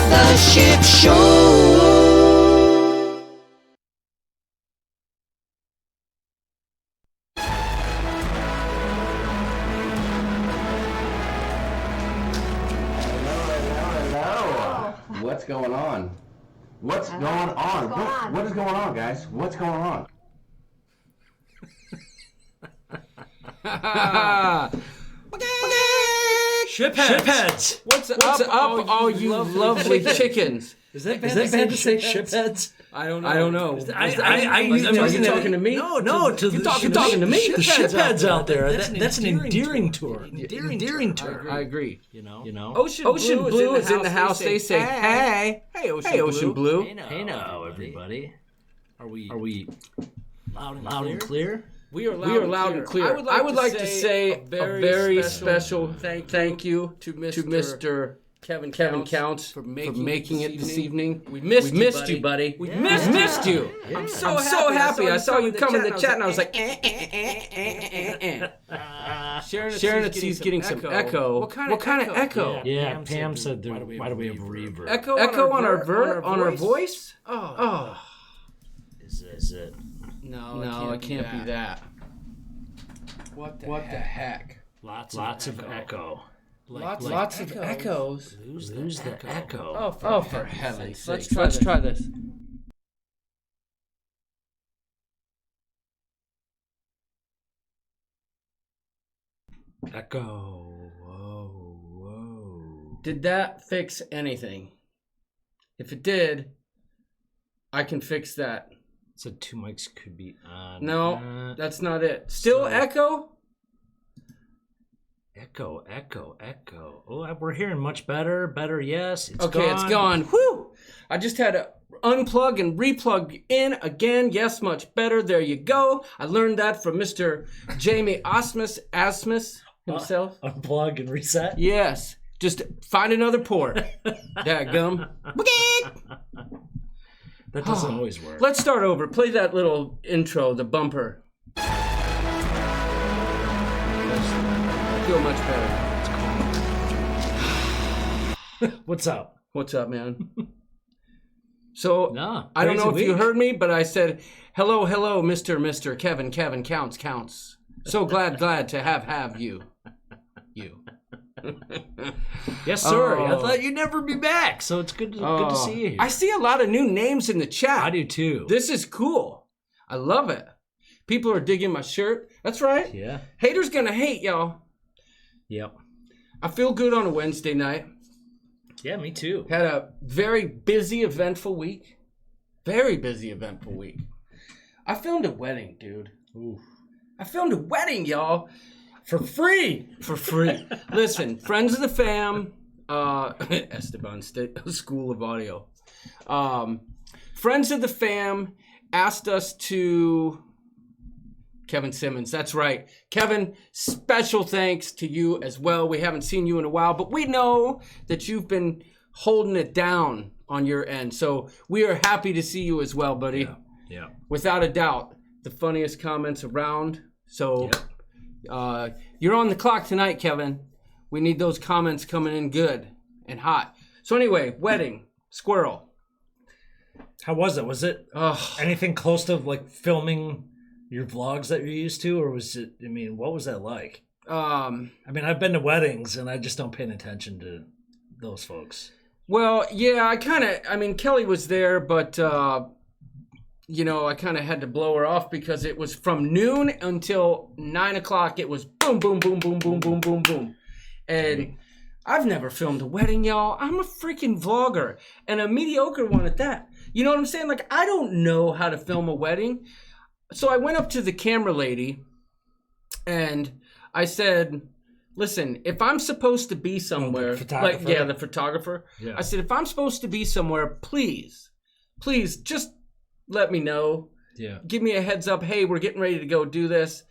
The Ship Show. Hello. What's going on? What's going on? What is going on, guys? What's going on? Shipheads! What's up, all you lovely chickens? Is that bad to say shipheads? I don't know. I'm you talking to me? No, to you're talking to me. The shipheads out there. That's an endearing term. Endearing term. I agree. You know. Ocean Blue is in the house. They say, hey, Ocean Blue. Hey now, everybody. Are we loud and clear? We are loud and clear. I would like to say a very special thank you to Mr. Kevin Counts for making it this evening. We missed you, buddy. We missed you. Yeah. I'm so happy. I saw you come in the chat and I was like, Sharon at C's getting some echo. What kind of echo? Yeah, Pam said, why do we have reverb? Echo on our voice? Oh. Is it? No, it can't be that. What the heck? Lots of echo. Lots of echoes. Who's the echo? Oh, for heaven's sake. Let's try this. Echo. Whoa. Did that fix anything? If it did, I can fix that. So 2 mics could be on. No, that's not it. Still echo? Echo. Oh, we're hearing much better. Yes. It's gone. Whew! I just had to unplug and replug in again. Yes, much better. There you go. I learned that from Mr. Jamie Asmus himself. Unplug and reset? Yes. Just find another port. Dadgum. That doesn't always work. Let's start over. Play that little intro, the bumper. Feel much better. What's up? What's up, man? So, no, I don't know if you heard me, but I said, hello, Mr. Kevin counts. So glad to have you. Yes, sir. I thought you'd never be back, so it's good to see you here. I see a lot of new names in the chat. I do too. This is cool. I love it. People are digging my shirt. That's right. Yeah. Haters gonna hate, y'all. Yep. I feel good on a Wednesday night. Yeah, me too. Had a very busy, eventful week. I filmed a wedding, dude. Ooh. I filmed a wedding, y'all. For free. Listen, friends of the fam, Esteban School of Audio. Friends of the fam asked us to... Kevin Simmons, that's right. Kevin, special thanks to you as well. We haven't seen you in a while, but we know that you've been holding it down on your end. So we are happy to see you as well, buddy. Yeah. Without a doubt, the funniest comments around. So you're on the clock tonight, Kevin. We need those comments coming in good and hot. So anyway, wedding, squirrel. How was it? Was it anything close to like filming your vlogs that you're used to, or was it, what was that like? I've been to weddings and I just don't pay attention to those folks. Well, yeah, Kelly was there, but, I kind of had to blow her off because it was from noon until 9 o'clock. It was boom, boom, boom, boom, boom, boom, boom, boom. And I've never filmed a wedding, y'all. I'm a freaking vlogger and a mediocre one at that. You know what I'm saying? Like, I don't know how to film a wedding. So I went up to the camera lady and I said, listen, if I'm supposed to be somewhere, the photographer. Yeah. I said, if I'm supposed to be somewhere, please just let me know. Yeah. Give me a heads up. Hey, we're getting ready to go do this.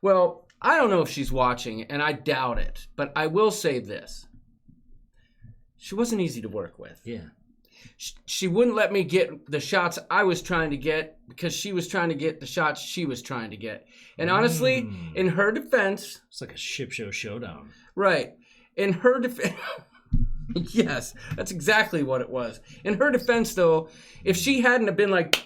Well, I don't know if she's watching and I doubt it, but I will say this. She wasn't easy to work with. Yeah. She wouldn't let me get the shots I was trying to get because she was trying to get the shots she was trying to get. And honestly, in her defense... It's like a ship show showdown. Right. In her defense... Yes, that's exactly what it was. In her defense, though, if she hadn't have been like,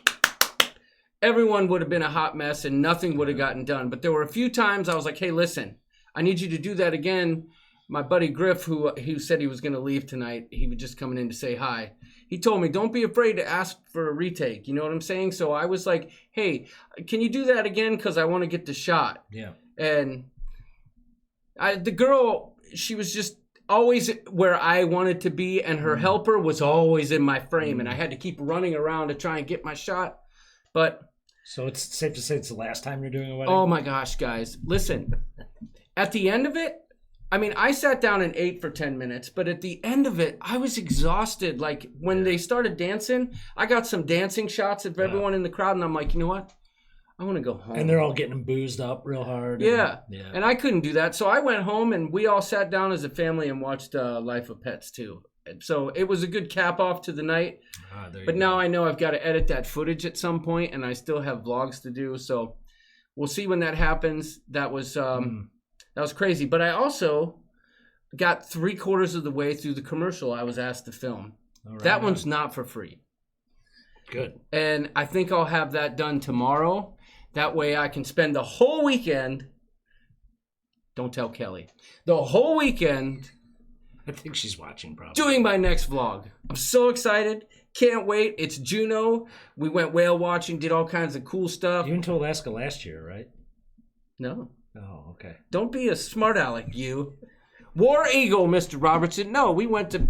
everyone would have been a hot mess and nothing would have gotten done. But there were a few times I was like, hey, listen, I need you to do that again. My buddy Griff, who said he was going to leave tonight, he was just coming in to say hi. He told me, don't be afraid to ask for a retake. You know what I'm saying? So I was like, hey, can you do that again? Because I want to get the shot. Yeah. And the girl, she was just always where I wanted to be, and her helper was always in my frame, and I had to keep running around to try and get my shot. But so it's safe to say it's the last time you're doing a wedding? Oh my gosh, guys. Listen, at the end of it, I mean, I sat down and ate for 10 minutes, but at the end of it, I was exhausted. Like when they started dancing, I got some dancing shots of everyone in the crowd, and I'm like, you know what? I want to go home. And they're all getting boozed up real hard. Yeah. And I couldn't do that. So I went home and we all sat down as a family and watched Life of Pets too. So it was a good cap off to the night. But now I know I've got to edit that footage at some point, and I still have vlogs to do. So we'll see when that happens. That was crazy. But I also got 3/4 of the way through the commercial I was asked to film. That one's not for free. Good. And I think I'll have that done tomorrow. That way I can spend the whole weekend. Don't tell Kelly. The whole weekend. I think she's watching probably. Doing my next vlog. I'm so excited. Can't wait. It's Juneau. We went whale watching, did all kinds of cool stuff. You went to Alaska last year, right? No. Oh, okay. Don't be a smart aleck, you. War Eagle, Mr. Robertson. No, we went to...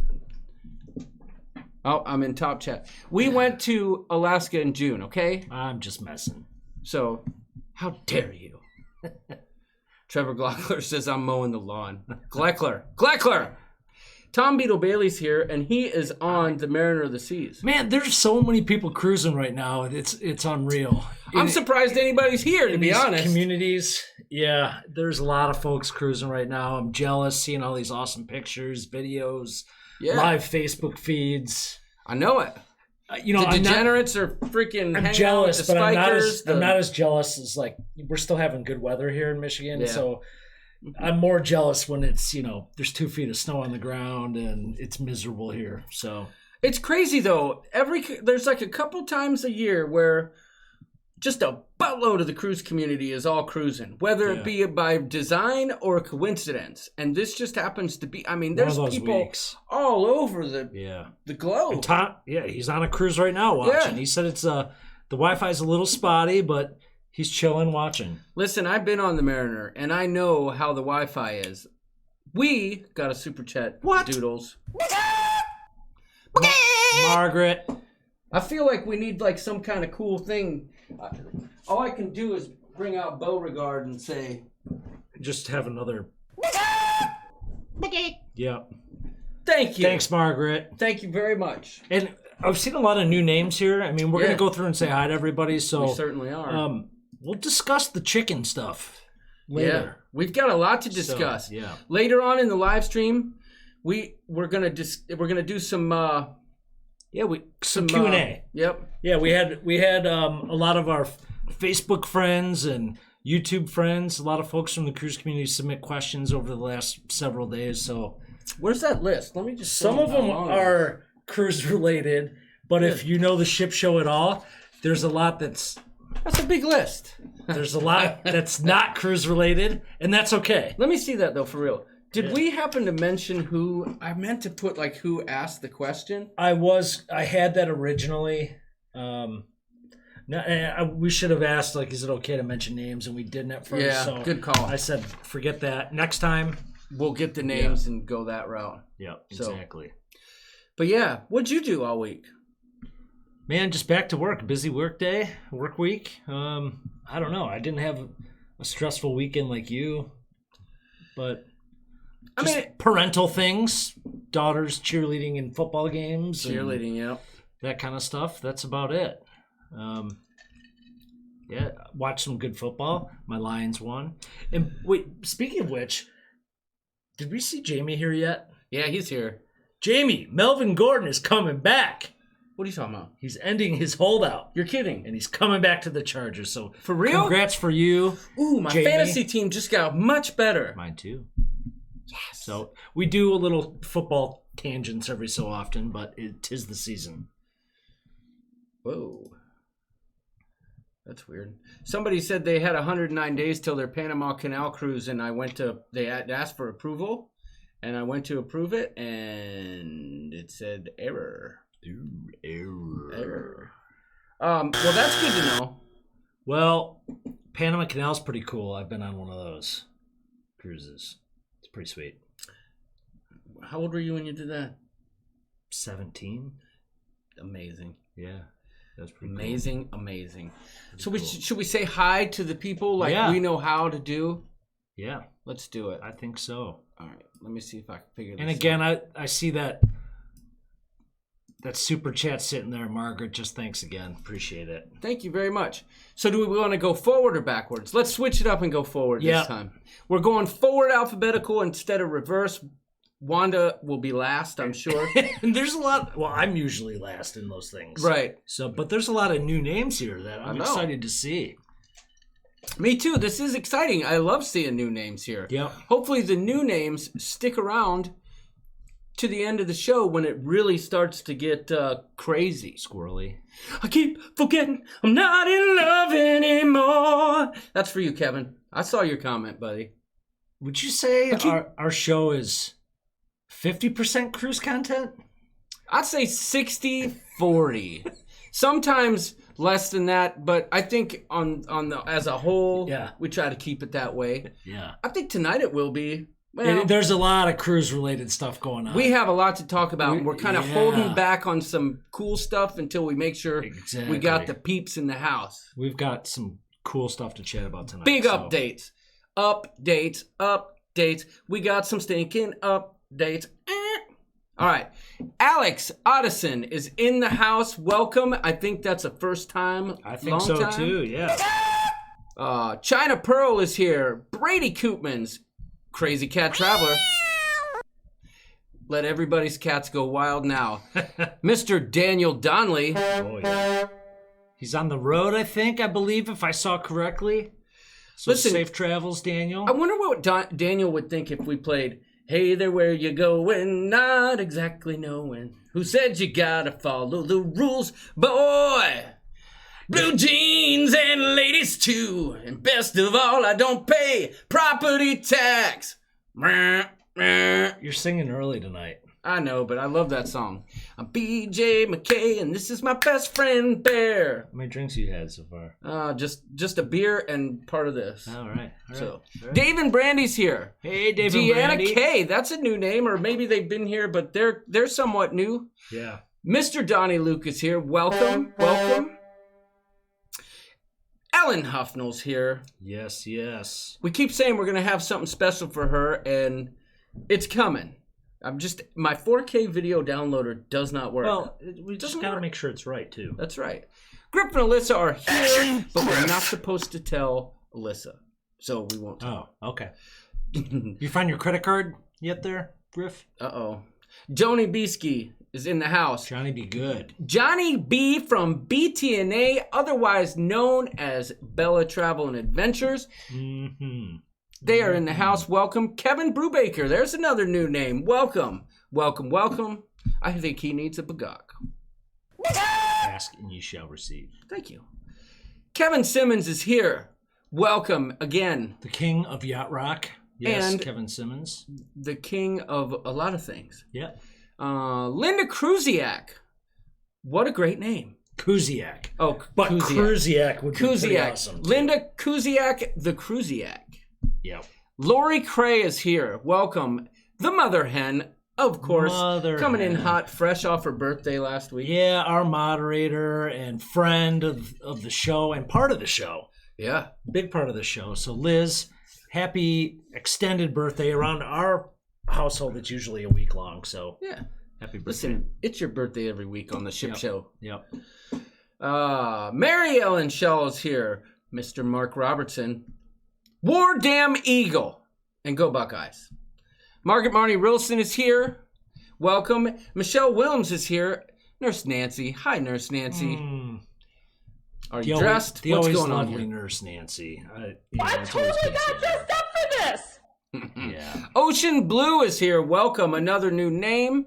Oh, I'm in top chat. We went to Alaska in June, okay? I'm just messing. So, how dare you? Trevor Glockler says I'm mowing the lawn. Gleckler! Tom Beetle Bailey's here, and he is on the Mariner of the Seas. Man, there's so many people cruising right now. It's unreal. I'm surprised anybody's here, to be honest. Communities, yeah, there's a lot of folks cruising right now. I'm jealous seeing all these awesome pictures, videos, live Facebook feeds. I know it. You know, the degenerates are freaking. I'm jealous, but I'm not as jealous as like we're still having good weather here in Michigan. Yeah. So I'm more jealous when it's there's 2 feet of snow on the ground and it's miserable here. So it's crazy though. There's like a couple times a year where just a buttload of the cruise community is all cruising, whether it be by design or coincidence. And this just happens to be, I mean, there's people all over the globe. And Tom, he's on a cruise right now watching. He said it's the Wi-Fi's a little spotty, but he's chilling watching. Listen, I've been on the Mariner, and I know how the Wi-Fi is. We got a super chat, Doodles. Margaret. I feel like we need like some kind of cool thing. All I can do is bring out Beauregard and say, just have another. Yeah. Thank you. Thanks, Margaret. Thank you very much. And I've seen a lot of new names here. I mean, we're going to go through and say hi to everybody. So we certainly are. We'll discuss the chicken stuff later. Yeah, we've got a lot to discuss. So, later on in the live stream, we're gonna do some. Some Q&A. Yep. Yeah, we had a lot of our Facebook friends and YouTube friends, a lot of folks from the cruise community submit questions over the last several days. So where's that list? Let me just. Some of them are cruise related, but if you know the ship show at all, there's a lot that's a big list. There's a lot that's not cruise related, and that's okay. Let me see that though, for real. Did we happen to mention who? I meant to put like who asked the question. I had that originally. We should have asked like, is it okay to mention names? And we didn't at first. Yeah, so good call. I said, forget that. Next time we'll get the names and go that route. Yeah, exactly. But yeah, what'd you do all week? Man, just back to work. Busy work week. I don't know. I didn't have a stressful weekend like you, but. Parental things, daughters cheerleading in football games. That kind of stuff. That's about it. Watch some good football. My Lions won. And wait, speaking of which, did we see Jamie here yet? Yeah, he's here. Jamie, Melvin Gordon is coming back. What are you talking about? He's ending his holdout. You're kidding. And he's coming back to the Chargers. So for real? Congrats for you. Ooh, my fantasy team just got much better. Mine too. Yes. So we do a little football tangents every so often, but it is the season. Whoa. That's weird. Somebody said they had 109 days till their Panama Canal cruise, and they had asked for approval, and I went to approve it, and it said error. Ooh, error. Error. Well, that's good to know. Well, Panama Canal's pretty cool. I've been on one of those cruises. It's pretty sweet. How old were you when you did that? 17. Amazing. Yeah. That's pretty amazing. cool. Amazing. Pretty So cool. should we say hi to the people like we know how to do? Yeah. Let's do it. I think so. All right. Let me see if I can figure this And again, out. I see that super chat sitting there, Margaret. Just thanks again. Appreciate it. Thank you very much. So do we want to go forward or backwards? Let's switch it up and go forward this time. We're going forward alphabetical instead of reverse. Wanda will be last, I'm sure. And there's a lot. Well, I'm usually last in those things. Right. So, but there's a lot of new names here that I'm excited to see. Me too. This is exciting. I love seeing new names here. Yep. Hopefully the new names stick around to the end of the show when it really starts to get crazy. Squirrely. I keep forgetting I'm not in love anymore. That's for you, Kevin. I saw your comment, buddy. Would you say our show is 50% cruise content? I'd say 60-40. Sometimes less than that, but I think on the as a whole, we try to keep it that way. Yeah. I think tonight it will be. Well, there's a lot of cruise-related stuff going on. We have a lot to talk about. We're kind of holding back on some cool stuff until we make sure we got the peeps in the house. We've got some cool stuff to chat about tonight. Big updates. Updates. We got some stinking updates. All right. Alex Otteson is in the house. Welcome. I think that's a first time. I think so time. too, yeah. China Pearl is here. Brady Koopmans. Crazy Cat Traveler. Let everybody's cats go wild now. Mr. Daniel Donnelly. Oh, yeah. He's on the road, I believe, if I saw correctly. So listen, safe travels, Daniel. I wonder what Daniel would think if we played Hey There Where You Going, Not Exactly Knowing Who Said You Gotta Follow the Rules, Boy. Blue jeans and ladies too. And best of all, I don't pay property tax. You're singing early tonight. I know, but I love that song. I'm BJ McKay, and this is my best friend Bear. How many drinks you had so far? Just a beer and part of this. All right. So, Dave and Brandy's here. Hey, Dave and Brandy. Deanna K, that's a new name, or maybe they've been here, but they're somewhat new. Yeah. Mr. Donnie Luke is here. Welcome. Ellen Huffnell's here. Yes. We keep saying we're going to have something special for her, and it's coming. My 4K video downloader does not work. Well, we just got to make sure it's right, too. That's right. Griff and Alyssa are here, but we're not supposed to tell Alyssa, so we won't tell. Oh, okay. You find your credit card yet there, Griff? Uh-oh. Joni Beesky is in the house. Johnny B. Good. Johnny B from BTNA, otherwise known as Bella Travel and Adventures. Mm-hmm. They are in the house. Welcome. Kevin Brubaker. There's another new name. Welcome. I think he needs a bagok. Ask and you shall receive. Thank you. Kevin Simmons is here. Welcome again. The king of yacht rock. Yes, and Kevin Simmons. The king of a lot of things. Yeah. Linda Kruziak. What a great name. Kuziak. Oh, but Kruziak would be pretty awesome. Too. Linda Kuziak, the Kruziak. Yep. Lori Cray is here. Welcome. The Mother Hen, of course. Coming in hot, fresh off her birthday last week. Yeah, our moderator and friend of the show and part of the show. Yeah. Big part of the show. So Liz, happy extended birthday. Around our household, it's usually a week long. So yeah. Happy birthday. Listen, it's your birthday every week on the ship show. Yep. Mary Ellen Shaw is here. Mr. Mark Robertson. War Damn Eagle. And go Buckeyes. Margaret Marnie Rilson is here. Welcome. Michelle Williams is here. Nurse Nancy. Hi, Nurse Nancy. Are you dressed? What's going on here? Nurse Nancy. I totally got dressed up for this. Yeah. Ocean Blue is here. Welcome. Another new name.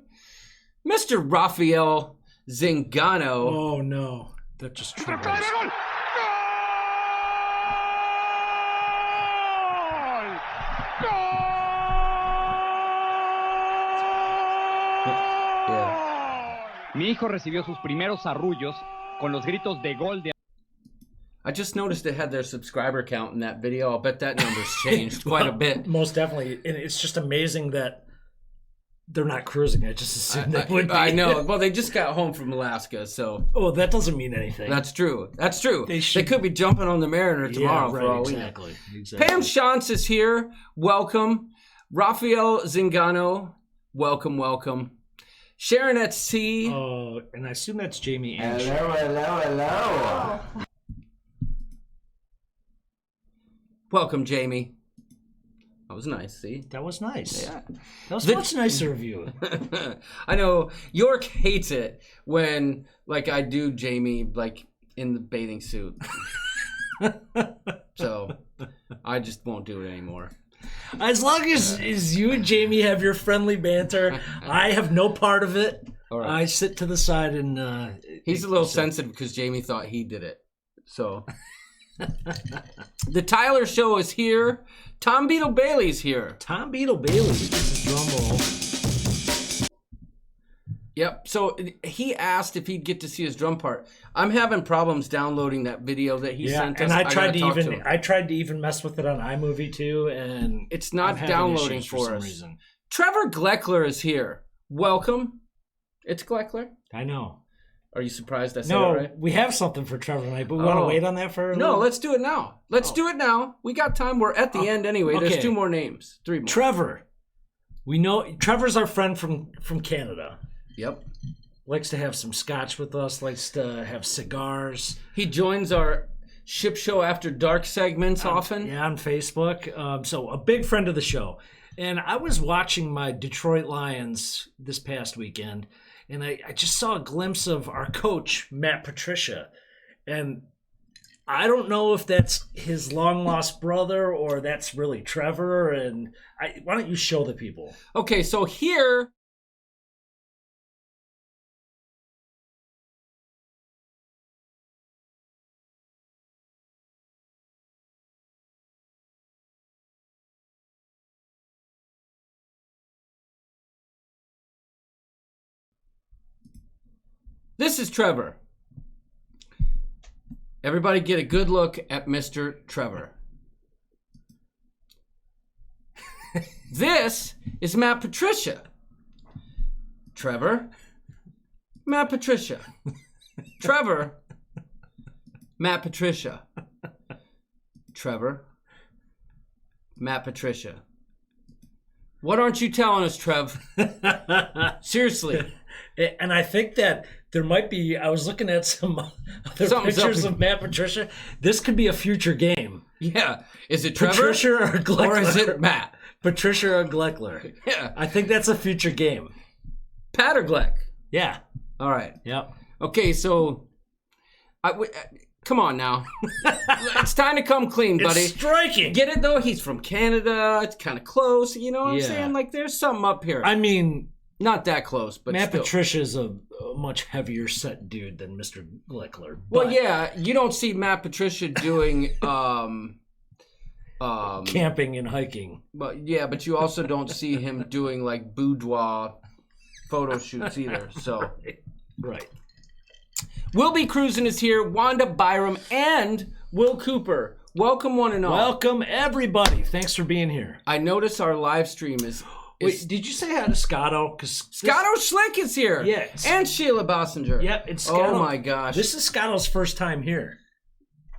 Mr. Rafael Zingano. Oh no, that just triggers. Mi hijo recibió sus primeros arrullos con los gritos de gol de. I just noticed it had their subscriber count in that video. I'll bet that number's changed quite a bit. Most definitely. And it's just amazing that they're not cruising. I just assumed they would be. I know. Well, they just got home from Alaska, so. Oh, that doesn't mean anything. That's true. That's true. They could be jumping on the Mariner tomorrow for all we know. Exactly. Pam Shantz is here. Welcome. Rafael Zingano. Welcome, welcome. Sharon at C. Oh, and I assume that's Jamie and Hello. Welcome, Jamie. That was nice, see? That was nice. Yeah. That was much nicer of you. I know. York hates it when, like, I do Jamie, like, in the bathing suit. So, I just won't do it anymore. As long as you and Jamie have your friendly banter, I have no part of it. All right. I sit to the side and... He's a little sensitive because Jamie thought he did it. So... The Tyler Show is here. Tom Beetle Bailey's here. Tom Beetle Bailey. This is drum roll. Yep. So he asked if he'd get to see his drum part. I'm having problems downloading that video that he sent us. And I tried to even mess with it on iMovie too, and it's not downloading for some reason. Trevor Gleckler is here. Welcome. It's Gleckler. I know. Are you surprised I said it right? No, we have something for Trevor tonight, but we want to wait on that for a little? No, let's do it now. Let's do it now. We got time. We're at the end anyway. Okay. There's 2 more names. 3 more. Trevor. We know Trevor's our friend from Canada. Yep. Likes to have some scotch with us, likes to have cigars. He joins our Ship Show After Dark segments often. Yeah, on Facebook. So a big friend of the show. And I was watching my Detroit Lions this past weekend, and I just saw a glimpse of our coach, Matt Patricia. And I don't know if that's his long-lost brother or that's really Trevor. And why don't you show the people? Okay, so here... This is Trevor. Everybody get a good look at Mr. Trevor. This is Matt Patricia. Trevor. Matt Patricia. Trevor. Matt Patricia. Trevor. Matt Patricia. What aren't you telling us, Trev? Seriously. And I think that there might be, I was looking at some other pictures of Matt Patricia. This could be a future game. Yeah. Is it Trevor? Patricia or Gleckler? Or is it Matt? Patricia or Gleckler. Yeah. I think that's a future game. Pat or Gleck? Yeah. All right. Yep. Okay, so come on now. It's time to come clean, buddy. It's striking. Get it, though? He's from Canada. It's kind of close. You know what I'm saying? Like, there's something up here. I mean... Not that close, but Matt still. Patricia's a much heavier set dude than Mr. Gleckler. Well, yeah, you don't see Matt Patricia doing camping and hiking. But yeah, but you also don't see him doing like boudoir photo shoots either. So right. We'll Be Cruising is here. Wanda Byram and Will Cooper. Welcome one and all. Welcome everybody. Thanks for being here. I notice our live stream is. Wait, did you say hi to Scotto? Scotto Schlick is here. Yeah. And Sheila Bossinger. Yep, it's Scotto. Oh my gosh. This is Scotto's first time here.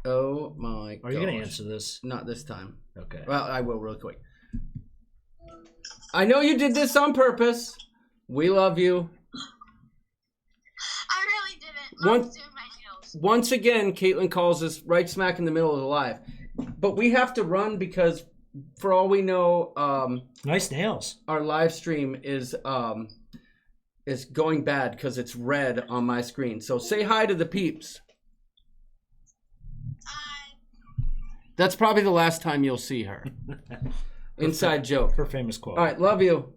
Oh my gosh. Are you going to answer this? Not this time. Okay. Well, I will real quick. I know you did this on purpose. We love you. I really didn't. I was doing my nails. Once again, Caitlin calls us right smack in the middle of the live. But we have to run because... For all we know, nice nails. Our live stream is going bad because it's red on my screen. So say hi to the peeps. Hi. That's probably the last time you'll see her. Inside joke. Her famous quote. All right, love you.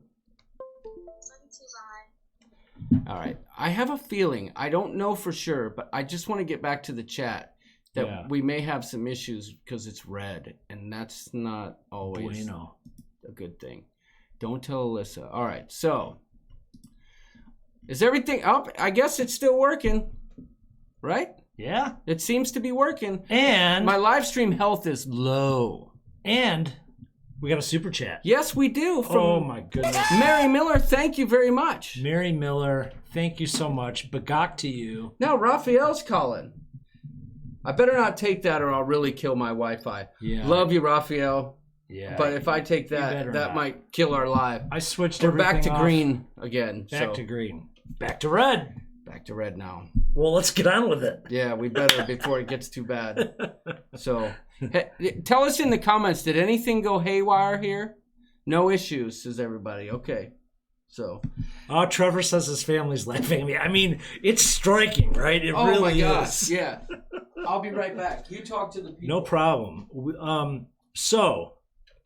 All right. I have a feeling, I don't know for sure, but I just want to get back to the chat that we may have some issues because it's red, and that's not always a good thing. Don't tell Alyssa. All right. So, is everything up? I guess it's still working, right? Yeah. It seems to be working. And my live stream health is low. And we got a super chat. Yes, we do. From oh my goodness. Mary Miller, thank you very much. Mary Miller, thank you so much. Bagak to you. Now Raphael's calling. I better not take that or I'll really kill my Wi-Fi. Yeah. Love you, Raphael. Yeah. But if I take that might kill our live. I switched We're everything back to off. green again. Back to green. Back to red. Back to red now. Well, let's get on with it. Yeah, we better before it gets too bad. So, tell us in the comments, did anything go haywire here? No issues, says everybody. Okay. So. Oh, Trevor says his family's laughing at me. I mean, it's striking, right? It really my God. is. Yeah. I'll be right back. You talk to the people. No problem. So,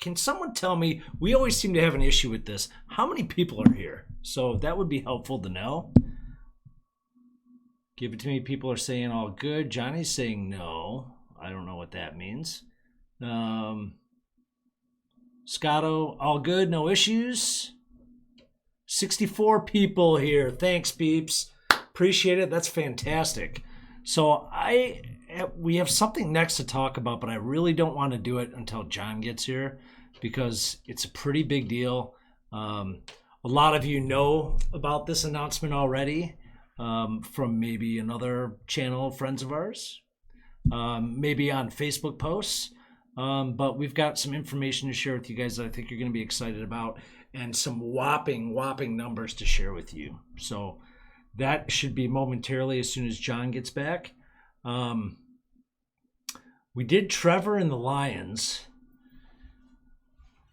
can someone tell me, we always seem to have an issue with this, how many people are here? So that would be helpful to know. Give it to me. People are saying all good. Johnny's saying no. I don't know what that means. Scotto, all good, no issues. 64 people here. Thanks, peeps. Appreciate it. That's fantastic. So we have something next to talk about, but I really don't want to do it until John gets here because it's a pretty big deal. A lot of you know about this announcement already. From maybe another channel, friends of ours, maybe on Facebook posts. But we've got some information to share with you guys that I think you're going to be excited about and some whopping numbers to share with you. So that should be momentarily as soon as John gets back. We did Trevor and the Lions.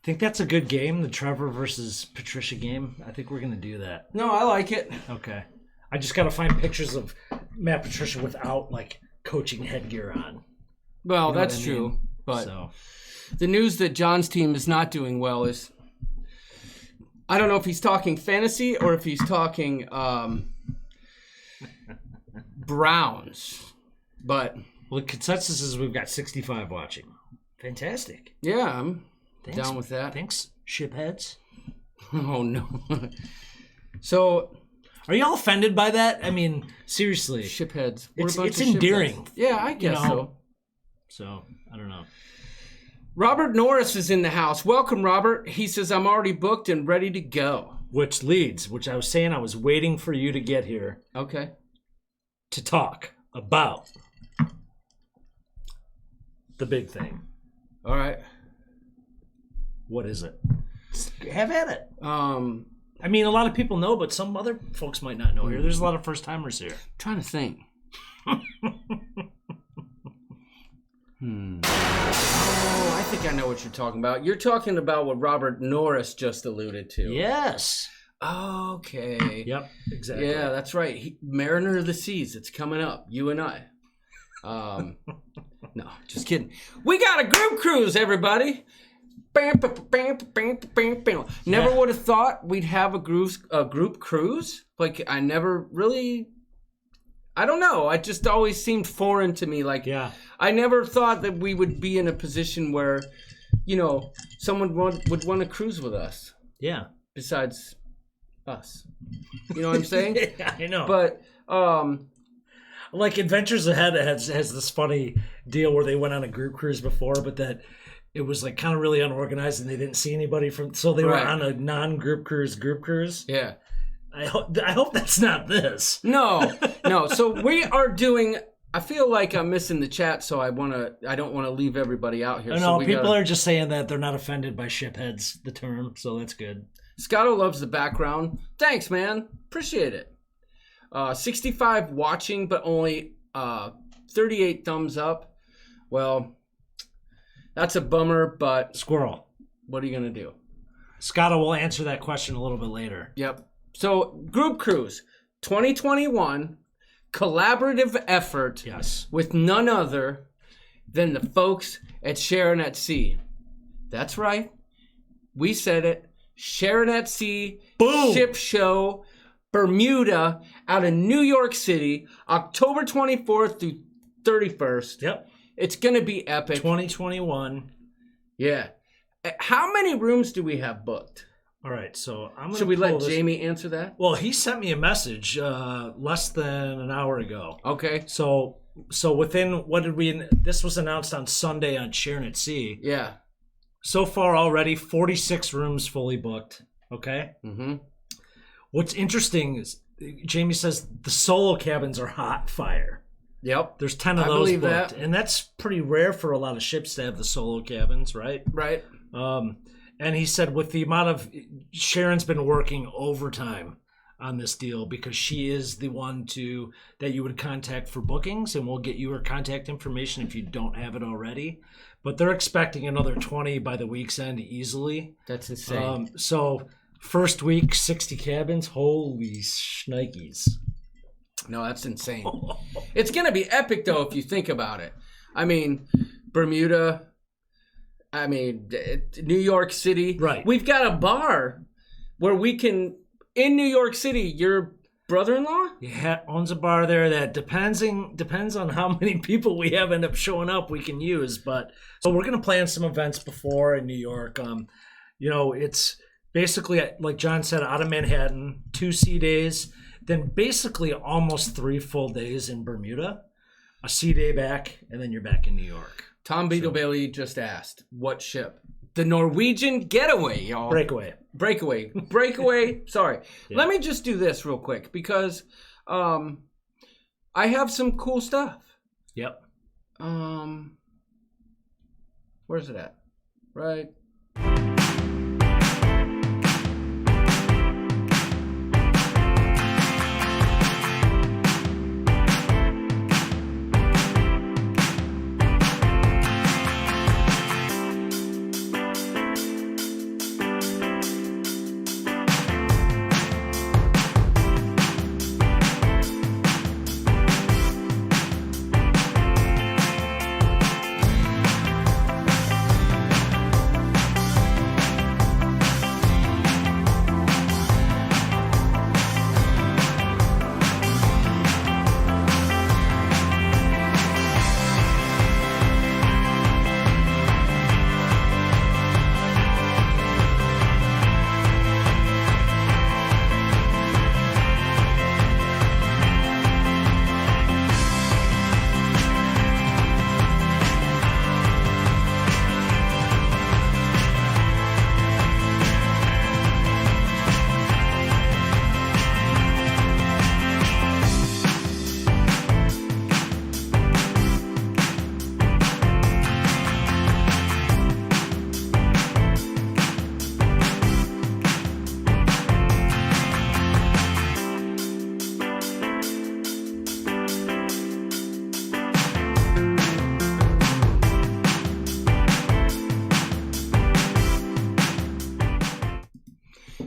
I think that's a good game, the Trevor versus Patricia game. I think we're going to do that. No, I like it. Okay. I just got to find pictures of Matt Patricia without, like, coaching headgear on. Well, You know that's what I mean? true. But So, the news that John's team is not doing well is, I don't know if he's talking fantasy or if he's talking Browns. But well, the consensus is we've got 65 watching. Fantastic. yeah, I'm Thanks. down with that. Thanks, shipheads. Oh, no. So, Are y'all offended by that? I mean, seriously. shipheads. We're a It's bunch of endearing. shipheads. Yeah, I guess so. So, I don't know. Robert Norris is in the house. Welcome, Robert. He says, I'm already booked and ready to go. Which I was saying I was waiting for you to get here Okay. to talk about the big thing. All right. What is it? Have at it. I mean, a lot of people know, but some other folks might not know here. There's a lot of first-timers here. Trying to think. Oh, I think I know what you're talking about. You're talking about what Robert Norris just alluded to. Yes. Okay. Yep, exactly. Yeah, that's right. Mariner of the Seas. It's coming up. You and I. No, just kidding. We got a group cruise, everybody. Never would have thought we'd have a group cruise. Like, I never really... I don't know. It just always seemed foreign to me. Like, Yeah. I never thought that we would be in a position where, someone would want to cruise with us. Yeah. Besides us. You know what I'm saying? I know. But, like Adventures Ahead has this funny deal where they went on a group cruise before, but that it was like kind of really unorganized and they didn't see anybody so they were Right. on a non-group cruise. yeah. I hope that's not this. No. So we are doing... I feel like I'm missing the chat, so I don't want to leave everybody out here. No, people are just saying that they're not offended by shipheads, the term, so that's good. Scotto loves the background. Thanks, man. Appreciate it. 65 watching, but only 38 thumbs up. Well, that's a bummer, but Squirrel. what are you going to do? Scotto will answer that question a little bit later. Yep. So, Group Cruise 2021, collaborative effort Yes. with none other than the folks at Sharon at Sea. That's right. We said it. Sharon at Sea. Boom. Ship show. Bermuda, out of New York City, October 24th through 31st. Yep. It's going to be epic. 2021. Yeah. How many rooms do we have booked? All right, so I'm gonna. Should we let Jamie answer that? Well, he sent me a message less than an hour ago. Okay. So within this was announced on Sunday on Sharon at Sea. Yeah. So far already 46 rooms fully booked. Okay. Mm-hmm. What's interesting is Jamie says the solo cabins are hot fire. Yep. There's 10 of those booked, and that's pretty rare for a lot of ships to have the solo cabins, right? Right. And he said with the amount of Sharon's been working overtime on this deal because she is the one that you would contact for bookings, and we'll get you her contact information if you don't have it already. But they're expecting another 20 by the week's end easily. That's insane. So first week, 60 cabins. Holy shnikes. No, that's insane. It's going to be epic, though, if you think about it. I mean, Bermuda, New York City. Right. We've got a bar where we can, in New York City, your brother-in-law? Yeah, owns a bar there that depends on how many people we have end up showing up we can use. But so we're going to plan some events before in New York. It's basically, like John said, out of Manhattan, 2 sea days. Then basically almost 3 full days in Bermuda, a sea day back, and then you're back in New York. Tom Beetle Bailey just asked, what ship? The Norwegian Getaway, y'all. Breakaway. Sorry. Yeah. Let me just do this real quick because I have some cool stuff. Yep. Where's it at? Right.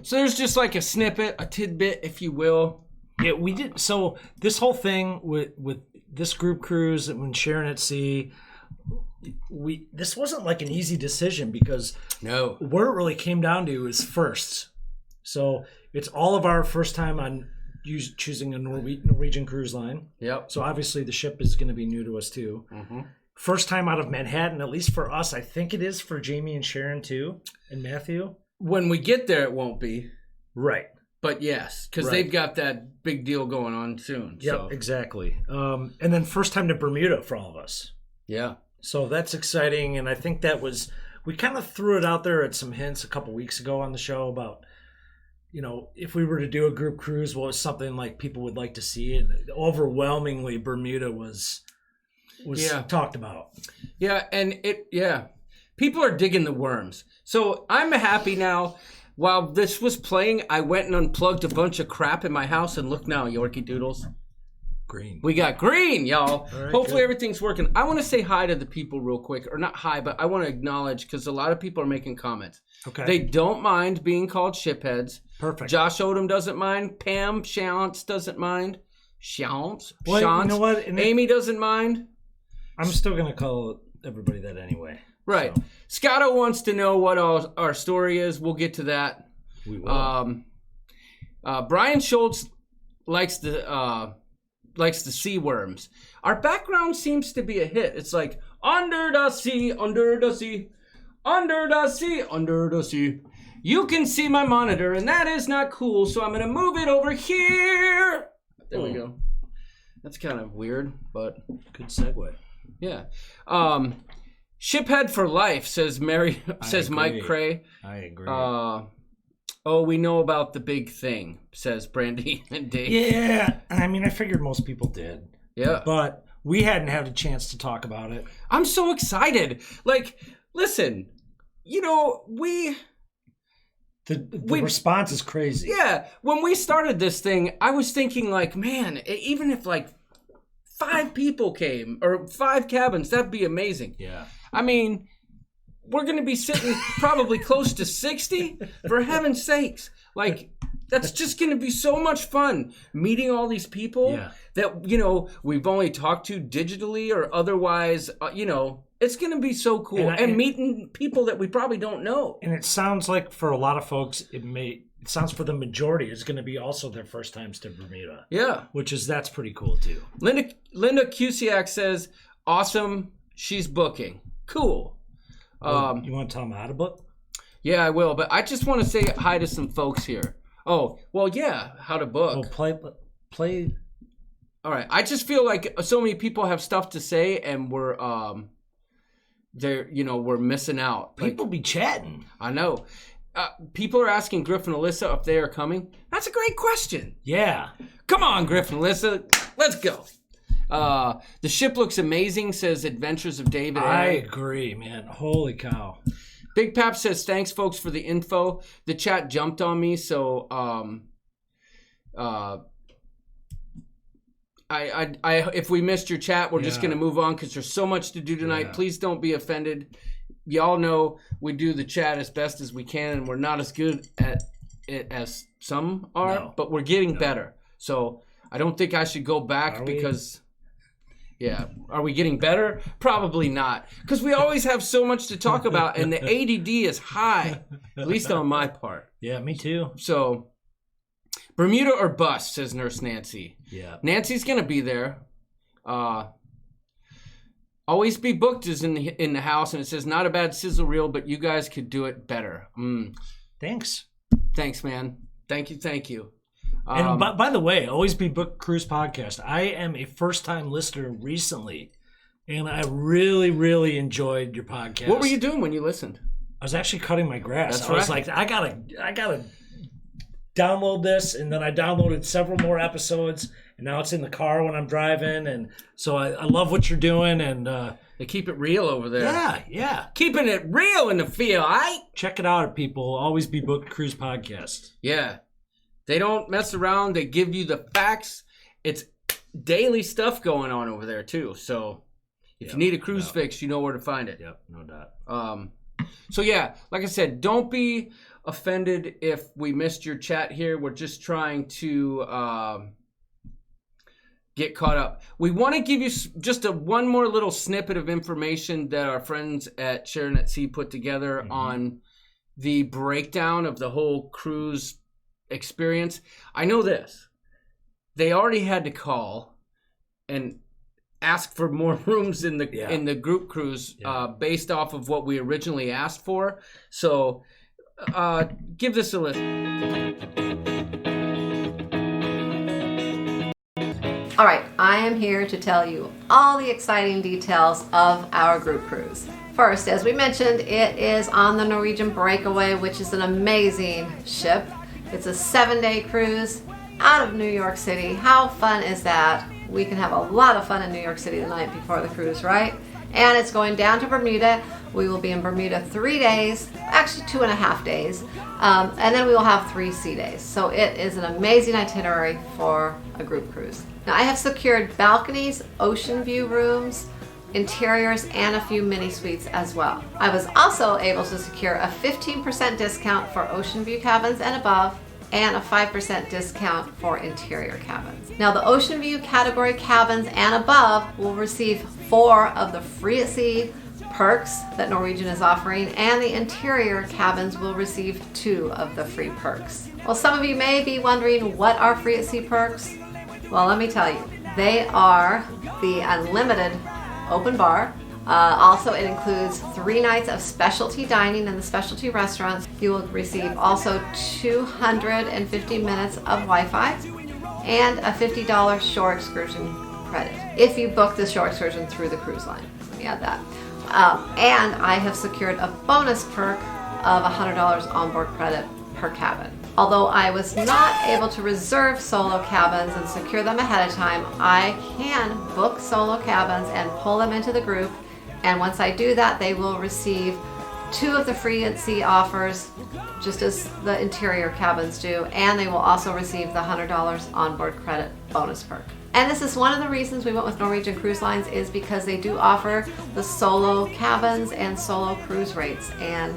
So there's just like a snippet, a tidbit, if you will. Yeah, we did. So this whole thing with this group cruise when Sharon at Sea, this wasn't like an easy decision because no, what it really came down to is firsts. So it's all of our first time on choosing a Norwegian cruise line. Yep. So obviously the ship is going to be new to us too. Mm-hmm. First time out of Manhattan, at least for us. I think it is for Jamie and Sharon too, and Matthew. When we get there, it won't be. Right. But yes, because they've got that big deal going on soon. Yep, so. exactly. And then first time to Bermuda for all of us. Yeah. So that's exciting, and I think we kind of threw it out there at some hints a couple weeks ago on the show about, if we were to do a group cruise, what was something like people would like to see, and overwhelmingly Bermuda was talked about. Yeah, and people are digging the worms. So I'm happy now. While this was playing, I went and unplugged a bunch of crap in my house, and look now, Yorkie Doodles. Green. We got green, y'all. Right, Hopefully good. Everything's working. I want to say hi to the people real quick. Or not hi, but I want to acknowledge because a lot of people are making comments. Okay. They don't mind being called shipheads. Perfect. Josh Odom doesn't mind. Pam Shantz doesn't mind. Shantz? Well, Shantz? you know what? Amy doesn't mind. I'm still going to call everybody that anyway. Right. So. Scotto wants to know what our story is. We'll get to that. We will. Brian Schultz likes the sea worms. Our background seems to be a hit. It's like under the sea, under the sea, under the sea, under the sea. You can see my monitor, and that is not cool, so I'm gonna move it over here. There we go. That's kind of weird, but good segue. Yeah. Shiphead for life, says Mike Cray. I agree. Oh, we know about the big thing, says Brandy and Dave. Yeah, I mean, I figured most people did. Yeah. But we hadn't had a chance to talk about it. I'm so excited. Like, listen, you know, The response is crazy. Yeah, when we started this thing, I was thinking like, man, even if like 5 people came or 5 cabins, that'd be amazing. Yeah. I mean, we're going to be sitting probably close to 60, for heaven's sakes. Like, that's just going to be so much fun meeting all these people that, you know, we've only talked to digitally or otherwise, you know. It's going to be so cool. And meeting people that we probably don't know. And it sounds like for a lot of folks, it sounds for the majority, it's going to be also their first times to Bermuda. Yeah. That's pretty cool too. Linda Cusiak says, awesome, she's booking. Cool. You want to tell them how to book? Yeah, I will. But I just want to say hi to some folks here. Oh, well, yeah, how to book. Oh, play. All right. I just feel like so many people have stuff to say and we're missing out. People be chatting. I know. People are asking Griff and Alyssa if they are coming. That's a great question. Yeah. Come on, Griff and Alyssa. Let's go. The ship looks amazing, says Adventures of David. I agree, man. Holy cow. Big Pap says, thanks, folks, for the info. The chat jumped on me, so if we missed your chat, we're just going to move on because there's so much to do tonight. Yeah. Please don't be offended. Y'all know we do the chat as best as we can, and we're not as good at it as some are, but we're getting better. So I don't think I should go back because... Yeah. Are we getting better? Probably not. Because we always have so much to talk about, and the ADD is high, at least on my part. Yeah, me too. So... Bermuda or bust, says Nurse Nancy. Yeah. Nancy's going to be there. Always be booked is in the house, and it says, not a bad sizzle reel, but you guys could do it better. Thanks. Thanks, man. Thank you. And by the way, Always Be Booked Cruise Podcast. I am a first-time listener recently, and I really, really enjoyed your podcast. What were you doing when you listened? I was actually cutting my grass. That's I was like, I gotta download this, and then I downloaded several more episodes, and now it's in the car when I'm driving, and so I love what you're doing, and they keep it real over there. Yeah. Keeping it real in the field, aight? Check it out, people. Always Be Booked Cruise Podcast. Yeah. They don't mess around. They give you the facts. It's daily stuff going on over there, too. So if you need a cruise fix, you know where to find it. Yep, no doubt. So, yeah, like I said, don't be offended if we missed your chat here. We're just trying to get caught up. We want to give you just one more little snippet of information that our friends at Sharon at Sea put together on the breakdown of the whole cruise experience. I know this. They already had to call and ask for more rooms in the group cruise based off of what we originally asked for. So give this a listen. All right, I am here to tell you all the exciting details of our group cruise. First, as we mentioned, it is on the Norwegian Breakaway, which is an amazing ship. It's a 7-day cruise out of New York City. How fun is that? We can have a lot of fun in New York City the night before the cruise, right? And it's going down to Bermuda. We will be in Bermuda 3 days, actually 2.5 days, and then we will have 3 sea days. So it is an amazing itinerary for a group cruise. Now I have secured balconies, ocean view rooms, interiors, and a few mini suites as well. I was also able to secure a 15% discount for ocean view cabins and above, and a 5% discount for interior cabins. Now the ocean view category cabins and above will receive 4 of the free at sea perks that Norwegian is offering, and the interior cabins will receive 2 of the free perks. Well, some of you may be wondering, what are free at sea perks? Well, let me tell you. They are the unlimited open bar. Also, it includes 3 nights of specialty dining in the specialty restaurants. You will receive also 250 minutes of Wi-Fi and a $50 shore excursion credit if you book the shore excursion through the cruise line. Let me add that. And I have secured a bonus perk of $100 onboard credit per cabin. Although I was not able to reserve solo cabins and secure them ahead of time, I can book solo cabins and pull them into the group. And once I do that, they will receive 2 of the free at sea offers, just as the interior cabins do. And they will also receive the $100 onboard credit bonus perk. And this is one of the reasons we went with Norwegian Cruise Lines, is because they do offer the solo cabins and solo cruise rates. And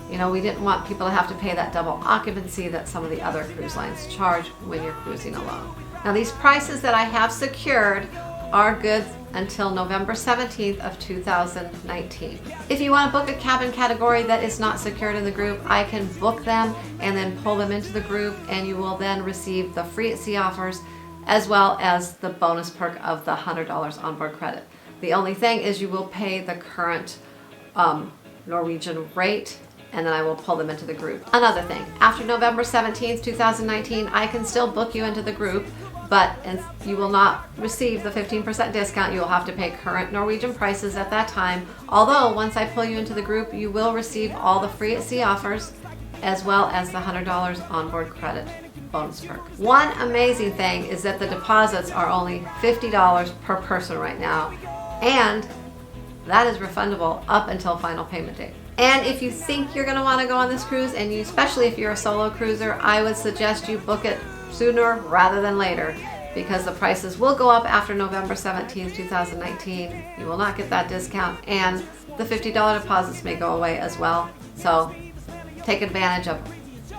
you know, we didn't want people to have to pay that double occupancy that some of the other cruise lines charge when you're cruising alone. Now, these prices that I have secured are good until November 17th of 2019. If you want to book a cabin category that is not secured in the group, I can book them and then pull them into the group, and you will then receive the free at sea offers as well as the bonus perk of the $100 onboard credit. The only thing is you will pay the current Norwegian rate, and then I will pull them into the group. Another thing, after November 17th, 2019, I can still book you into the group, but you will not receive the 15% discount. You will have to pay current Norwegian prices at that time. Although, once I pull you into the group, you will receive all the free at sea offers, as well as the $100 onboard credit bonus perk. One amazing thing is that the deposits are only $50 per person right now, and that is refundable up until final payment date. And if you think you're going to want to go on this cruise, and especially if you're a solo cruiser, I would suggest you book it sooner rather than later, because the prices will go up after November 17th, 2019. You will not get that discount, and the $50 deposits may go away as well. So take advantage of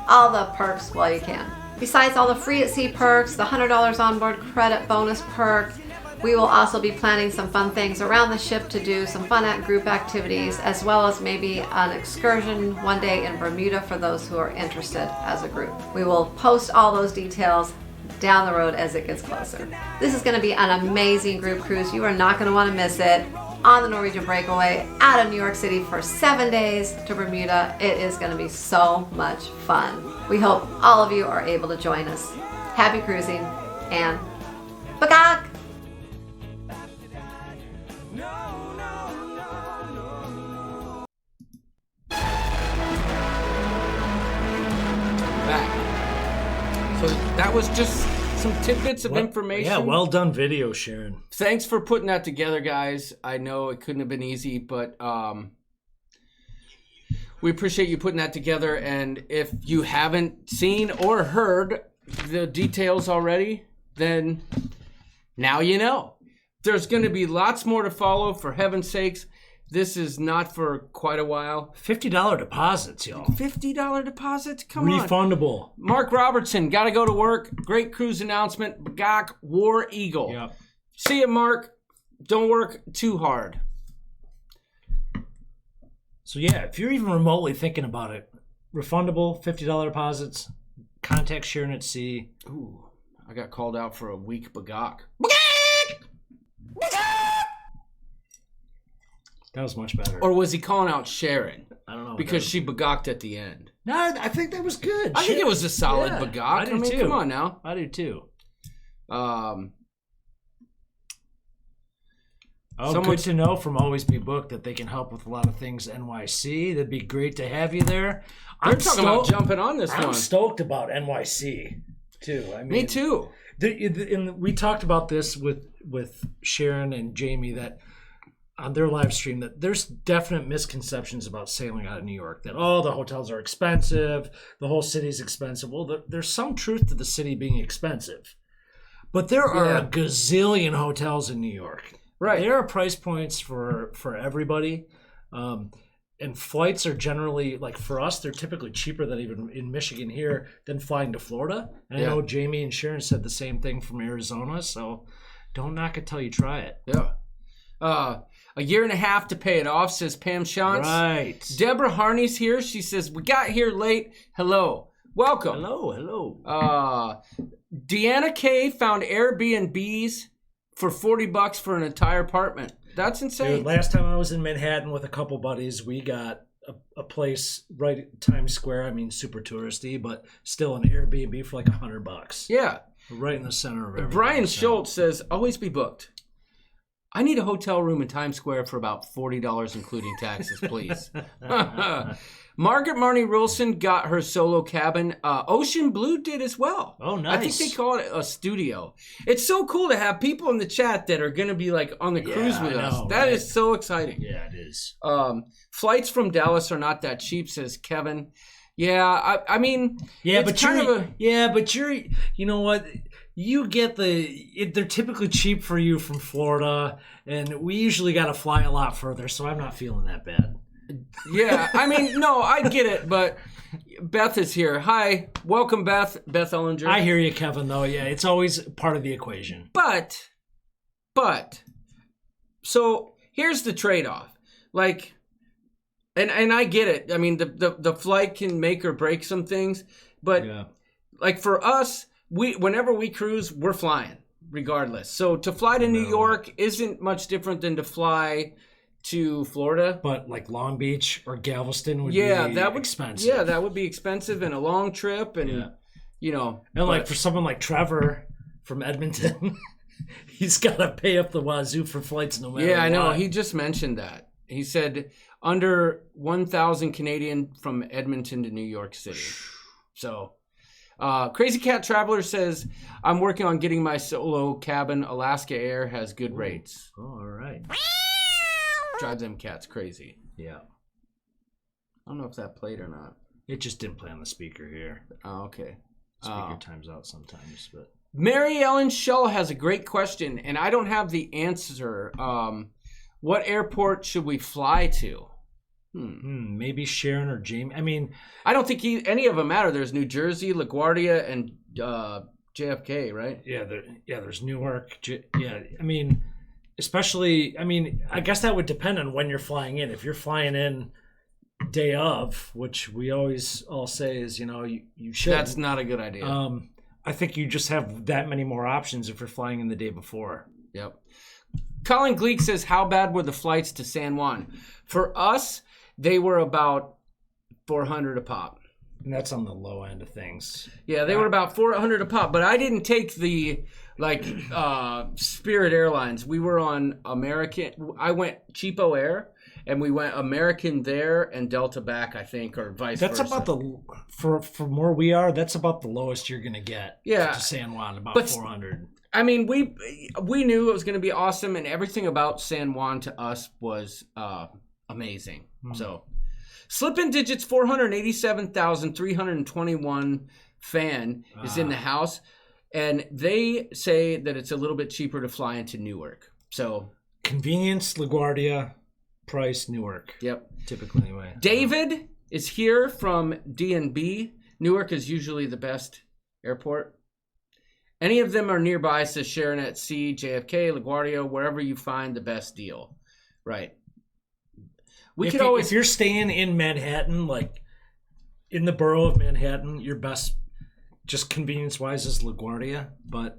all the perks while you can. Besides all the free at sea perks, the $100 onboard credit bonus perk, we will also be planning some fun things around the ship to do, some fun group activities, as well as maybe an excursion one day in Bermuda for those who are interested as a group. We will post all those details down the road as it gets closer. This is going to be an amazing group cruise. You are not going to want to miss it. On the Norwegian Breakaway out of New York City for 7 days to Bermuda. It is going to be so much fun. We hope all of you are able to join us. Happy cruising, and bagak! So that was just some tidbits of information. Yeah, well done video, Sharon. Thanks for putting that together, guys. I know it couldn't have been easy, but we appreciate you putting that together. And if you haven't seen or heard the details already, then now you know. There's going to be lots more to follow, for heaven's sakes. This is not for quite a while. $50 deposits, y'all. $50 deposits? Come on. Refundable. Mark Robertson, got to go to work. Great cruise announcement. Bagak, War Eagle. Yep. See you, Mark. Don't work too hard. So yeah, if you're even remotely thinking about it, refundable, $50 deposits, contact Sharon at Sea. Ooh, I got called out for a weak Bagak. That was much better. Or was he calling out Sharon? I don't know. Because she bagaked at the end. No, I think that was good. I think it was a solid bagak. I do too. Come on now. I do too. Good to know from Always Be Booked that they can help with a lot of things NYC. That'd be great to have you there. I'm talking about jumping on this one. I'm stoked about NYC too. I mean, me too. We talked about this with Sharon and Jamie, that on their live stream, that there's definite misconceptions about sailing out of New York, that the hotels are expensive, the whole city's expensive. Well, there's some truth to the city being expensive, but there are a gazillion hotels in New York. Right. There are price points for everybody, and flights are generally, like for us, they're typically cheaper than even in Michigan here than flying to Florida. And I know Jamie and Sharon said the same thing from Arizona, so don't knock it till you try it. Yeah. A year and a half to pay it off, says Pam Shantz. Right. Deborah Harney's here. She says, we got here late. Hello. Welcome. Hello. Deanna K found Airbnbs for $40 for an entire apartment. That's insane. Dude, last time I was in Manhattan with a couple buddies, we got a place right at Times Square. I mean, super touristy, but still an Airbnb for like $100. Yeah. Right in the center of everything. Brian Schultz says, always be booked. I need a hotel room in Times Square for about $40, including taxes, please. Margaret Marnie Wilson got her solo cabin. Ocean Blue did as well. Oh, nice. I think they call it a studio. It's so cool to have people in the chat that are going to be like on the cruise with us. That is so exciting. Yeah, it is. Flights from Dallas are not that cheap, says Kevin. Yeah, I mean, yeah, it's but kind you're, you know what? You get they're typically cheap for you from Florida, and we usually got to fly a lot further, so I'm not feeling that bad. Yeah, I mean, no, I get it, but Beth is here. Hi, welcome, Beth Ellinger. I hear you, Kevin, though. Yeah, it's always part of the equation. But, so here's the trade-off. Like, and I get it. I mean, the flight can make or break some things, but like for us, whenever we cruise, we're flying regardless. So to fly to New York isn't much different than to fly to Florida. But like Long Beach or Galveston would be expensive. Yeah, that would be expensive and a long trip, and you know. And like for someone like Trevor from Edmonton, he's got to pay up the wazoo for flights no matter what. Yeah, I know. He just mentioned that. He said under 1,000 Canadian from Edmonton to New York City. So, Crazy Cat Traveler says, I'm working on getting my solo cabin. Alaska Air has good rates. Oh, all right. Drive them cats crazy. Yeah. I don't know if that played or not. It just didn't play on the speaker here. Oh, okay. Speaker times out sometimes, but Mary Ellen Shull has a great question, and I don't have the answer. What airport should we fly to? Maybe Sharon or Jamie. I mean, I don't think any of them matter. There's New Jersey, LaGuardia, and JFK, right? Yeah, there's Newark. I mean, especially, I guess that would depend on when you're flying in. If you're flying in day of, which we always all say is, you should. That's not a good idea. I think you just have that many more options if you're flying in the day before. Yep. Colin Gleek says, how bad were the flights to San Juan? For us, they were about $400 a pop. And that's on the low end of things. Yeah, they were about $400 a pop, but I didn't take the Spirit Airlines. We were on American. I went Cheapo Air, and we went American there and Delta back, I think, or vice versa. That's about from where we are. That's about the lowest you're gonna get. To San Juan, about 400. I mean, we knew it was going to be awesome, and everything about San Juan to us was amazing. So, Slippin' Digits 487,321 fan is in the house, and they say that it's a little bit cheaper to fly into Newark. So, convenience, LaGuardia, price, Newark. Yep. Typically, anyway. David is here from DNB. Newark is usually the best airport. Any of them are nearby, says Sharon at Sea, JFK, LaGuardia, wherever you find the best deal. Right. If you're staying in Manhattan, like in the borough of Manhattan, your best, just convenience-wise, is LaGuardia. But,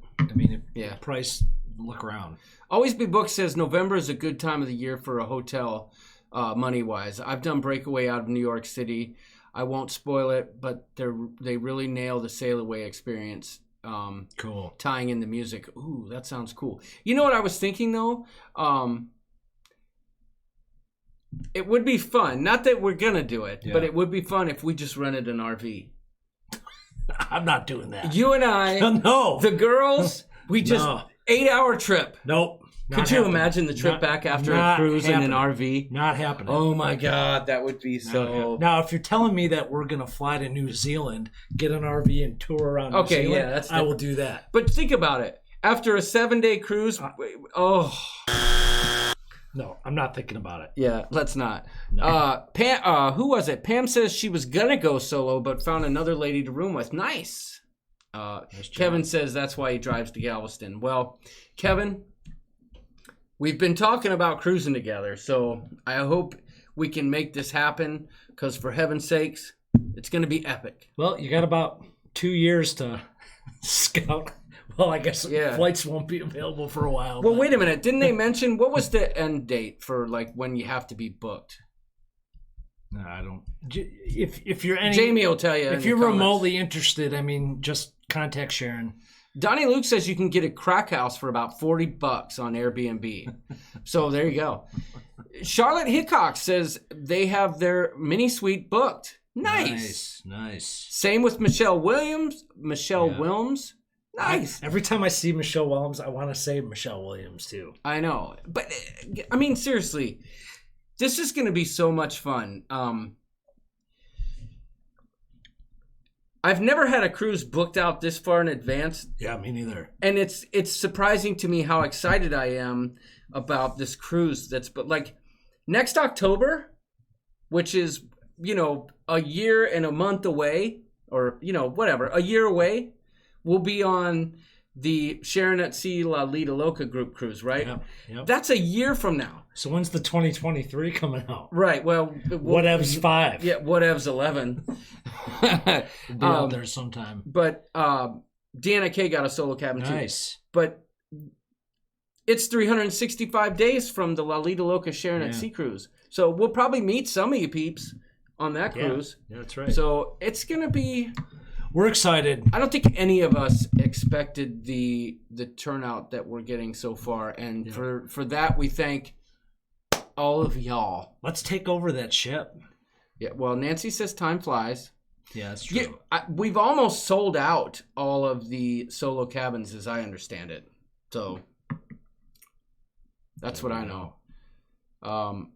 price, look around. Always Be Booked says November is a good time of the year for a hotel, money-wise. I've done Breakaway out of New York City. I won't spoil it, but they really nail the sail away experience. Cool. Tying in the music. Ooh, that sounds cool. You know what I was thinking though? It would be fun. Not that we're gonna do it, but it would be fun if we just rented an RV. I'm not doing that. You and I, no. The girls, we just 8-hour trip. Nope. Could you imagine the trip back after a cruise in an RV? Not happening. Oh my God, that would be so. Now, if you're telling me that we're gonna fly to New Zealand, get an RV and tour around New Zealand, I will do that. But think about it. After a 7-day cruise, no, I'm not thinking about it. Yeah, let's not. No. Pam, who was it? Pam says she was gonna go solo, but found another lady to room with. Nice. Kevin says that's why he drives to Galveston. Well, Kevin, we've been talking about cruising together, so I hope we can make this happen, because for heaven's sakes, it's going to be epic. Well, you got about 2 years to scout. Well, I guess flights won't be available for a while. Well, wait a minute. Didn't they mention, what was the end date for like when you have to be booked? No, I don't. If you're Jamie will tell you. If you're remotely interested, I mean, just contact Sharon. Donnie Luke says you can get a crack house for about $40 on Airbnb. So there you go. Charlotte Hickok says they have their mini suite booked. Nice. Same with Michelle Williams. Wilms. Nice. Every time I see Michelle Williams, I want to say Michelle Williams too. I know. But I mean, seriously, this is going to be so much fun. I've never had a cruise booked out this far in advance. Yeah, me neither. And it's surprising to me how excited I am about this cruise. But like next October, which is, a year and a month away, or, whatever, a year away, we'll be on the Sharon at Sea La Lita Loca group cruise, right? Yep. That's a year from now. So when's the 2023 coming out? Right. Well, whatevs 5. Yeah, whatevs 11. We'll be out there sometime. But Deanna K got a solo cabin too. Nice. But it's 365 days from the La Lita Loca Sharon at Sea cruise. So we'll probably meet some of you peeps on that cruise. Yeah, that's right. So it's going to be... We're excited. I don't think any of us expected the turnout that we're getting so far. And for that, we thank all of y'all. Let's take over that ship. Yeah, well, Nancy says time flies. Yeah, that's true. Yeah, we've almost sold out all of the solo cabins, as I understand it. So that's what I know.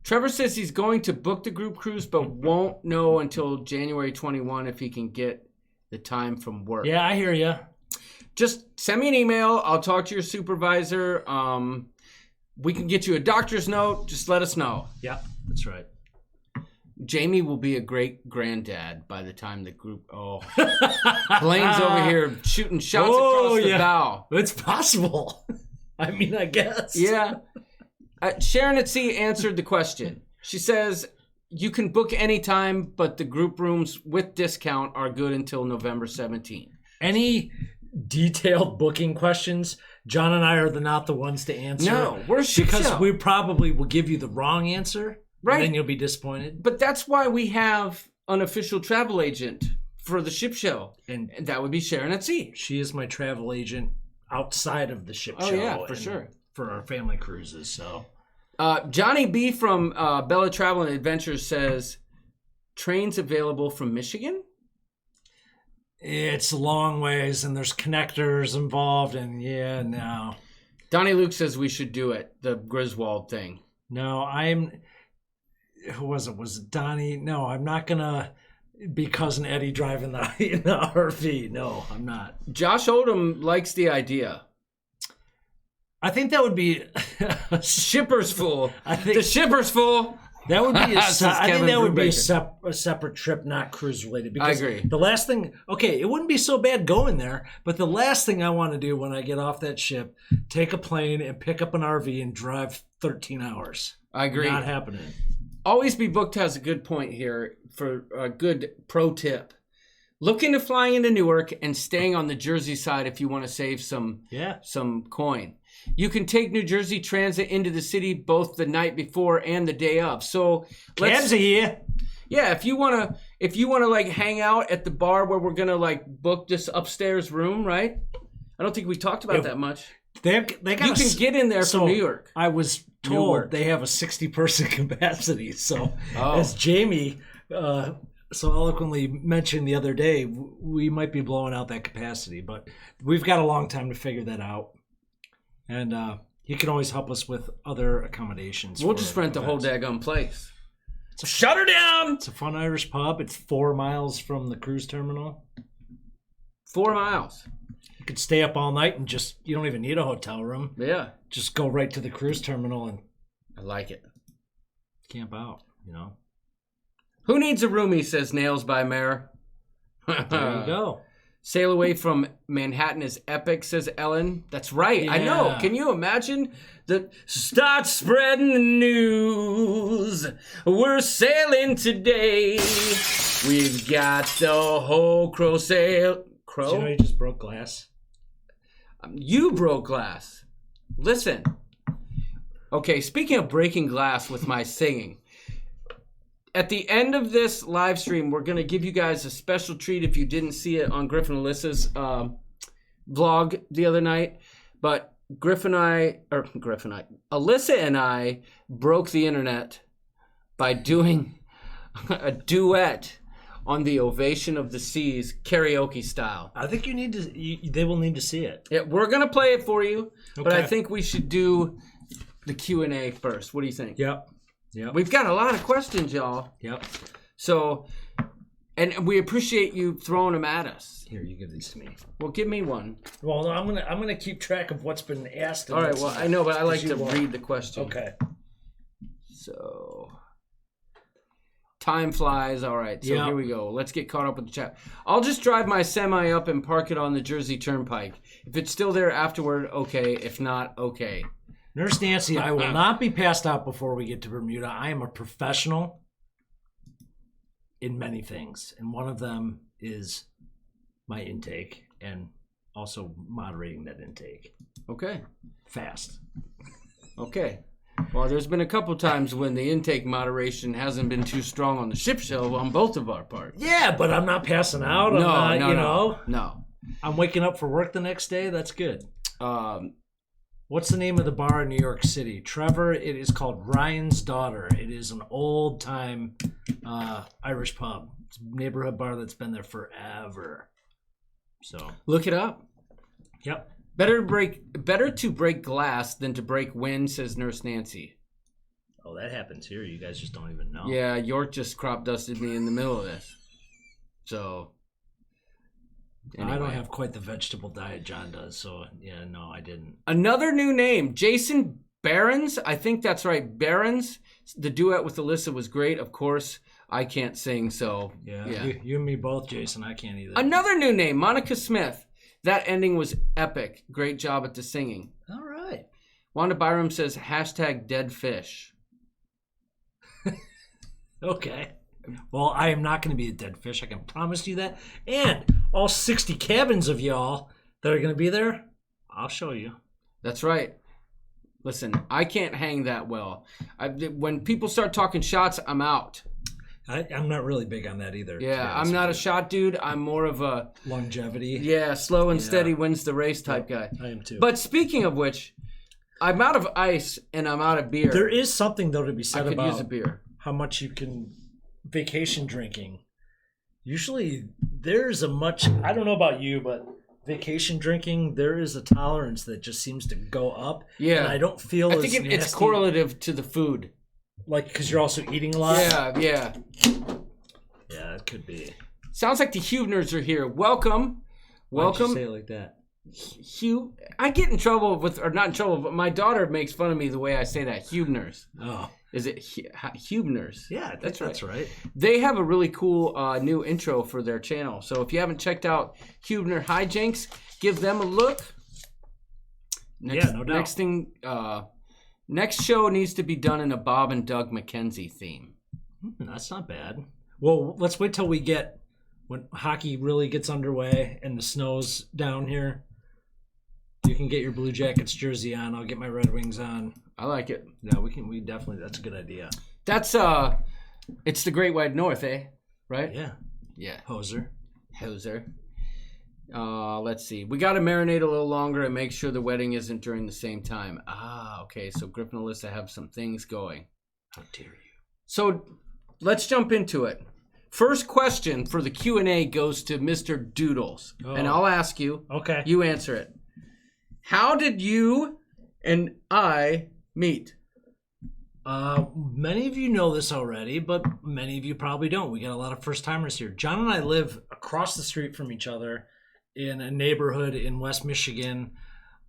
Trevor says he's going to book the group cruise, but won't know until January 21 if he can get the time from work. Yeah, I hear you. Just send me an email. I'll talk to your supervisor. We can get you a doctor's note. Just let us know. Yeah, that's right. Jamie will be a great granddad by the time the group... Oh. Blaine's over here shooting shots across the bow. It's possible. I mean, I guess. Yeah. Sharon at Sea answered the question. She says, you can book anytime, but the group rooms with discount are good until November 17th. Any detailed booking questions, John and I are not the ones to answer. No, we're a shit because show. we probably will give you the wrong answer. Right. And then you'll be disappointed. But that's why we have an official travel agent for the ship show. And that would be Sharon at Sea. She is my travel agent outside of the ship show. Oh, yeah, for sure. For our family cruises, so... Johnny B from Bella Travel and Adventures says, trains available from Michigan? It's a long ways, and there's connectors involved, and no. Donnie Luke says we should do it, the Griswold thing. No, who was it? Was it Donnie? No, I'm not going to be Cousin Eddie driving the RV. No, I'm not. Josh Oldham likes the idea. I think that would be shipper's full. The shipper's full. That would be I think that would be a separate trip, not cruise related. Because I agree. The last thing, it wouldn't be so bad going there, but the last thing I want to do when I get off that ship, take a plane and pick up an RV and drive 13 hours. I agree. Not happening. Always Be Booked has a good point here for a good pro tip. Look into flying into Newark and staying on the Jersey side if you want to save some coin. You can take New Jersey Transit into the city both the night before and the day of. So cabs are here. Yeah, if you wanna like hang out at the bar where we're gonna like book this upstairs room, right? I don't think we talked about that much. They got you can get in there from New York. I was told they have a 60-person capacity. So as Jamie so eloquently mentioned the other day, we might be blowing out that capacity, but we've got a long time to figure that out. And you can always help us with other accommodations. We'll just rent the whole daggone place. Shut her down! It's a fun Irish pub. It's 4 miles from the cruise terminal. 4 miles. You could stay up all night and you don't even need a hotel room. Yeah. Just go right to the cruise terminal and... I like it. Camp out, Who needs a roomie, says Nails by Mare. There you go. Sail away from Manhattan is epic, says Ellen. That's right. Yeah. I know. Can you imagine? Start spreading the news. We're sailing today. We've got the whole crow sail. Crow? Did you know you just broke glass? You broke glass. Listen. Okay, speaking of breaking glass with my singing. At the end of this live stream, we're going to give you guys a special treat if you didn't see it on Griffin and Alyssa's vlog the other night. But Alyssa and I broke the internet by doing a duet on the Ovation of the Seas karaoke style. I think they will need to see it. Yeah, we're going to play it for you, but Okay. I think we should do the Q&A first. What do you think? Yep. We've got a lot of questions, y'all. Yep. So, and we appreciate you throwing them at us. Here, you give these to me. Well, give me one. Well, no, I'm gonna keep track of what's been asked. All right. Well, I know, but I like to you want. read the question. Okay. So, time flies. All right. So Yeah. here we go. Let's get caught up with the chat. I'll just drive my semi up and park it on the Jersey Turnpike. If it's still there afterward, okay. If not, okay. Nurse Nancy, I will not be passed out before we get to Bermuda. I am a professional in many things, and one of them is my intake and also moderating that intake. Okay. Fast. Okay. Well, there's been a couple times when the intake moderation hasn't been too strong on the ship show on both of our parts. Yeah, but I'm not passing out. No. I'm waking up for work the next day. That's good. What's the name of the bar in New York City? Trevor, it is called Ryan's Daughter. It is an old-time Irish pub. It's a neighborhood bar that's been there forever. So Look it up. Yep. Better to break glass than to break wind, says Nurse Nancy. Oh, that happens here. You guys just don't even know. Yeah, York just crop dusted me in the middle of this. So anyway. I don't have quite the vegetable diet John does, so yeah, no, I didn't. Another new name, Jason Barons. I think that's right, Barons. The duet with Alyssa was great. Of course, I can't sing, so yeah. You and me both, Jason. I can't either. Another new name, Monica Smith. That ending was epic. Great job at the singing. All right. Wanda Byram says #dead fish. Okay. Well, I am not going to be a dead fish. I can promise you that. And all 60 cabins of y'all that are going to be there, I'll show you. That's right. Listen, I can't hang that well. When people start talking shots, I'm out. I'm not really big on that either. Yeah, I'm not a shot dude. I'm more of a longevity. Yeah, slow and steady wins the race type guy. I am too. But speaking of which, I'm out of ice and I'm out of beer. There is something though to be said about use a beer. How much you can vacation drinking. Usually there's a much, I don't know about you, but vacation drinking, there is a tolerance that just seems to go up. Yeah. And I don't feel I think it's correlative to the food. Like, because you're also eating a lot? Yeah. Yeah, it could be. Sounds like the Hubners are here. Welcome. Why'd you say it like that? Hugh, I get in trouble with, or not in trouble, but my daughter makes fun of me the way I say that. Hubners. Oh. Is it Hubners? Yeah, that's right. They have a really cool new intro for their channel. So if you haven't checked out Hubner Hijinks, give them a look. Yeah, no doubt. Next show needs to be done in a Bob and Doug McKenzie theme. That's not bad. Well, let's wait till when hockey really gets underway and the snow's down here. You can get your Blue Jackets jersey on. I'll get my Red Wings on. I like it. Yeah, we definitely, that's a good idea. That's, it's the Great Wide North, eh? Right? Yeah. Hoser. Let's see. We got to marinate a little longer and make sure the wedding isn't during the same time. Okay. So Griff and Alyssa have some things going. How dare you? So let's jump into it. First question for the Q&A goes to Mr. Doodles. Oh. And I'll ask you. Okay. You answer it. How did you and I meet? Many of you know this already, but many of you probably don't. We got a lot of first-timers here. John and I live across the street from each other in a neighborhood in West Michigan,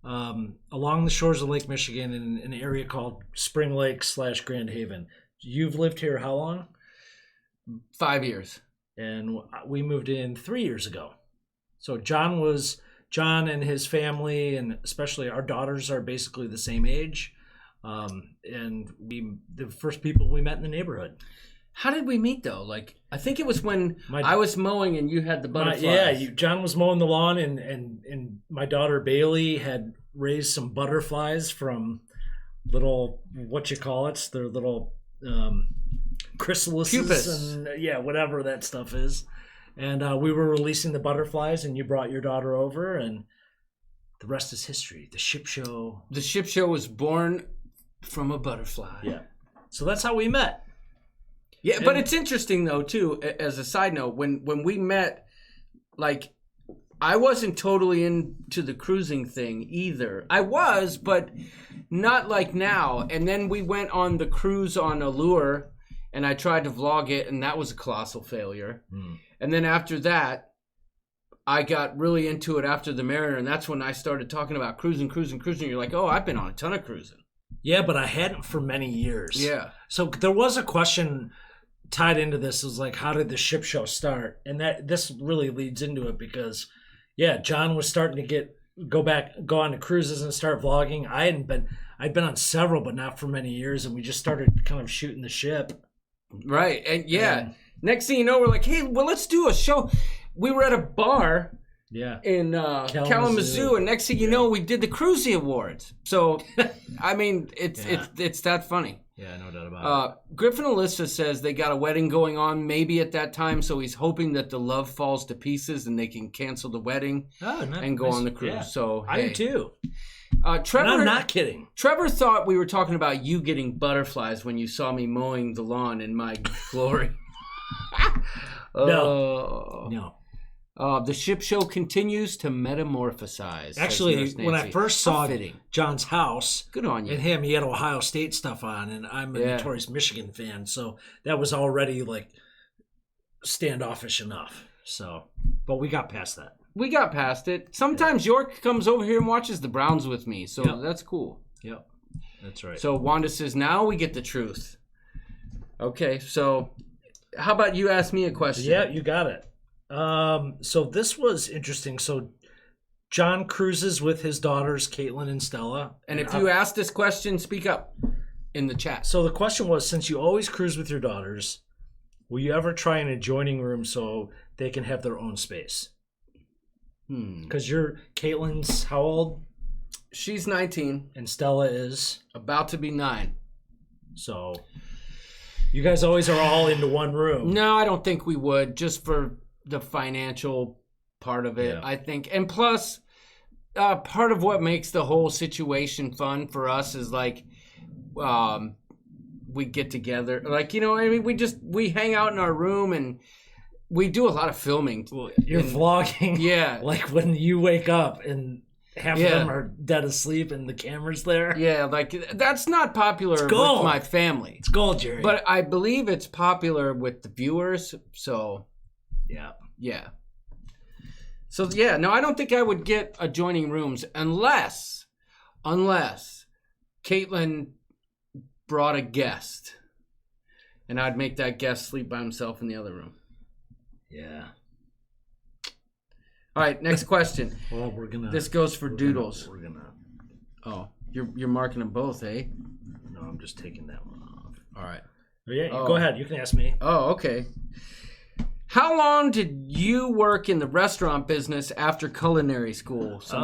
along the shores of Lake Michigan in an area called Spring Lake / Grand Haven. You've lived here how long? 5 years. And we moved in 3 years ago. So John and his family, and especially our daughters, are basically the same age. And the first people we met in the neighborhood. How did we meet though? Like, I think it was when I was mowing and you had the butterflies. John was mowing the lawn, and my daughter Bailey had raised some butterflies from little, what you call it? They're little chrysalises. Pupus. And whatever that stuff is. And we were releasing the butterflies, and you brought your daughter over, and the rest is history. The ship show. The ship show was born from a butterfly. Yeah. So that's how we met. Yeah, but it's interesting though too. As a side note, when we met, like, I wasn't totally into the cruising thing either. I was, but not like now. And then we went on the cruise on Allure, and I tried to vlog it, and that was a colossal failure. And then after that, I got really into it after the Mariner, and that's when I started talking about cruising. You're like, oh, I've been on a ton of cruising. Yeah, but I hadn't for many years. Yeah. So there was a question tied into this. It was like, how did the ship show start? And this really leads into it because, John was starting to go on to cruises and start vlogging. I'd been on several, but not for many years, and we just started kind of shooting the ship. Right, and next thing you know, we're like, hey, well, let's do a show. We were at a bar in Kalamazoo, and next thing you know, we did the Cruisy Awards. So, I mean, it's that funny. Yeah, no doubt about it. Griffin Alyssa says they got a wedding going on maybe at that time, so he's hoping that the love falls to pieces and they can cancel the wedding and go on the cruise. Yeah. So I do too. Trevor, and I'm not kidding. Trevor thought we were talking about you getting butterflies when you saw me mowing the lawn in my glory. No. The ship show continues to metamorphosize. Actually, when I first saw John's house, good on you. And him, he had Ohio State stuff on, and I'm a notorious Michigan fan, so that was already like standoffish enough. So, but we got past that. We got past it. Sometimes York comes over here and watches the Browns with me, so that's cool. Yep, that's right. So Wanda says, now we get the truth. Okay, so how about you ask me a question? Yeah, you got it. So this was interesting. So John cruises with his daughters, Caitlin and Stella. And if you ask this question, speak up in the chat. So the question was, since you always cruise with your daughters, will you ever try an adjoining room so they can have their own space? Because Caitlin's how old? She's 19. And Stella is? About to be 9. So you guys always are all into one room. No, I don't think we would, just for the financial part of it, I think. And plus, part of what makes the whole situation fun for us is like, we get together. Like, you know, I mean, we hang out in our room and we do a lot of filming. You're vlogging. Yeah. Like when you wake up and half of them are dead asleep and the camera's there. Yeah, like that's not popular with my family. It's gold, Jerry. But I believe it's popular with the viewers, so... Yeah. So, no, I don't think I would get adjoining rooms unless Caitlin brought a guest. And I'd make that guest sleep by himself in the other room. Yeah. All right, next question. Well, this goes for Doodles. We're gonna... Oh, you're marking them both, eh? No, I'm just taking that one off. All right. Go ahead. You can ask me. Oh, okay. How long did you work in the restaurant business after culinary school? I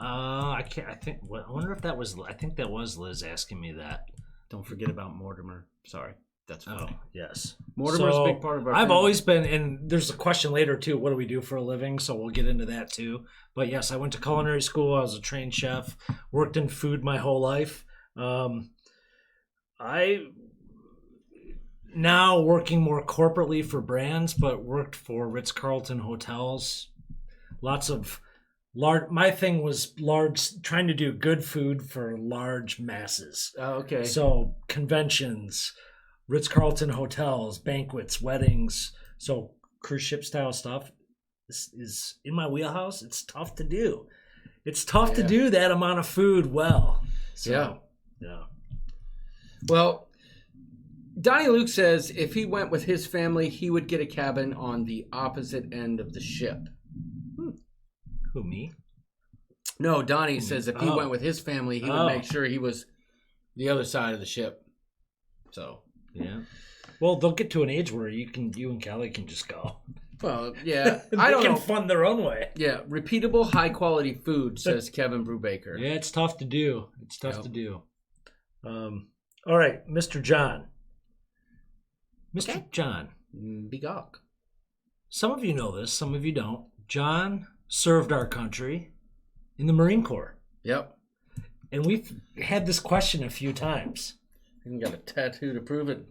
wonder if that was. I think that was Liz asking me that. Don't forget about Mortimer. Sorry, that's funny. Oh, yes. Mortimer's a big part of our. I've always been, and there's a question later too. What do we do for a living? So we'll get into that too. But yes, I went to culinary school. I was a trained chef. Worked in food my whole life. Now working more corporately for brands, but worked for Ritz-Carlton hotels. Lots of large. My thing was trying to do good food for large masses. Oh, okay. So conventions, Ritz-Carlton hotels, banquets, weddings. So cruise ship style stuff is in my wheelhouse. It's tough to do. It's tough to do that amount of food well. So, yeah. Well, Donnie Luke says if he went with his family, he would get a cabin on the opposite end of the ship. Who, me? No, Donnie says if he went with his family, he would make sure he was the other side of the ship. So yeah. Well, they'll get to an age where you and Kelly can just go. Well, yeah. I don't know. They can fund their own way. Yeah, repeatable, high-quality food, says Kevin Brubaker. Yeah, it's tough to do. It's tough to do. All right, Mr. John. Mr. John. Bigok. Some of you know this, some of you don't. John served our country in the Marine Corps. Yep. And we've had this question a few times. You got a tattoo to prove it.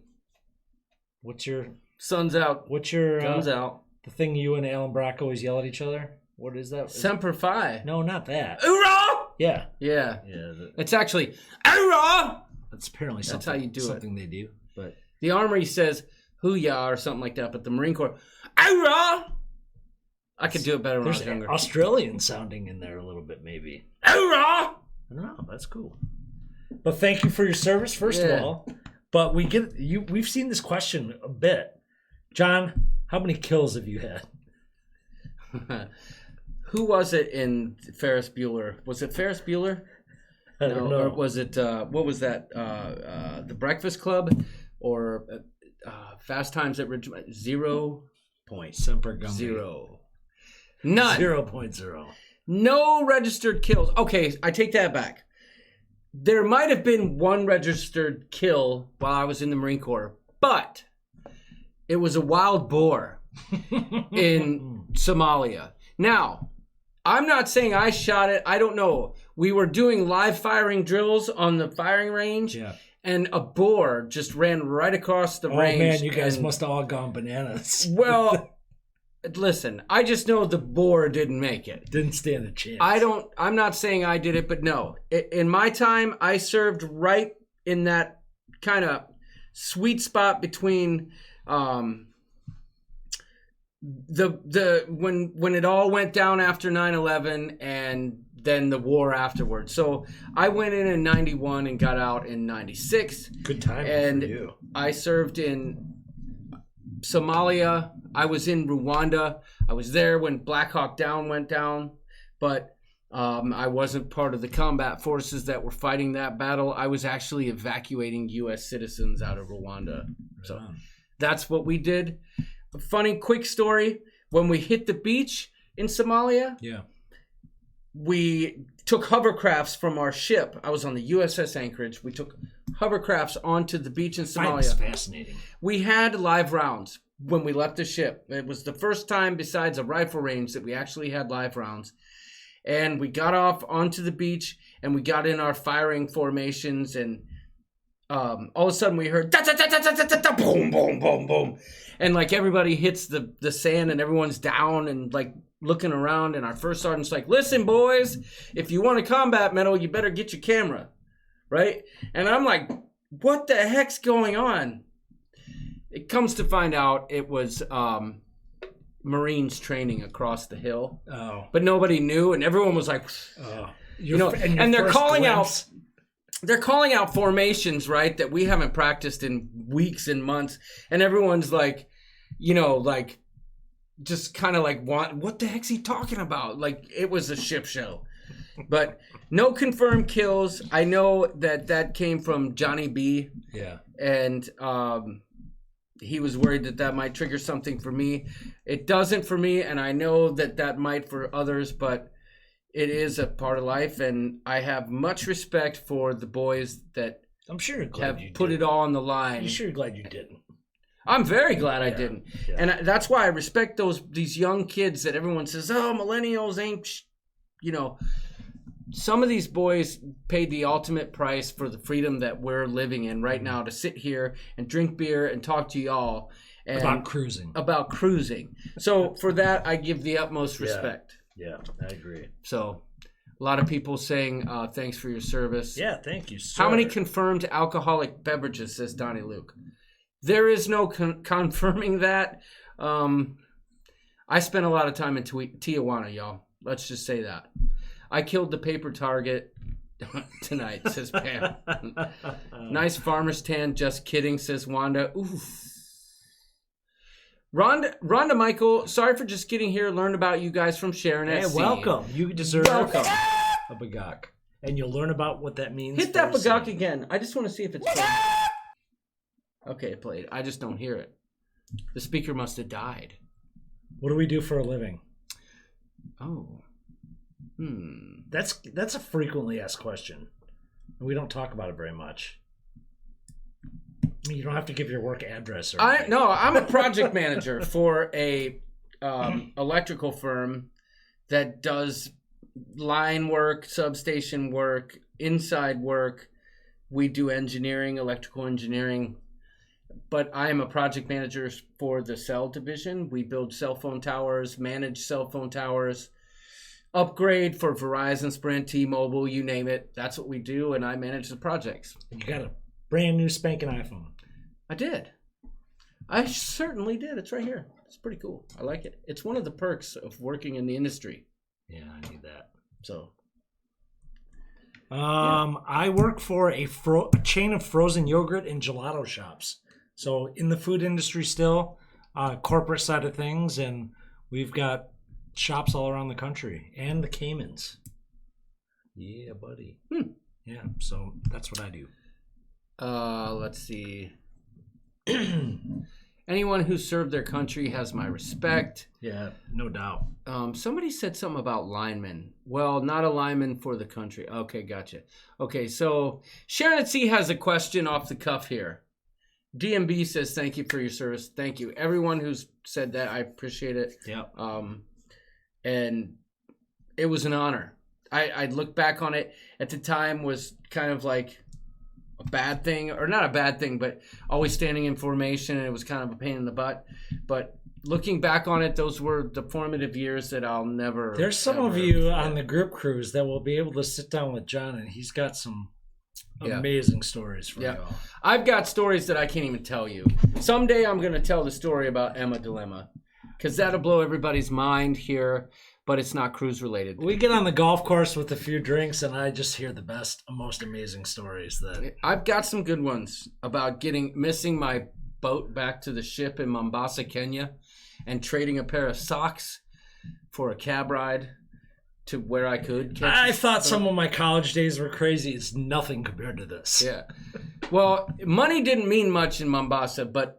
What's your... Sun's out. What's your... Guns out. The thing you and Alan Brock always yell at each other? What is that? Semper Fi. No, not that. Hoorah! Yeah. Yeah. Yeah. It's actually, hoorah! That's apparently something. That's how you do something they do. But the Armory says hoo-yah or something like that, but the Marine Corps, hoorah! I could do it better when I was younger. Australian sounding in there a little bit, maybe. Hoorah! I don't know. That's cool. But thank you for your service, first of all. But we've seen this question a bit. John, how many kills have you had? Who was it in Ferris Bueller? Was it Ferris Bueller? I don't know. Or was it, what was that? The Breakfast Club? Or Fast Times at Ridgemont? 0 points. Semper Gumby. 0. None. 0.0. No registered kills. Okay, I take that back. There might have been one registered kill while I was in the Marine Corps, but it was a wild boar in Somalia. Now, I'm not saying I shot it. I don't know. We were doing live firing drills on the firing range, and a boar just ran right across the range. Oh, man, you guys must have all gone bananas. Well... Listen, I just know the boar didn't make it. Didn't stand a chance. I'm not saying I did it, but no. In my time, I served right in that kind of sweet spot between when it all went down after 9/11 and then the war afterwards. So I went in 91 and got out in 96. Good time and for you. I served in Somalia. I was in Rwanda. I was there when Black Hawk Down went down, but I wasn't part of the combat forces that were fighting that battle. I was actually evacuating U.S. citizens out of Rwanda. So that's what we did. A funny, quick story. When we hit the beach in Somalia, we took hovercrafts from our ship. I was on the USS Anchorage. We took hovercrafts onto the beach in Somalia. That's fascinating. We had live rounds when we left the ship. It was the first time besides a rifle range that we actually had live rounds. And we got off onto the beach and we got in our firing formations, and all of a sudden we heard boom, boom, boom, boom. And like everybody hits the sand and everyone's down and like looking around, and our first sergeant's like, listen, boys, if you want a combat medal, you better get your camera. Right? And I'm like, what the heck's going on? It comes to find out it was Marines training across the hill. Oh. But nobody knew, and everyone was like, and they're calling out formations, right, that we haven't practiced in weeks and months, and everyone's like, just kind of like, what the heck's he talking about? Like, it was a ship show. But no confirmed kills. I know that came from Johnny B. Yeah. And he was worried that might trigger something for me. It doesn't for me, and I know that might for others, but it is a part of life, and I have much respect for the boys that I'm sure you're glad have put it all on the line. I'm sure you're glad you didn't. I'm very glad I didn't. Yeah. And that's why I respect these young kids that everyone says, oh, millennials ain't, some of these boys paid the ultimate price for the freedom that we're living in right now, to sit here and drink beer and talk to y'all. About cruising. So for that, I give the utmost respect. Yeah, I agree. So a lot of people saying, thanks for your service. Yeah, thank you, sir. How many confirmed alcoholic beverages, says Donnie Luke? There is no confirming that. I spent a lot of time in Tijuana, y'all. Let's just say that. I killed the paper target tonight, says Pam. Nice farmer's tan, just kidding, says Wanda. Oof. Rhonda Michael, sorry for just getting here. Learned about you guys from Sharon at Hey, Sea. welcome. You deserve Welcome. a bagok. And you'll learn about what that means. Hit that very bagok soon. again. I just want to see if it's played. Okay, it played. I just don't hear it. The speaker must have died. What do we do for a living? Oh. That's a frequently asked question. We don't talk about it very much. I mean, you don't have to give your work address or anything. I'm a project manager for a electrical firm that does line work, substation work, inside work. We do engineering, electrical engineering. But I am a project manager for the cell division. We build cell phone towers, manage cell phone towers, upgrade for Verizon, Sprint, T-Mobile, you name it. That's what we do, and I manage the projects. You got a brand new spanking iPhone. I did. I certainly did. It's right here. It's pretty cool. I like it. It's one of the perks of working in the industry. Yeah, I need that. So, I work for a chain of frozen yogurt and gelato shops. So in the food industry still, corporate side of things, and we've got shops all around the country and the Caymans. Yeah, buddy. Yeah, so that's what I do. let's see. Anyone who served their country has my respect. Yeah, no doubt. Somebody said something about linemen. Well, not a lineman for the country. Okay, gotcha. Okay, so Sharon at Sea has a question off the cuff here. DMB says, thank you for your service. Thank you. Everyone who's said that, I appreciate it. Yeah. And it was an honor. I look back on it at the time was kind of like a bad thing, or not a bad thing, but always standing in formation, and it was kind of a pain in the butt. But looking back on it, those were the formative years that I'll never. There's some of you on the group cruise that will be able to sit down with John, and he's got some amazing stories for y'all. I've got stories that I can't even tell you. Someday I'm going to tell the story about Emma Dilemma, because that'll blow everybody's mind here, but it's not cruise related. We get on the golf course with a few drinks, and I just hear the best, most amazing stories. That I've got some good ones about missing my boat back to the ship in Mombasa, Kenya, and trading a pair of socks for a cab ride to where I could. I thought some of my college days were crazy. It's nothing compared to this. Yeah. Well, money didn't mean much in Mombasa, but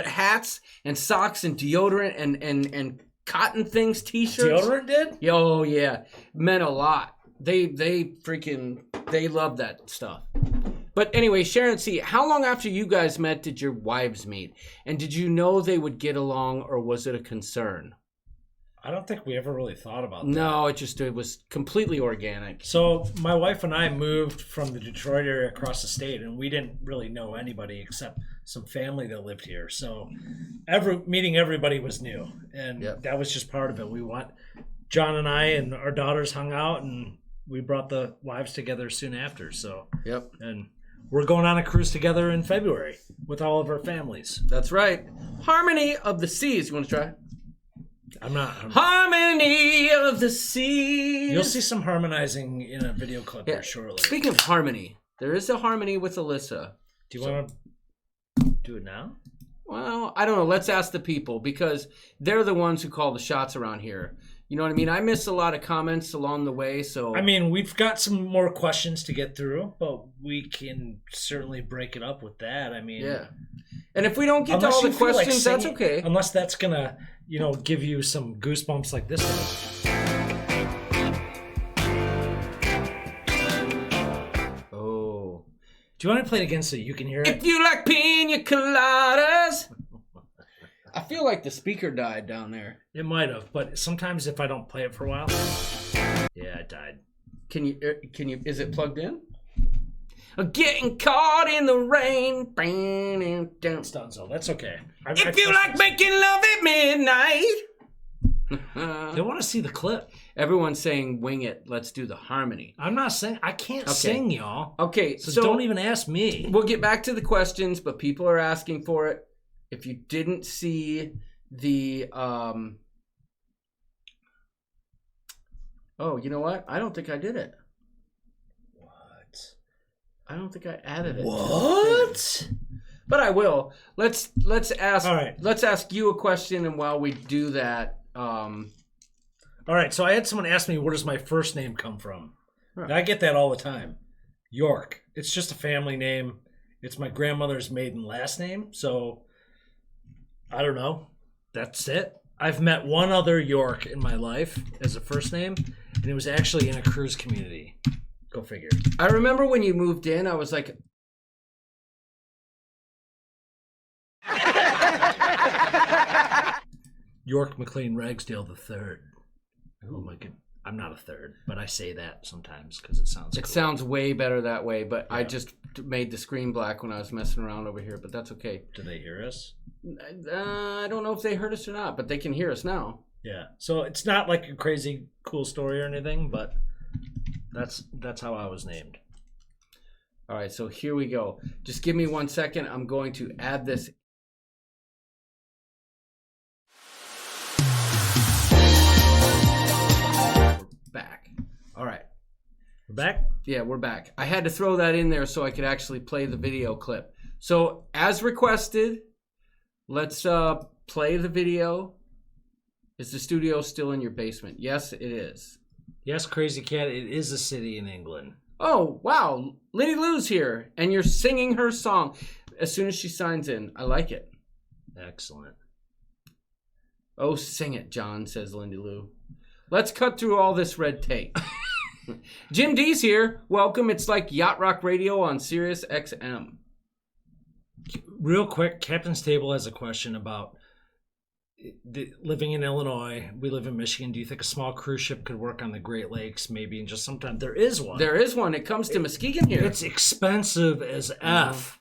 hats and socks and deodorant and cotton things, t-shirts. Deodorant did? Oh yeah, meant a lot. They love that stuff. But anyway, Sharon C., how long after you guys met did your wives meet? And did you know they would get along, or was it a concern? I don't think we ever really thought about that. No, it was completely organic. So my wife and I moved from the Detroit area across the state, and we didn't really know anybody except some family that lived here. So meeting everybody was new, and that was just part of it. John and I and our daughters hung out, and we brought the wives together soon after. So and we're going on a cruise together in February with all of our families. That's right. Harmony of the Seas. You want to try? I'm not. Harmony of the Seas. You'll see some harmonizing in a video clip here shortly. Speaking of harmony, there is a harmony with Alyssa. Do you want to do it now? Well, I don't know. Let's ask the people, because they're the ones who call the shots around here. You know what I mean? I missed a lot of comments along the way, so... I mean, we've got some more questions to get through, but we can certainly break it up with that. I mean... Yeah. And if we don't get to all the questions, that's okay. Unless that's going to, give you some goosebumps like this one. Oh. Do you want to play it again so you can hear it? If you like pina coladas... I feel like the speaker died down there. It might have, but sometimes if I don't play it for a while... Yeah, it died. Can you, is it plugged in? Getting caught in the rain. It's done, so that's okay. If you like making love at midnight. They want to see the clip. Everyone's saying, wing it. Let's do the harmony. I'm not saying, I can't sing, y'all. Okay, so don't even ask me. We'll get back to the questions, but people are asking for it. If you didn't see the, oh, you know what? I don't think I did it. What? I don't think I added it. What? But I will. Let's ask. All right. Let's ask you a question, and while we do that, all right. So I had someone ask me, where does my first name come from? Huh. I get that all the time. York. It's just a family name. It's my grandmother's maiden last name. So I don't know. That's it. I've met one other York in my life as a first name, and it was actually in a cruise community. Go figure. I remember when you moved in, I was like, York McLean Ragsdale III. Oh my god. I'm not a third, but I say that sometimes because it sounds cool. Sounds way better that way, but yeah. I just made the screen black when I was messing around over here, but that's okay. Do they hear us? I don't know if they heard us or not, but they can hear us now. Yeah. So it's not like a crazy cool story or anything, but that's how I was named. All right, so here we go. Just give me 1 second. I'm going to add this. Back. All right. We're back? Yeah, we're back. I had to throw that in there so I could actually play the video clip. So, as requested, let's play the video. Is the studio still in your basement? Yes, it is. Yes, Crazy Cat, it is a city in England. Oh, wow. Liddy Lou's here, and you're singing her song as soon as she signs in. I like it. Excellent. Oh, sing it, John, says Lindy Lou. Let's cut through all this red tape. Jim D's here. Welcome. It's like Yacht Rock Radio on Sirius XM. Real quick, Captain's Table has a question about living in Illinois. We live in Michigan. Do you think a small cruise ship could work on the Great Lakes maybe in just some time? There is one. There is one. It comes to Muskegon here. It's expensive as F.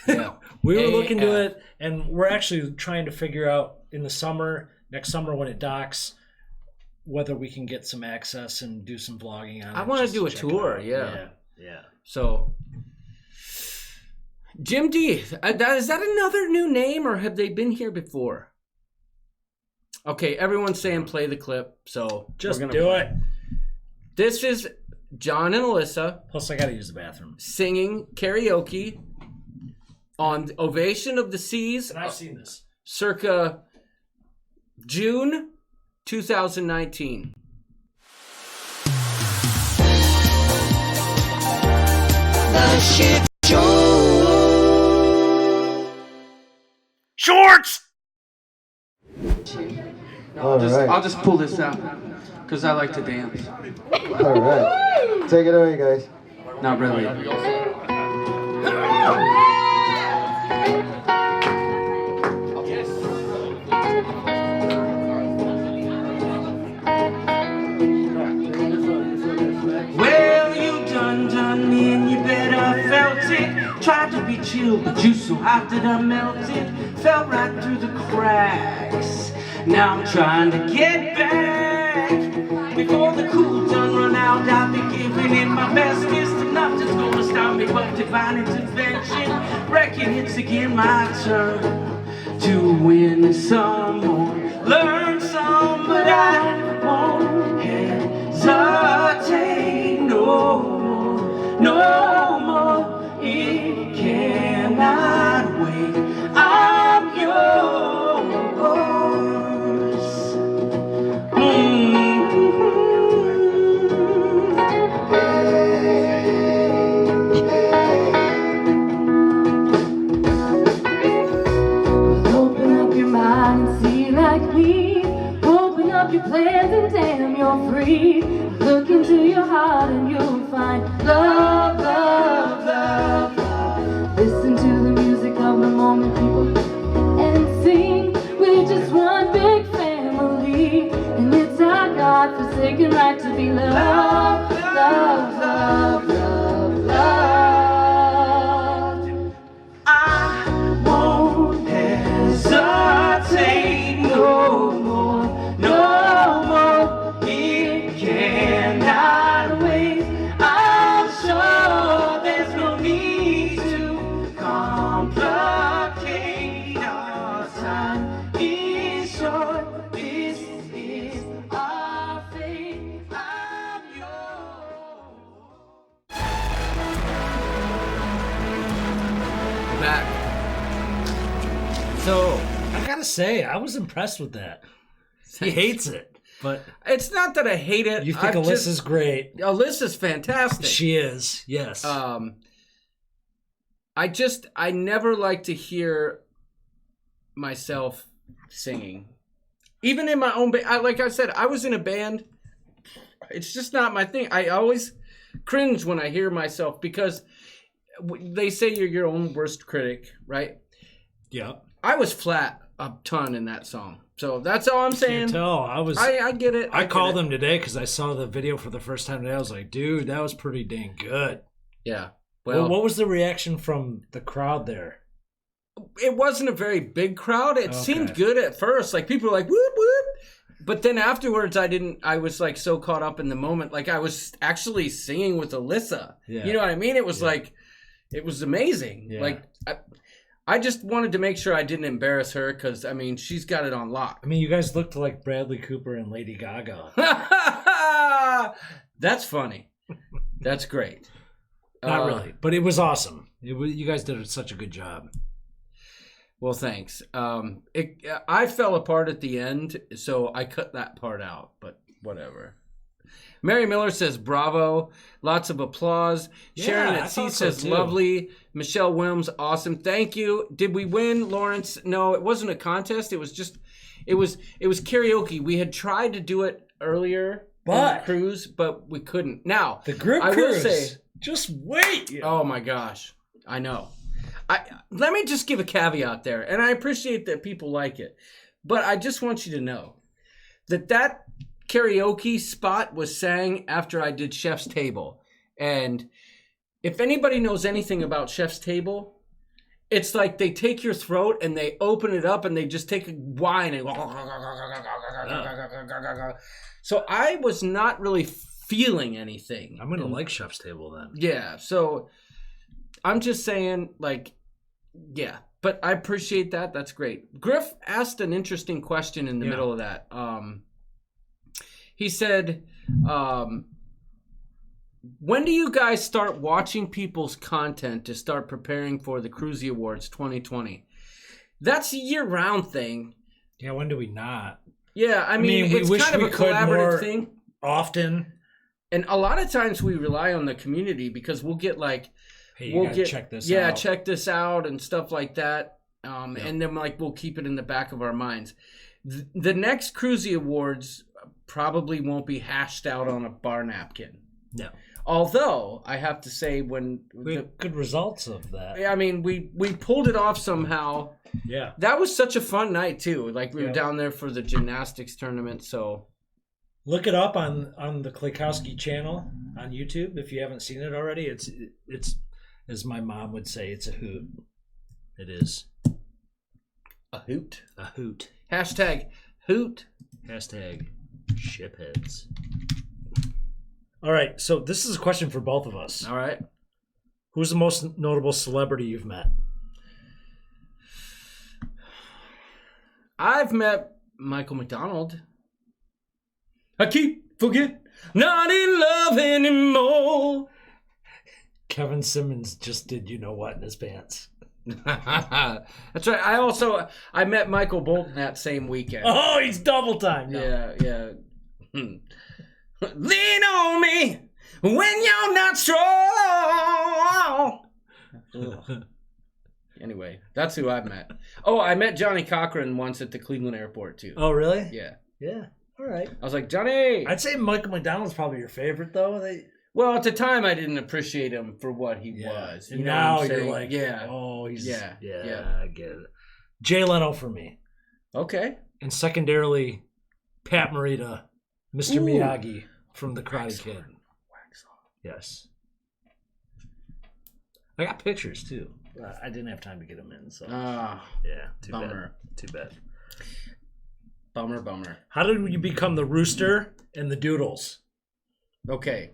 Yeah. We were looking to it, and we're actually trying to figure out in the summer, next summer when it docks, whether we can get some access and do some vlogging on it. I want to do a tour, yeah. So, Jim D, is that another new name, or have they been here before? Okay, everyone's saying play the clip, so just do it. This is John and Alyssa. Plus, I got to use the bathroom. Singing karaoke on Ovation of the Seas. And I've seen this. Circa June 2019. The ship show. Shorts! I'll just pull this out because I like to dance. All right. Take it away, guys. Not really. Well, you done me and you better felt it. Tried to be chill, but you so hot that I melted. Fell right through the cracks. Now I'm trying to get back. Before the cool done run out, I'll be giving it my best. It's nothing's gonna stop me but divine intervention. Reckon it's again my turn to win some or learn some, but I won't hesitate no more, no more. It cannot wait. I'm yours. Open up your plans and damn, you're free. Look into your heart and you'll find love, love, love. Listen to the music. back. So I gotta say, I was impressed with that. He hates it, but it's not that I hate it. you think Alyssa's great. Alyssa's fantastic. She is, yes. I never like to hear myself singing. Even in my own band, like I said, I was in a band. It's just not my thing. I always cringe when I hear myself because they say you're your own worst critic, right? Yeah. I was flat a ton in that song. So that's all I'm saying. Can't tell. I get it. I called him today because I saw the video for the first time today. I was like, dude, that was pretty dang good. Yeah. Well, what was the reaction from the crowd there? It wasn't a very big crowd. It seemed good at first. Like people were like, whoop, whoop. But then afterwards, I was like so caught up in the moment. Like I was actually singing with Alyssa. Yeah. You know what I mean? It was like, it was amazing. Yeah. Like I just wanted to make sure I didn't embarrass her because, I mean, she's got it on lock. I mean, you guys looked like Bradley Cooper and Lady Gaga. That's funny. That's great. Not really, but it was awesome. You guys did such a good job. Well, thanks. I fell apart at the end, so I cut that part out, but whatever. Mary Miller says, bravo. Lots of applause. Yeah, Sharon at C says, lovely. Michelle Wilms, awesome. Thank you. Did we win, Lawrence? No, it wasn't a contest. It was just, it was karaoke. We had tried to do it earlier in the cruise, but we couldn't. Now, the group cruise. Will say, just wait. Oh my gosh. I know. Let me just give a caveat there, and I appreciate that people like it, but I just want you to know that karaoke spot was sang after I did Chef's Table. And if anybody knows anything about Chef's Table, it's like they take your throat and they open it up and they just take a wine and so I was not really feeling anything. I'm gonna like Chef's Table then. Yeah, so I'm just saying, like, yeah, but I appreciate that. That's great. Griff asked an interesting question in the middle of that. He said, when do you guys start watching people's content to start preparing for the Cruisy Awards 2020? That's a year-round thing. Yeah, when do we not? Yeah, I mean it's kind of a collaborative thing. Often. And a lot of times we rely on the community because we'll get like, hey, we'll check this out. Yeah, check this out and stuff like that. And then like we'll keep it in the back of our minds. The next Cruisy Awards probably won't be hashed out on a bar napkin. No. Although I have to say, when we had good results of that. I mean, we pulled it off somehow. Yeah. That was such a fun night too. Like we were down there for the gymnastics tournament. So look it up on the Klekowski channel on YouTube if you haven't seen it already. It's as my mom would say, it's a hoot. It is a hoot. A hoot. Hashtag hoot. Hashtag shipheads. All right, so this is a question for both of us. All right. Who's the most notable celebrity you've met? I've met Michael McDonald. I keep forgetting, not in love anymore. Kevin Simmons just did you know what in his pants. That's right. I met Michael Bolton that same weekend. Oh, he's double time. No. Yeah. Lean on me when you're not strong. Anyway, that's who I've met. Oh, I met Johnny Cochran once at the Cleveland airport too. Oh, really? Yeah. Yeah. All right. I was like, Johnny. I'd say Michael McDonald's probably your favorite though. Well, at the time, I didn't appreciate him for what he was. And now you're like, I get it. Jay Leno for me. Okay. And secondarily, Pat Morita, Mr. Miyagi from The Karate Kid. Wax on. Yes. I got pictures too. I didn't have time to get them in, so yeah, bummer. Too bad. Bummer. How did you become the Rooster and the Doodles? Okay.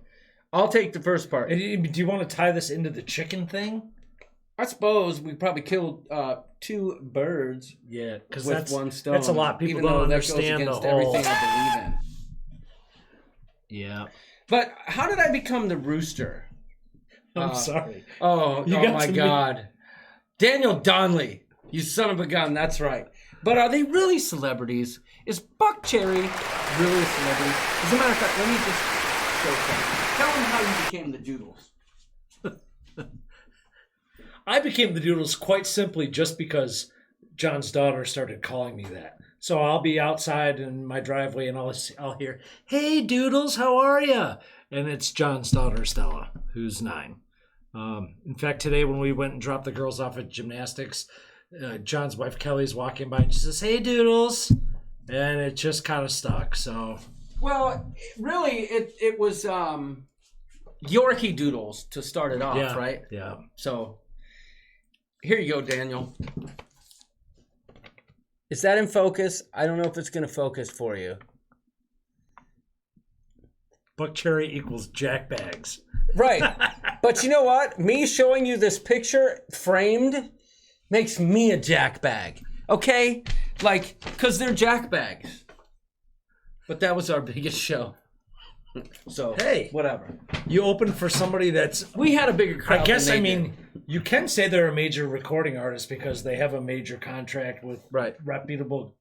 I'll take the first part. Do you want to tie this into the chicken thing? I suppose we probably killed 2 birds. Yeah, because with one stone. That's a lot. People don't understand that goes against the whole everything I believe in. Yeah. But how did I become the Rooster? I'm sorry. Oh my God. Daniel Donnelly. You son of a gun. That's right. But are they really celebrities? Is Buck Cherry really a celebrity? As a matter of fact, let me just show something. Tell them how you became the Doodles. I became the Doodles quite simply just because John's daughter started calling me that. So I'll be outside in my driveway and I'll hear, "Hey Doodles, how are you?" And it's John's daughter Stella, who's 9. In fact, today when we went and dropped the girls off at gymnastics, John's wife Kelly's walking by and she says, "Hey Doodles," and it just kind of stuck. So, well, really, it was Yorkie Doodles to start it off, right? Yeah. So here you go, Daniel. Is that in focus? I don't know if it's going to focus for you. Buck Cherry equals Jack Bags. Right. But you know what? Me showing you this picture framed makes me a Jack Bag. Okay? Like, because they're Jack Bags. But that was our biggest show. So, hey, whatever. You opened for somebody that's... We had a bigger crowd. I guess, you can say they're a major recording artist because they have a major contract with reputable,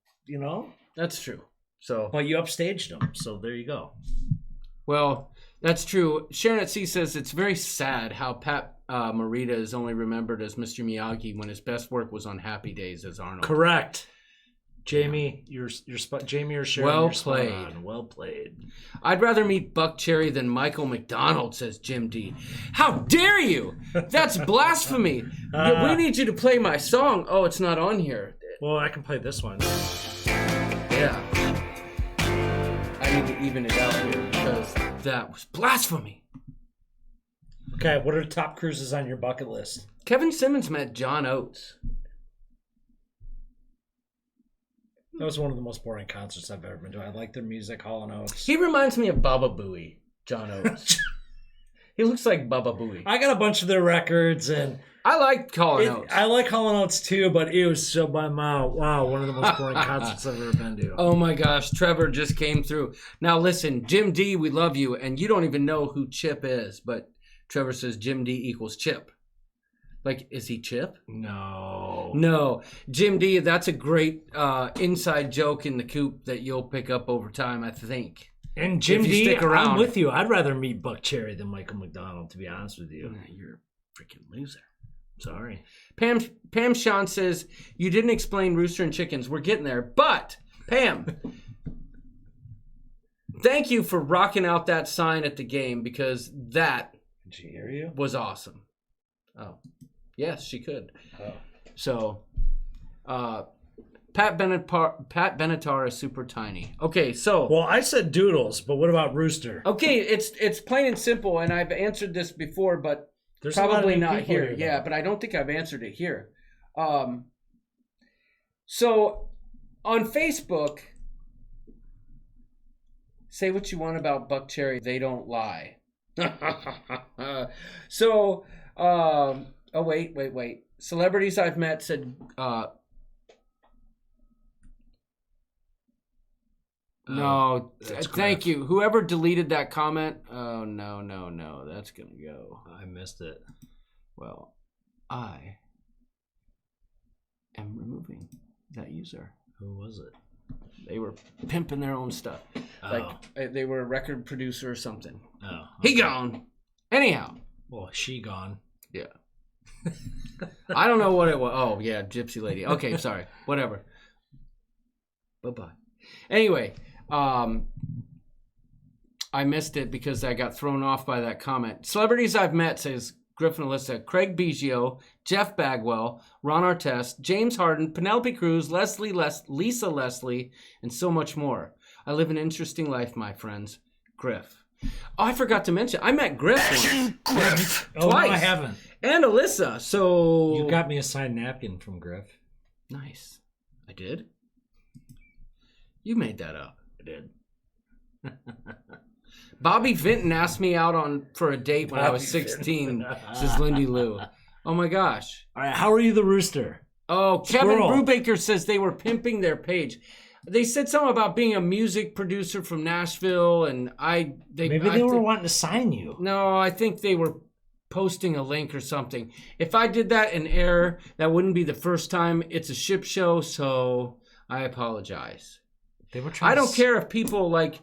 That's true. So, but you upstaged them, so there you go. Well, that's true. Sharon at Sea says it's very sad how Pat Morita is only remembered as Mr. Miyagi when his best work was on Happy Days as Arnold. Correct. Jamie, you're Jamie or Sharon. Well you're played. Well played. I'd rather meet Buck Cherry than Michael McDonald, says Jim D. How dare you? That's blasphemy. We need you to play my song. Oh, it's not on here. Well, I can play this one. Yeah. I need to even it out here because that was blasphemy. Okay, what are the top cruises on your bucket list? Kevin Simmons met John Oates. That was one of the most boring concerts I've ever been to. I like their music, Hall & Oates. He reminds me of Baba Booey, John Oates. He looks like Baba Booey. I got a bunch of their records, and I like Hall & Oates. I like Hall & Oates too, but it was so by mouth. Wow, one of the most boring concerts I've ever been to. Oh my gosh, Trevor just came through. Now listen, Jim D, we love you, and you don't even know who Chip is, but Trevor says Jim D equals Chip. Like, is he Chip? No. Jim D, that's a great inside joke in the coop that you'll pick up over time, I think. And Jim D, stick around. I'm with you. I'd rather meet Buck Cherry than Michael McDonald, to be honest with you. You're a freaking loser. Sorry. Pam Sean says, you didn't explain Rooster and Chickens. We're getting there. But, Pam, thank you for rocking out that sign at the game because that Did she hear you? Was awesome. Oh. Yes, she could. Oh. So, Pat Benatar is super tiny. Okay, so. Well, I said Doodles, but what about Rooster? Okay, it's plain and simple, and I've answered this before, but there's probably not here. Yeah, but I don't think I've answered it here. So, on Facebook, say what you want about Buck Cherry, they don't lie. So, oh, wait. Celebrities I've met said, no, thank you. Whoever deleted that comment, oh, no, that's going to go. I missed it. Well, I am removing that user. Who was it? They were pimping their own stuff. Like, they were a record producer or something. Oh. Okay. He gone. Anyhow. Well, she gone. Yeah. I don't know what it was. Oh, yeah, Gypsy Lady. Okay, sorry. Whatever. Bye-bye. Anyway, I missed it because I got thrown off by that comment. Celebrities I've met, says Griffin Alyssa, Craig Biggio, Jeff Bagwell, Ron Artest, James Harden, Penelope Cruz, Lisa Leslie, and so much more. I live an interesting life, my friends. Griff. Oh, I forgot to mention, I met Griff once. Griff. Oh, no, I haven't. And Alyssa, so... You got me a signed napkin from Griff. Nice. I did? You made that up. I did. Bobby Vinton asked me out for a date when I was 16, says Lindy Lou. Oh my gosh. All right, how are you the Rooster? Oh, Kevin Brubaker says they were pimping their page. They said something about being a music producer from Nashville, and maybe they were wanting to sign you. No, I think they were posting a link or something. If I did that in error, that wouldn't be the first time. It's a ship show, so I apologize. I don't care if people like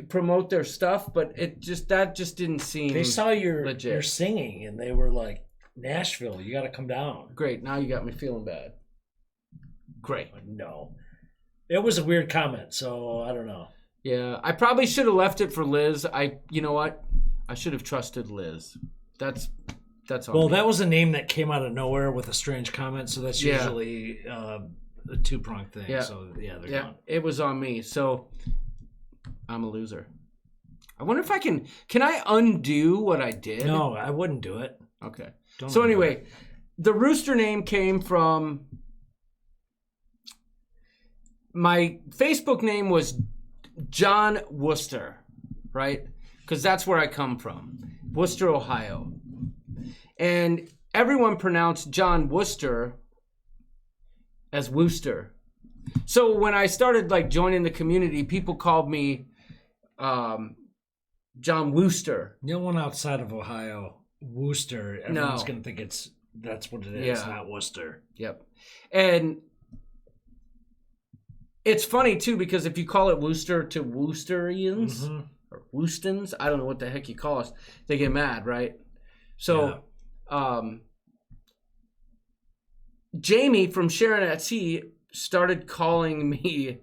promote their stuff, but that just didn't seem. They saw your legit. singing and they were like, Nashville, you got to come down. Great, now you got me feeling bad. Great. No, it was a weird comment, so I don't know. Yeah, I probably should have left it for Liz. You know what? I should have trusted Liz. That's all. Well, that was a name that came out of nowhere with a strange comment, so that's usually a two-pronged thing. Yeah. So they're gone. It was on me. So I'm a loser. I wonder if I can I undo what I did? No, I wouldn't do it. Okay. So anyway, the rooster name came from my Facebook name was John Worcester, right? Because that's where I come from, Worcester, Ohio. And everyone pronounced John Worcester as Wooster. So when I started like joining the community, people called me John Wooster. No one outside of Ohio, Worcester, everyone's going to think that's what it is, not Worcester. Yep. And it's funny too, because if you call it Worcester to Worcesterians or Woostons, I don't know what the heck you call us, they get mad, right? So Jamie from Sharon at Sea started calling me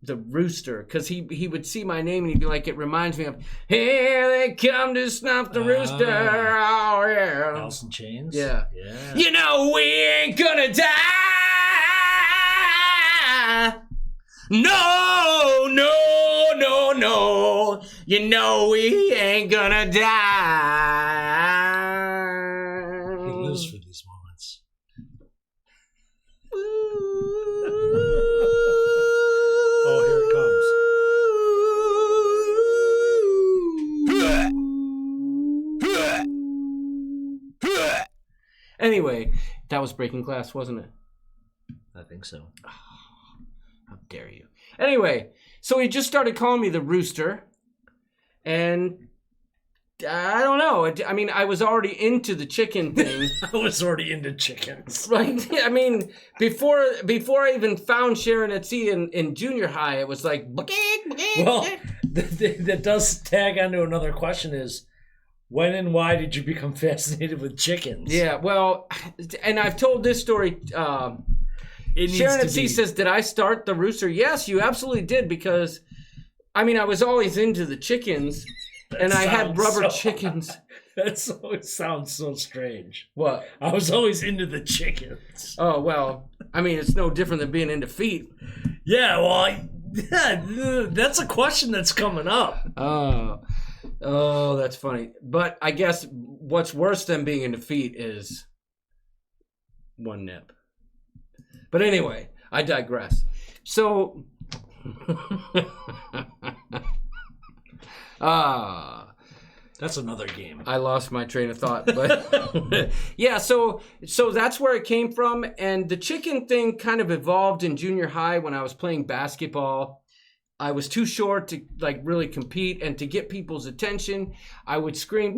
the Rooster because he would see my name and he'd be like, it reminds me of, here they come to snuff the rooster. Oh yeah. Alice in Chains? Yeah. Yeah. You know we ain't gonna die. No, no, no, no. You know we ain't gonna die. He lives for these moments. Oh, here it comes. Anyway, that was Breaking Glass, wasn't it? I think so. How dare you? Anyway, so he just started calling me the Rooster, and I don't know. I mean, I was already into the chicken thing. I was already into chickens. Right? I mean, before I even found Sharon at Sea in junior high, it was like, well, that does tag onto another question is, when and why did you become fascinated with chickens? Yeah, well, and I've told this story. Sharon at Sea says, did I start the Rooster? Yes, you absolutely did, because, I mean, I was always into the chickens, and I had rubber chickens. That sounds so strange. What? I was always into the chickens. Oh, well, I mean, it's no different than being into feet. Yeah, well, that's a question that's coming up. Oh, that's funny. But I guess what's worse than being into feet is one nip. But anyway, I digress. So, that's another game. I lost my train of thought, but yeah. So that's where it came from, and the chicken thing kind of evolved in junior high when I was playing basketball. I was too short to like really compete, and to get people's attention, I would scream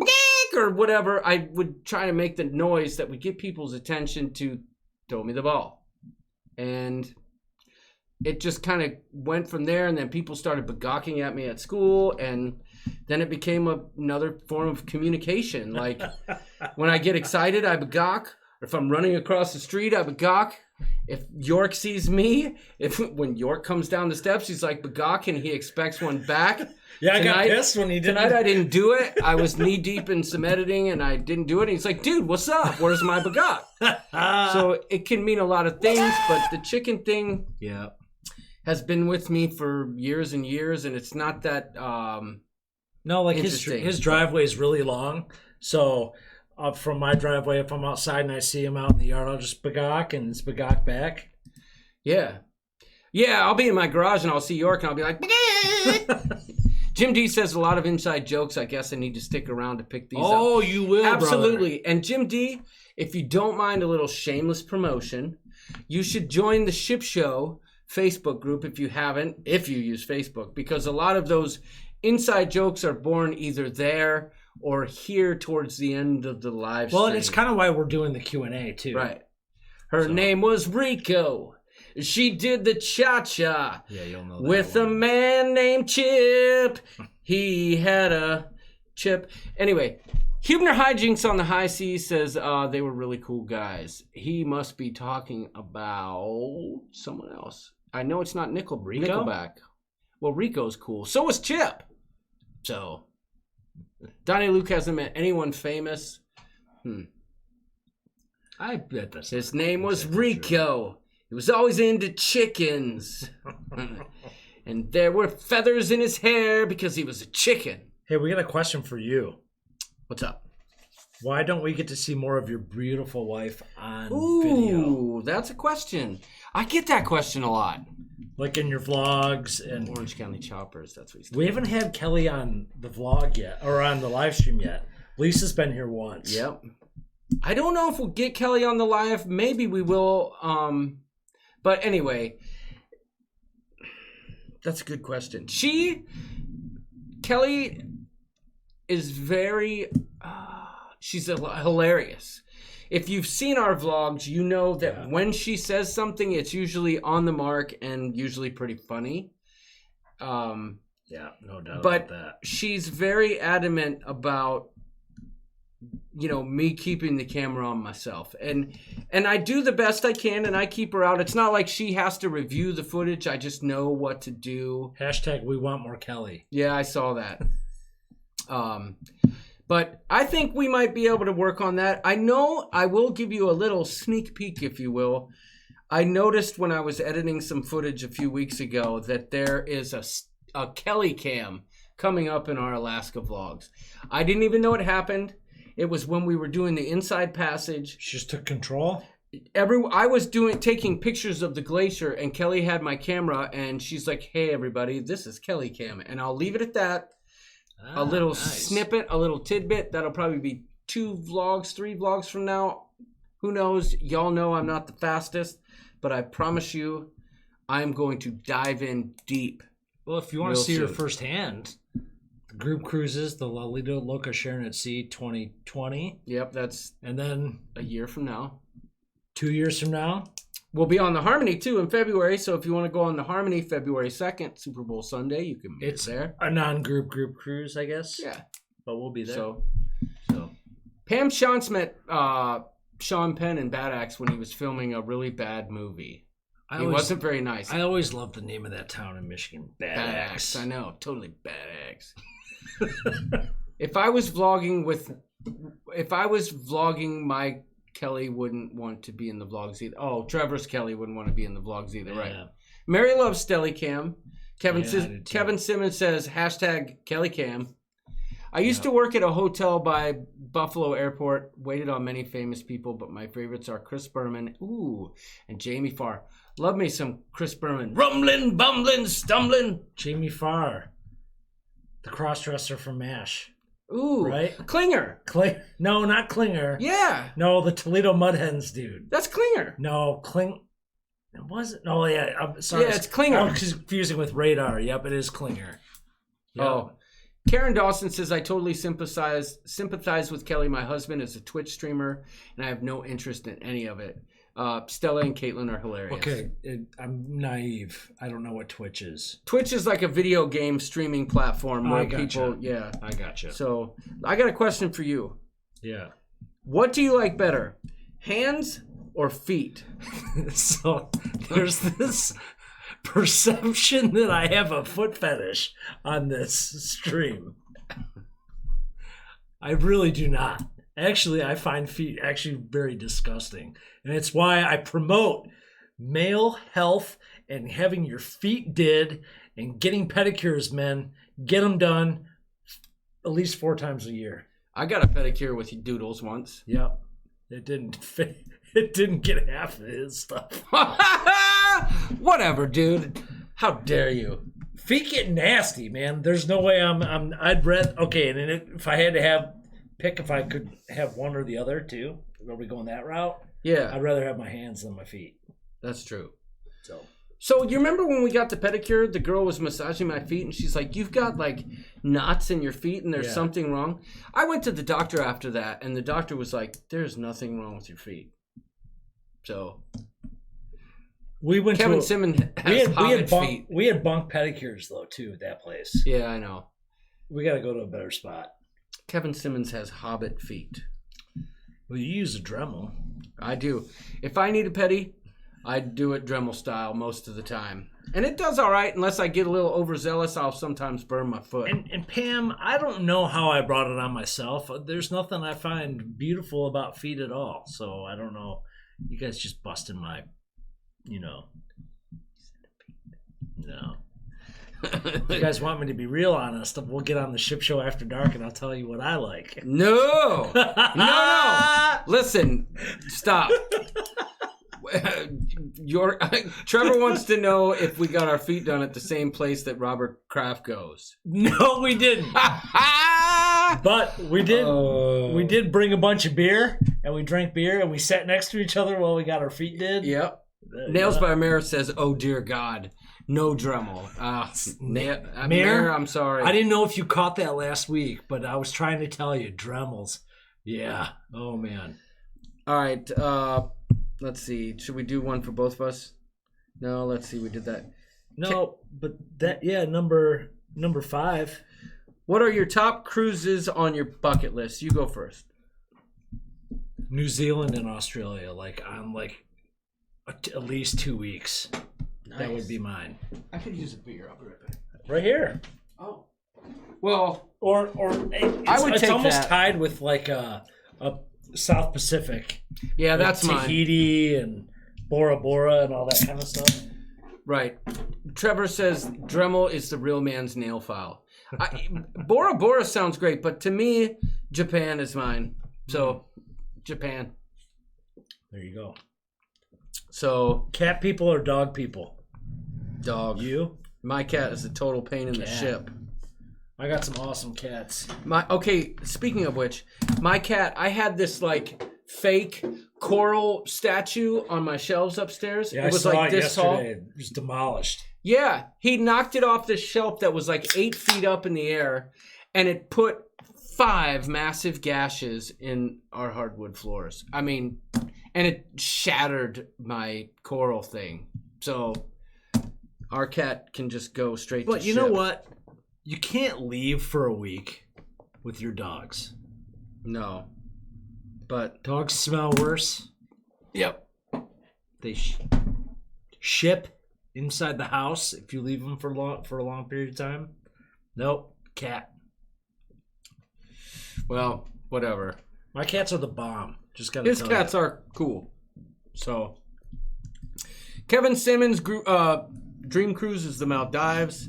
or whatever. I would try to make the noise that would get people's attention to throw me the ball. And it just kind of went from there, and then people started begawking at me at school, and then it became another form of communication. Like when I get excited, I begawk, or if I'm running across the street, I begawk. If York sees me, when York comes down the steps, he's like begawk, and he expects one back. Yeah, I got pissed when he didn't. Tonight I didn't do it. I was knee deep in some editing and I didn't do it. And he's like, dude, what's up? Where's my bagak? So it can mean a lot of things, but the chicken thing has been with me for years and years, and it's not that no, like his driveway is really long. So from my driveway, if I'm outside and I see him out in the yard, I'll just bagak and it's bagak back. Yeah. Yeah, I'll be in my garage and I'll see York and I'll be like, Jim D says a lot of inside jokes. I guess I need to stick around to pick these up. Oh, you will, absolutely. Brother. And Jim D, if you don't mind a little shameless promotion, you should join the Ship Show Facebook group if you use Facebook, because a lot of those inside jokes are born either there or here towards the end of the live stream. Well, and it's kind of why we're doing the Q&A too. Right. Her name was Rico. She did the cha-cha you'll know that with one. a man named Chip. He had a chip. Anyway, Hubner Hijinks on the High Seas says they were really cool guys. He must be talking about someone else. I know it's not Nickelback. Well, Rico's cool. So was Chip. So, Donnie Luke hasn't met anyone famous. I bet that's His name was Rico. He was always into chickens. And there were feathers in his hair because he was a chicken. Hey, we got a question for you. What's up? Why don't we get to see more of your beautiful wife on Ooh, video? that's a question. I get that question a lot. Like in your vlogs and Orange County Choppers, that's what he's we haven't had Kelly on the vlog yet, or on the live stream yet. Lisa's been here once. Yep. I don't know if we'll get Kelly on the live. Maybe we will. But anyway, that's a good question. Kelly is very, she's hilarious. If you've seen our vlogs, you know that when she says something, it's usually on the mark and usually pretty funny. Yeah, no doubt But about that. she's very adamant about, me keeping the camera on myself. And I do the best I can, and I keep her out. It's not like she has to review the footage. I just know what to do. # we want more Kelly. Yeah, I saw that. But I think we might be able to work on that. I know I will give you a little sneak peek, if you will. I noticed when I was editing some footage a few weeks ago that there is a Kelly cam coming up in our Alaska vlogs. I didn't even know it happened. It was when we were doing the inside passage. She just took control? I was taking pictures of the glacier, and Kelly had my camera, and she's like, "Hey, everybody, this is Kelly cam." And I'll leave it at that. A little snippet, a little tidbit. That'll probably be 2 vlogs, 3 vlogs from now. Who knows? Y'all know I'm not the fastest, but I promise you, I'm going to dive in deep. Well, if you want to see her firsthand, the group cruises, the Lalito Loca Sharon at Sea 2020. Yep, that's and then a year from now. 2 years from now. We'll be on the Harmony too in February. So if you want to go on the Harmony February 2nd, Super Bowl Sunday, you can meet us there. A non-group cruise, I guess. Yeah. But we'll be there. So Pam Shantz met Sean Penn in Bad Axe when he was filming a really bad movie. He wasn't very nice. I always loved the name of that town in Michigan. Bad Axe. I know. Totally Bad Axe. If I was vlogging my Kelly wouldn't want to be in the vlogs either. Oh, Trevor's Kelly wouldn't want to be in the vlogs either, right? Mary loves Stellycam. Kevin Simmons says #KellyCam. I used to work at a hotel by Buffalo Airport. Waited on many famous people, but my favorites are Chris Berman, and Jamie Farr. Love me some Chris Berman. Rumbling, bumbling, stumbling. Jamie Farr, the crossdresser from MASH. Ooh, right? Klinger. No, not Klinger. Yeah. No, the Toledo Mudhens dude. That's Klinger. No, Was it? Oh, yeah. I'm sorry. Yeah, it's Klinger. I'm confusing with Radar. Yep, it is Klinger. Yep. Oh. Karen Dawson says, I totally sympathize with Kelly. My husband is a Twitch streamer, and I have no interest in any of it. Stella and Caitlin are hilarious. Okay, I'm naive. I don't know what Twitch is. Twitch is like a video game streaming platform where people, I gotcha. So I got a question for you. Yeah. What do you like better, hands or feet? So there's this perception that I have a foot fetish on this stream. I really do not. Actually, I find feet actually very disgusting. And it's why I promote male health and having your feet did and getting pedicures, men. Get them done at least 4 times a year. I got a pedicure with Doodles once. Yep. It didn't fit. It didn't get half of his stuff. Whatever, dude. How dare you? Feet get nasty, man. There's no way I'd rather. Okay, and if I had to pick if I could have one or the other too, are we going that route? Yeah. I'd rather have my hands than my feet. That's true. So So you remember when we got the pedicure, the girl was massaging my feet and she's like, you've got like knots in your feet and there's something wrong. I went to the doctor after that and the doctor was like, there's nothing wrong with your feet. So we went Kevin to Simmons has hobbit feet. We had bunk pedicures though too at that place. Yeah, I know. We got to go to a better spot. Kevin Simmons has hobbit feet. Well, you use a Dremel. I do. If I need a pedi, I do it Dremel style most of the time. And it does all right unless I get a little overzealous. I'll sometimes burn my foot. And Pam, I don't know how I brought it on myself. There's nothing I find beautiful about feet at all. So I don't know. You guys just busting my, No. If you guys want me to be real honest, we'll get on the Ship Show after dark and I'll tell you what I like. No. Listen, stop. Trevor wants to know if we got our feet done at the same place that Robert Kraft goes. No, we didn't. But we did. We did bring a bunch of beer, and we drank beer, and we sat next to each other while we got our feet did. Yep. Nails by Mayor says, "Oh dear God, no Dremel." Mayor, I'm sorry. I didn't know if you caught that last week, but I was trying to tell you, Dremels. Yeah. Oh man. All right. Let's see. Should we do one for both of us? No. Let's see. We did that. No, but that number 5. What are your top cruises on your bucket list? You go first. New Zealand and Australia, on at least 2 weeks. Nice. That would be mine. I could use a beer. I'll be right back. Right here. Oh. Well, or it's almost that. tied with a South Pacific. Yeah, that's mine. Tahiti and Bora Bora and all that kind of stuff. Right. Trevor says Dremel is the real man's nail file. Bora Bora sounds great, but to me, Japan is mine. So, Japan. There you go. So, cat people or dog people? Dog. You? My cat is a total pain in the ship. I got some awesome cats. Okay, speaking of which, my cat, I had this fake coral statue on my shelves upstairs. Yeah, it was I saw like it this yesterday. tall. It was demolished. Yeah, he knocked it off this shelf that was 8 feet up in the air, and it put 5 massive gashes in our hardwood floors. I mean, and it shattered my coral thing. So our cat can just go straight to But you ship. know what? You can't leave for a week with your dogs. No. But dogs smell worse. Yep. They ship inside the house if you leave them for a long period of time. Nope. Cat. Well, whatever. My cats are the bomb. Just gotta His tell cats you. are cool. So Kevin Simmons dream cruise is the Maldives.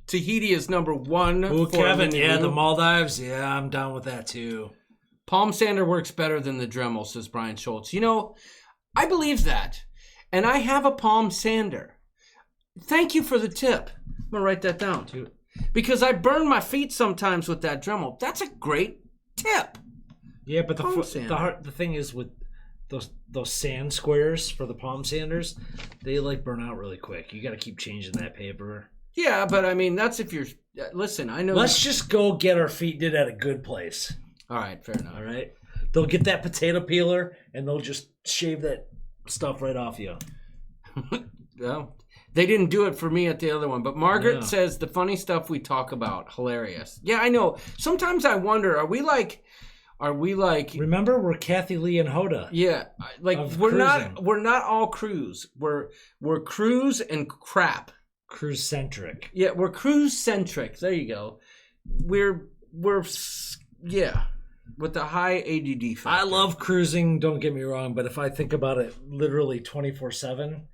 Tahiti is number 1. Ooh, Kevin, yeah, the Maldives. Yeah, I'm down with that too. Palm sander works better than the Dremel, says Brian Schultz. I believe that. And I have a palm sander. Thank you for the tip. I'm going to write that down, too. Because I burn my feet sometimes with that Dremel. That's a great tip. Yeah, but the thing is with those sand squares for the palm sanders, they burn out really quick. You got to keep changing that paper. Yeah, but I mean, that's if you're... Listen, I know... Let's just go get our feet did at a good place. All right, fair enough. All right? They'll get that potato peeler, and they'll just shave that stuff right off you. Well, they didn't do it for me at the other one. But Margaret says, the funny stuff we talk about, hilarious. Yeah, I know. Sometimes I wonder, are we like... Remember, we're Kathy Lee and Hoda. Yeah, we're not all cruise. We're cruise and crap. Cruise centric. Yeah, we're cruise centric. There you go. We're with the high ADD factor. I love cruising, don't get me wrong, but if I think about it literally 24/7,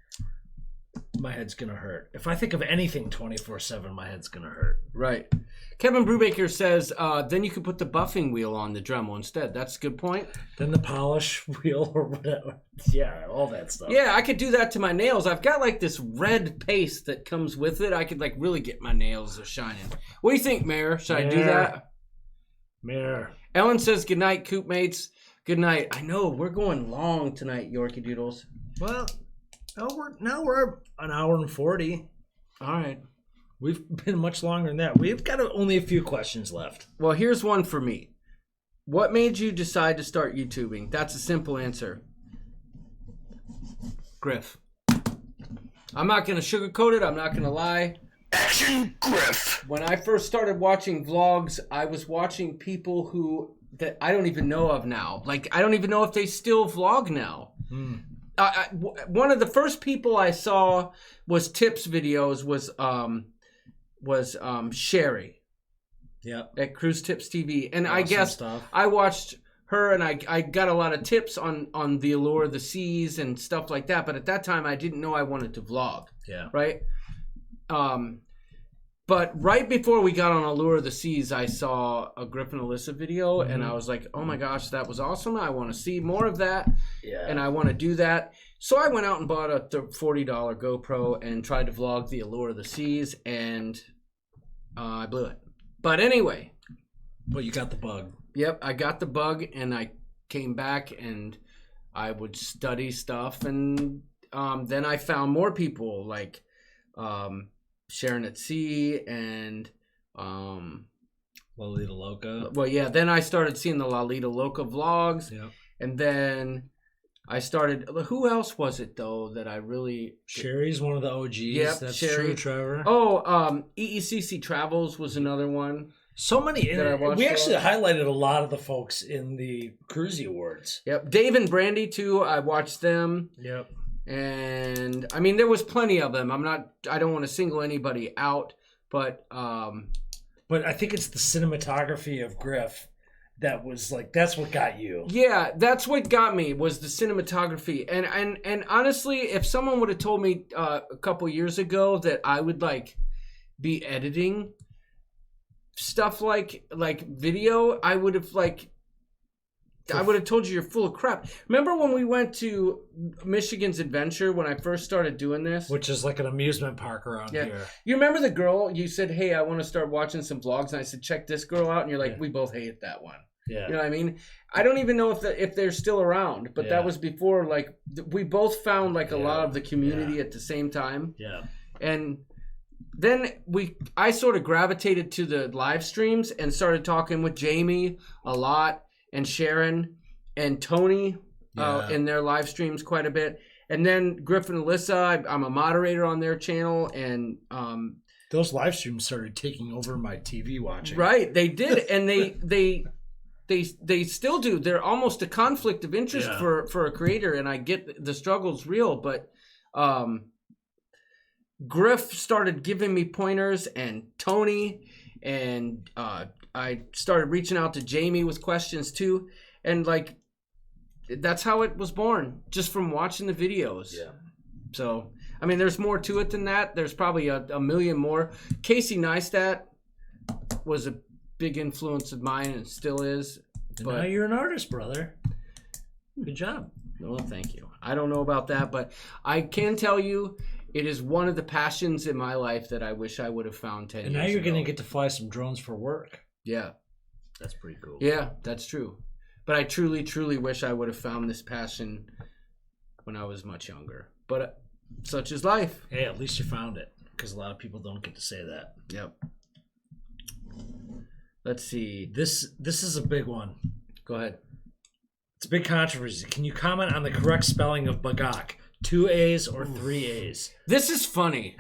my head's gonna hurt. If I think of anything 24/7, my head's gonna hurt. Right. Kevin Brubaker says, then you could put the buffing wheel on the Dremel instead. That's a good point. Then the polish wheel or whatever. Yeah, all that stuff. Yeah, I could do that to my nails. I've got this red paste that comes with it. I could really get my nails shining. What do you think, Mayor? Should I do that? Mayor. Ellen says, good night, Coop mates. Good night. I know, we're going long tonight, Yorkie Doodles. Well, Now we're an hour and 40. All right. We've been much longer than that. We've got only a few questions left. Well, here's one for me. What made you decide to start YouTubing? That's a simple answer. Griff. I'm not going to sugarcoat it. I'm not going to lie. Action Griff. When I first started watching vlogs, I was watching people that I don't even know of now. Like, I don't even know if they still vlog now. One of the first people I saw was tips videos was Sherry. Yeah. At Cruise Tips TV. And awesome I guess stuff. I watched her and I got a lot of tips on the allure of the seas and stuff like that. But at that time I didn't know I wanted to vlog. Yeah. Right? But right before we got on Allure of the Seas, I saw a Griff and Alyssa video, and I was like, oh my gosh, that was awesome. I want to see more of that, and I want to do that. So I went out and bought a $40 GoPro and tried to vlog the Allure of the Seas, and I blew it. But anyway. Well, you got the bug. Yep, I got the bug, and I came back, and I would study stuff, and then I found more people, like... Sharon at Sea and Lolita Loca. Well, yeah, then I started seeing the Lolita Loca vlogs. Yep. And then I started, who else was it though that I really... Sherry's one of the OGs. Yep, that's Sherry. true, Trevor. Oh, EECC Travels was another one. So many. That I watched we actually highlighted a lot of the folks in the Cruisy Awards. Yep. Dave and Brandy too. I watched them. Yep. And I mean, there was plenty of them. I don't want to single anybody out, but I think it's the cinematography of Griff that was like, that's what got you. Yeah, that's what got me, was the cinematography. And honestly, if someone would have told me a couple years ago that I would like be editing stuff like video, I would have told you you're full of crap. Remember when we went to Michigan's Adventure when I first started doing this? Which is like an amusement park around here. You remember the girl, you said, hey, I want to start watching some vlogs. And I said, check this girl out. And you're like, we both hate that one. Yeah. You know what I mean? I don't even know if they're still around. But that was before, like, we both found like a lot of the community at the same time. Yeah. And then I sort of gravitated to the live streams and started talking with Jamie a lot. And Sharon and Tony in their live streams quite a bit. And then Griff and Alyssa, I'm a moderator on their channel. And those live streams started taking over my TV watching. Right, they did. And they still do. They're almost a conflict of interest for a creator. And I get the struggle's real. But Griff started giving me pointers, and Tony, and I started reaching out to Jamie with questions too. And like, that's how it was born, just from watching the videos. Yeah. So, I mean, there's more to it than that. There's probably a million more. Casey Neistat was a big influence of mine and still is. But now you're an artist, brother. Good job. Well, thank you. I don't know about that, but I can tell you it is one of the passions in my life that I wish I would have found 10 years ago. And now you're going to get to fly some drones for work. Yeah. That's pretty cool. Yeah, that's true. But I truly, truly wish I would have found this passion when I was much younger. But such is life. Hey, at least you found it, because a lot of people don't get to say that. Yep. Let's see. This is a big one. Go ahead. It's a big controversy. Can you comment on the correct spelling of Bagak? 2 A's or 3 A's? This is funny.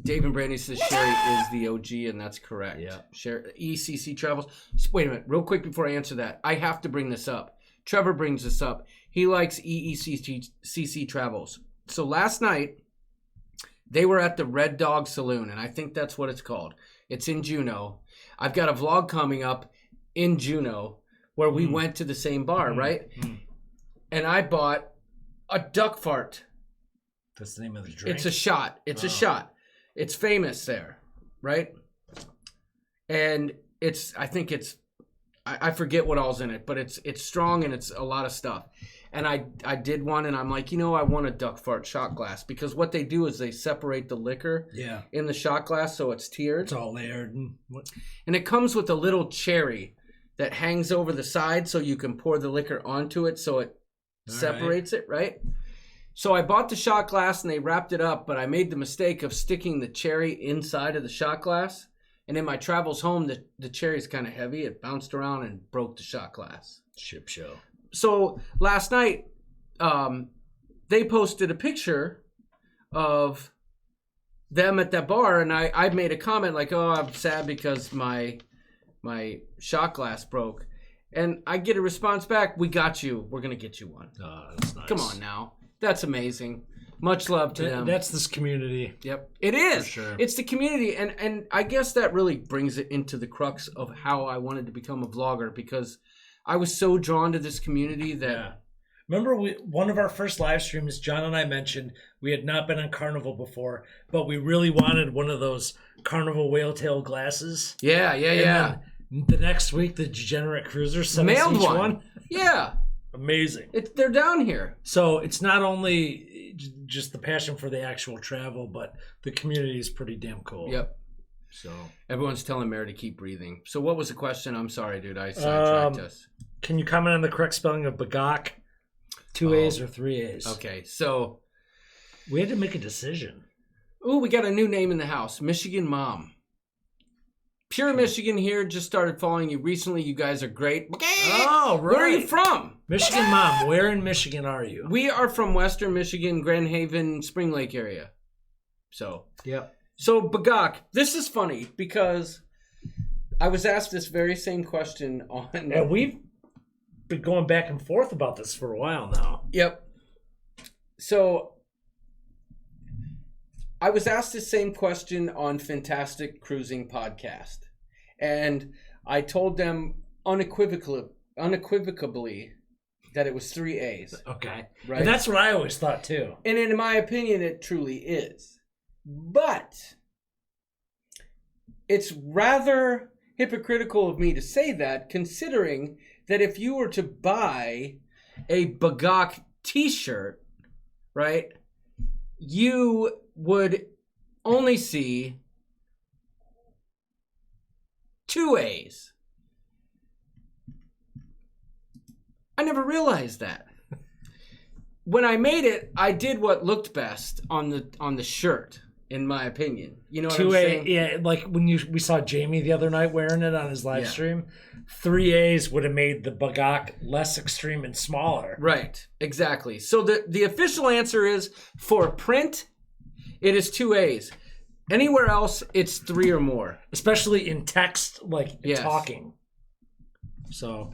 Dave and Brandy says Sherry is the OG, and that's correct. Yeah. Sherry, ECC Travels. Wait a minute, real quick before I answer that. I have to bring this up. Trevor brings this up. He likes EECC Travels. So last night, they were at the Red Dog Saloon, and I think that's what it's called. It's in Juneau. I've got a vlog coming up in Juneau where we went to the same bar, right? And I bought a duck fart. That's the name of the drink? It's a shot. It's a shot. It's famous there, right? And I think I forget what all's in it, but it's strong and it's a lot of stuff. And I did one, and I'm like, I want a duck fart shot glass, because what they do is they separate the liquor in the shot glass so it's tiered. It's all layered. And it comes with a little cherry that hangs over the side so you can pour the liquor onto it so it separates it, right? So I bought the shot glass and they wrapped it up, but I made the mistake of sticking the cherry inside of the shot glass. And in my travels home, the cherry's kind of heavy. It bounced around and broke the shot glass. Ship show. So last night, they posted a picture of them at that bar, and I made a comment like, "Oh, I'm sad because my shot glass broke," and I get a response back, "We got you. We're gonna get you one." Oh, that's nice. Come on now, that's amazing. Much love to them. That's this community. Yep, it is. For sure. It's the community, and I guess that really brings it into the crux of how I wanted to become a vlogger, because I was so drawn to this community that. Yeah. Remember, one of our first live streams, John and I mentioned we had not been on Carnival before, but we really wanted one of those Carnival whale tail glasses. Yeah. And then the next week, the Degenerate Cruiser sent us each one. Yeah. Amazing. They're down here. So it's not only just the passion for the actual travel, but the community is pretty damn cool. Yep. So everyone's telling Mary to keep breathing. So what was the question? I'm sorry, dude. I sidetracked us. Can you comment on the correct spelling of Bagok? 2 A's or 3 A's? Okay, so we had to make a decision. Ooh, we got a new name in the house. Michigan Mom. Pure Michigan here. Just started following you recently. You guys are great. Oh, right. Where are you from? Michigan Mom. Where in Michigan are you? We are from Western Michigan, Grand Haven, Spring Lake area. So. Yep. So, Bagok, this is funny because I was asked this very same question on... And we've been going back and forth about this for a while now. Yep. So, I was asked the same question on Fantastic Cruising Podcast. And I told them unequivocally that it was 3 A's. Okay. Right? And that's what I always thought too. And in my opinion, it truly is. But it's rather hypocritical of me to say that, considering that if you were to buy a Bagok t-shirt, right, you would only see 2 A's. I never realized that. When I made it, I did what looked best on the shirt, in my opinion. You know what I'm saying? Yeah, like when we saw Jamie the other night wearing it on his live stream, 3 A's would have made the Bagok less extreme and smaller. Right, exactly. So the official answer is, for print, it is 2 A's. Anywhere else, it's 3 or more. Especially in text, like talking. So.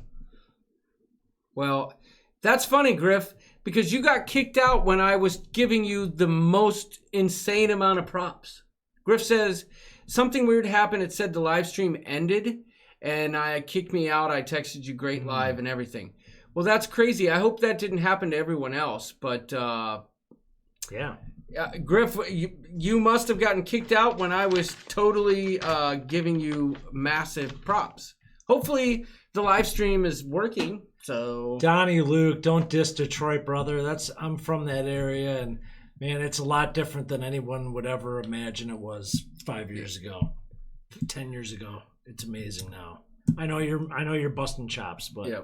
Well, that's funny, Griff, because you got kicked out when I was giving you the most insane amount of props. Griff says, something weird happened. It said the live stream ended, and I kicked me out. I texted you great live and everything. Well, that's crazy. I hope that didn't happen to everyone else, but... yeah. Griff, you must have gotten kicked out when I was totally giving you massive props. Hopefully the live stream is working. So Donnie, Luke, don't diss Detroit, brother. I'm from that area, and man, it's a lot different than anyone would ever imagine it was 5 years ago, 10 years ago. It's amazing now. I know you're busting chops, but yeah.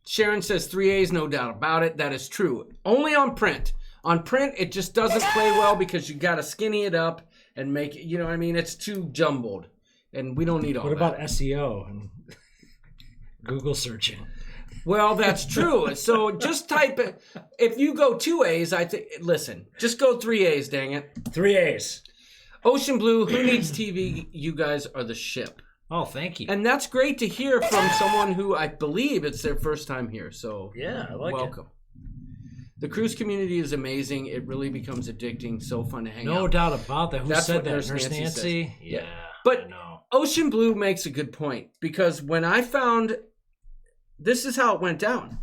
Sharon says 3 A's, no doubt about it. That is true. Only on print. On print, it just doesn't play well because you got to skinny it up and make it, you know what I mean? It's too jumbled, and we don't need all that. What about SEO and Google searching? Well, that's true. So just type it. If you go 2 A's, listen, just go 3 A's, dang it. 3 A's. Ocean Blue, who needs TV? You guys are the ship. Oh, thank you. And that's great to hear from someone who I believe it's their first time here. So yeah, I like welcome. The cruise community is amazing. It really becomes addicting. So fun to hang out. No doubt about that. Who said that? Nurse Nancy? Yeah. But I know. Ocean Blue makes a good point, because when I found, this is how it went down.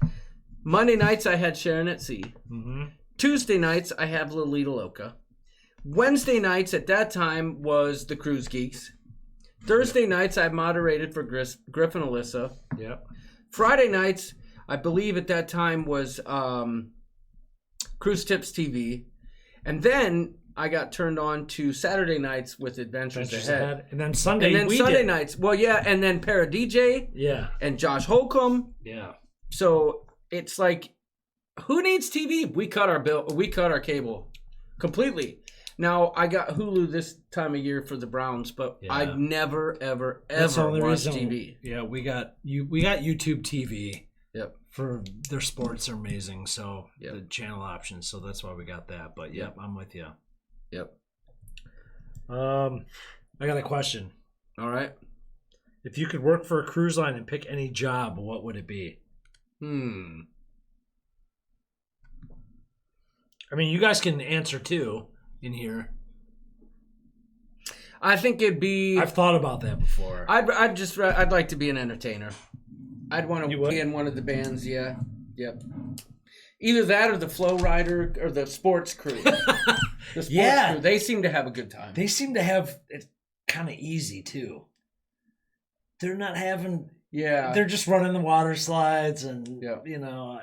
Monday nights I had Sharon at Sea. Mm-hmm. Tuesday nights I have Lolita Loca. Wednesday nights at that time was the Cruise Geeks. Thursday nights I moderated for Griff and Alyssa. Yep. Friday nights, I believe at that time was Cruise Tips TV. And then I got turned on to Saturday nights with Adventures Ahead. And then Sunday nights. Well, yeah, and then Para DJ. Yeah. And Josh Holcomb. Yeah. So it's like Who needs TV? We cut our bill. We cut our cable completely. Now I got Hulu this time of year for the Browns, but I'd never, ever, ever watch TV. Yeah, we got YouTube TV. Yep. For their sports are amazing, so the channel options. So that's why we got that. But I'm with you. Yep. I got a question. All right. If you could work for a cruise line and pick any job, what would it be? I mean, you guys can answer too in here. I think it'd be. I've thought about that before. I'd like to be an entertainer. I'd want to be in one of the bands. Yeah. Yep. Either that or the flow rider or the sports crew. The sports crew. They seem to have a good time. They seem to have it kind of easy too. They're not having. Yeah. They're just running the water slides and you know.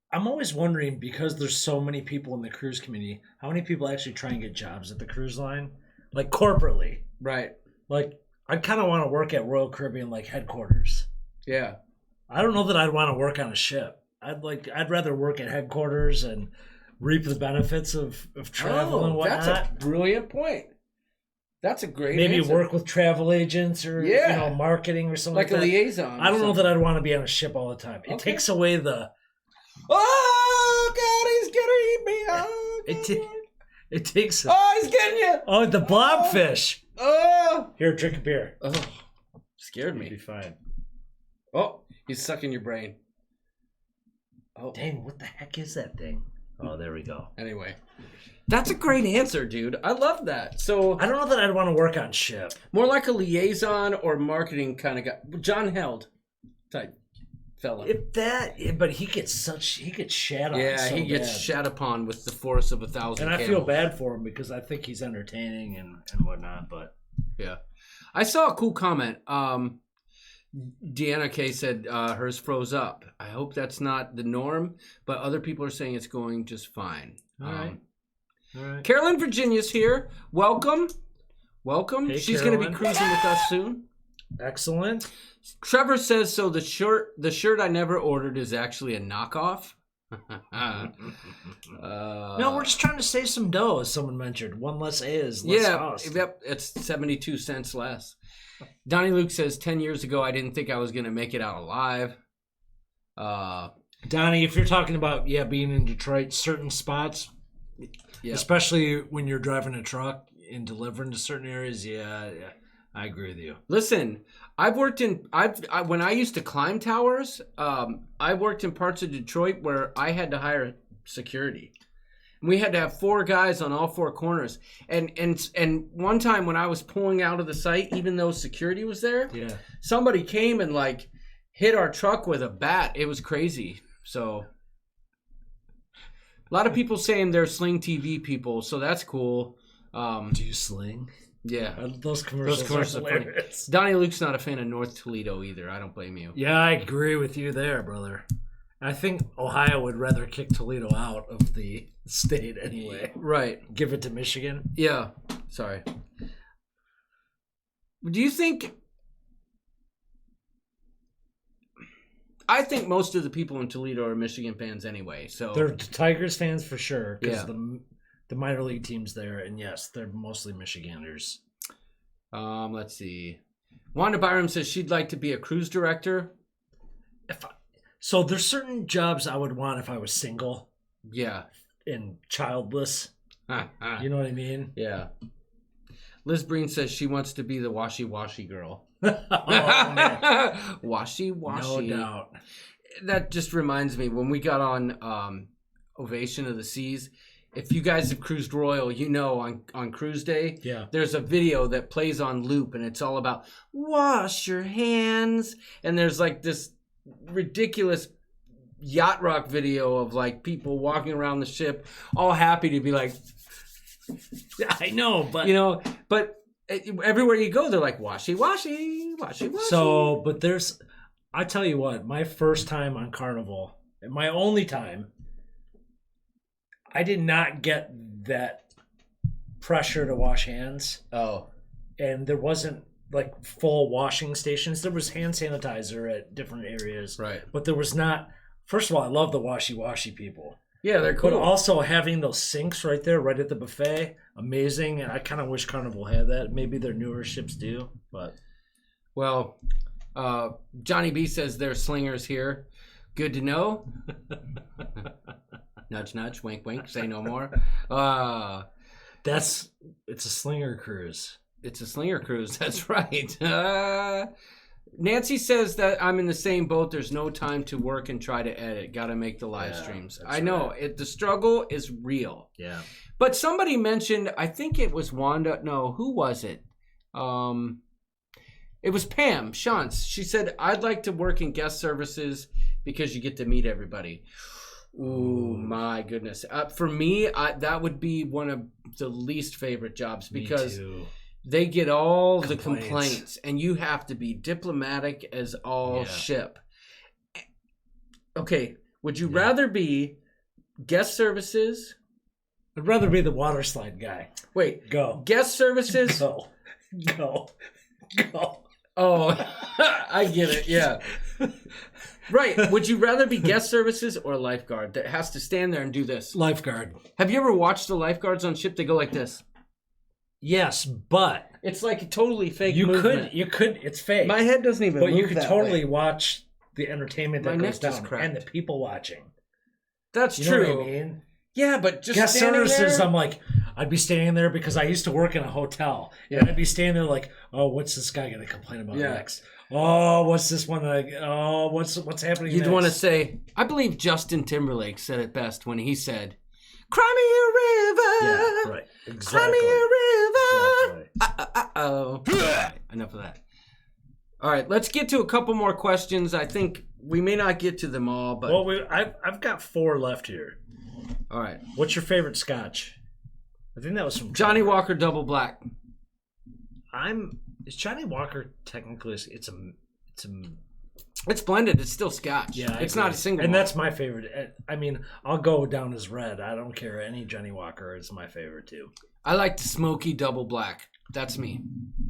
I'm always wondering, because there's so many people in the cruise community, how many people actually try and get jobs at the cruise line, like corporately. Right. Like, I kind of want to work at Royal Caribbean, like headquarters. Yeah. I don't know that I'd want to work on a ship. I'd rather work at headquarters and reap the benefits of travel and whatnot. That's a brilliant point. That's a great Maybe answer. work with travel agents or marketing or something like a that. liaison. I don't know that I'd want to be on a ship all the time. It takes away the... Oh, God, he's gonna eat me. Oh, it takes... Oh, he's getting you. Oh, the blobfish. Oh. Here, drink a beer. Oh, scared me. You'll be fine. Oh, he's sucking your brain. Oh. Dang, what the heck is that thing? Oh, there we go. Anyway. That's a great answer, dude. I love that. So I don't know that I'd want to work on ship. More like a liaison or marketing kind of guy. John Held type fella. But he gets shat on. Yeah, so he gets shat upon with the force of 1,000 And I camels. feel bad for him because I think he's entertaining and whatnot. But yeah, I saw a cool comment. Deanna K said hers froze up. I hope that's not the norm, but other people are saying it's going just fine. All right. Carolyn Virginia's here. Welcome. Hey, She's going to be cruising with us soon. Excellent. Trevor says, so the shirt I never ordered is actually a knockoff. No, we're just trying to save some dough, as someone mentioned. One less A is less cost. Yep, it's 72 cents less. Donnie Luke says, 10 years ago, I didn't think I was going to make it out alive. Donnie, if you're talking about, being in Detroit, certain spots, especially when you're driving a truck and delivering to certain areas, I agree with you. Listen, when I used to climb towers, I worked in parts of Detroit where I had to hire security. We had to have 4 guys on all 4 corners. And one time when I was pulling out of the site, even though security was there, somebody came and like hit our truck with a bat. It was crazy. So a lot of people saying they're Sling TV people, so that's cool. Do you sling? Yeah. Those commercials are hilarious. Donnie Luke's not a fan of North Toledo either. I don't blame you. Yeah, I agree with you there, brother. I think Ohio would rather kick Toledo out of the state anyway. Right. Give it to Michigan. Yeah. Sorry. Do you think... I think most of the people in Toledo are Michigan fans anyway. So they're Tigers fans for sure because the minor league team's there, and yes, they're mostly Michiganders. Let's see. Wanda Byram says she'd like to be a cruise director. So there's certain jobs I would want if I was single. Yeah. And childless. You know what I mean? Yeah. Liz Breen says she wants to be the washy-washy girl. Washy-washy. No doubt. That just reminds me, when we got on Ovation of the Seas, if you guys have cruised Royal, you know on cruise day, there's a video that plays on loop, and it's all about wash your hands. And there's like this ridiculous yacht rock video of like people walking around the ship all happy to be like, I know, but everywhere you go they're like washy washy. So but I tell you what, my first time on Carnival, and my only time, I did not get that pressure to wash hands. And there wasn't like full washing stations. There was hand sanitizer at different areas, right? But there was not First of all, I love the washy people. Yeah, they're cool. But also having those sinks right there, right at the buffet, amazing. And I kind of wish Carnival had that. Maybe their newer ships do, but well, Johnny B says there's slingers here. Good to know. Nudge, nudge, wink, wink. Say no more. It's a slinger cruise. It's a slinger cruise. That's right. Nancy says that I'm in the same boat. There's no time to work and try to edit. Got to make the live streams. I know the struggle is real. Yeah. But somebody mentioned, I think it was Wanda. No, who was it? It was Pam Shantz. She said, I'd like to work in guest services because you get to meet everybody. Ooh, my goodness. For me, that would be one of the least favorite jobs because they get all the complaints and you have to be diplomatic as all ship. Okay, would you rather be guest services? I'd rather be the water slide guy. Wait, go. Guest services? Go. Oh, I get it, yeah. Right, would you rather be guest services or a lifeguard that has to stand there and do this? Lifeguard. Have you ever watched the lifeguards on ship? They go like this. Yes, but it's like a totally fake movement. You could, it's fake. My head doesn't even move. But you could totally way. watch the entertainment that goes down cracked. and the people watching. That's you true. Know what I mean? Yeah, but just guest services, there? I'm like, I'd be standing there because I used to work in a hotel. Yeah. And I'd be standing there like, oh, what's this guy going to complain about next? Oh, what's this one? What's happening You'd next? want to say, I believe Justin Timberlake said it best when he said, cry me a river. Yeah, right. Exactly. Cry me a river. Exactly. Uh-oh. Right, enough of that. All right, let's get to a couple more questions. I think we may not get to them all, but... Well, I've got 4 left here. All right. What's your favorite scotch? I think that was from Johnny Walker Double Black. Is Johnny Walker technically? It's blended. It's still Scotch. Yeah, it's not a single. And malt. that's my favorite. I mean, I'll go down as red. I don't care. Any Johnny Walker is my favorite too. I like the smoky Double Black. That's me.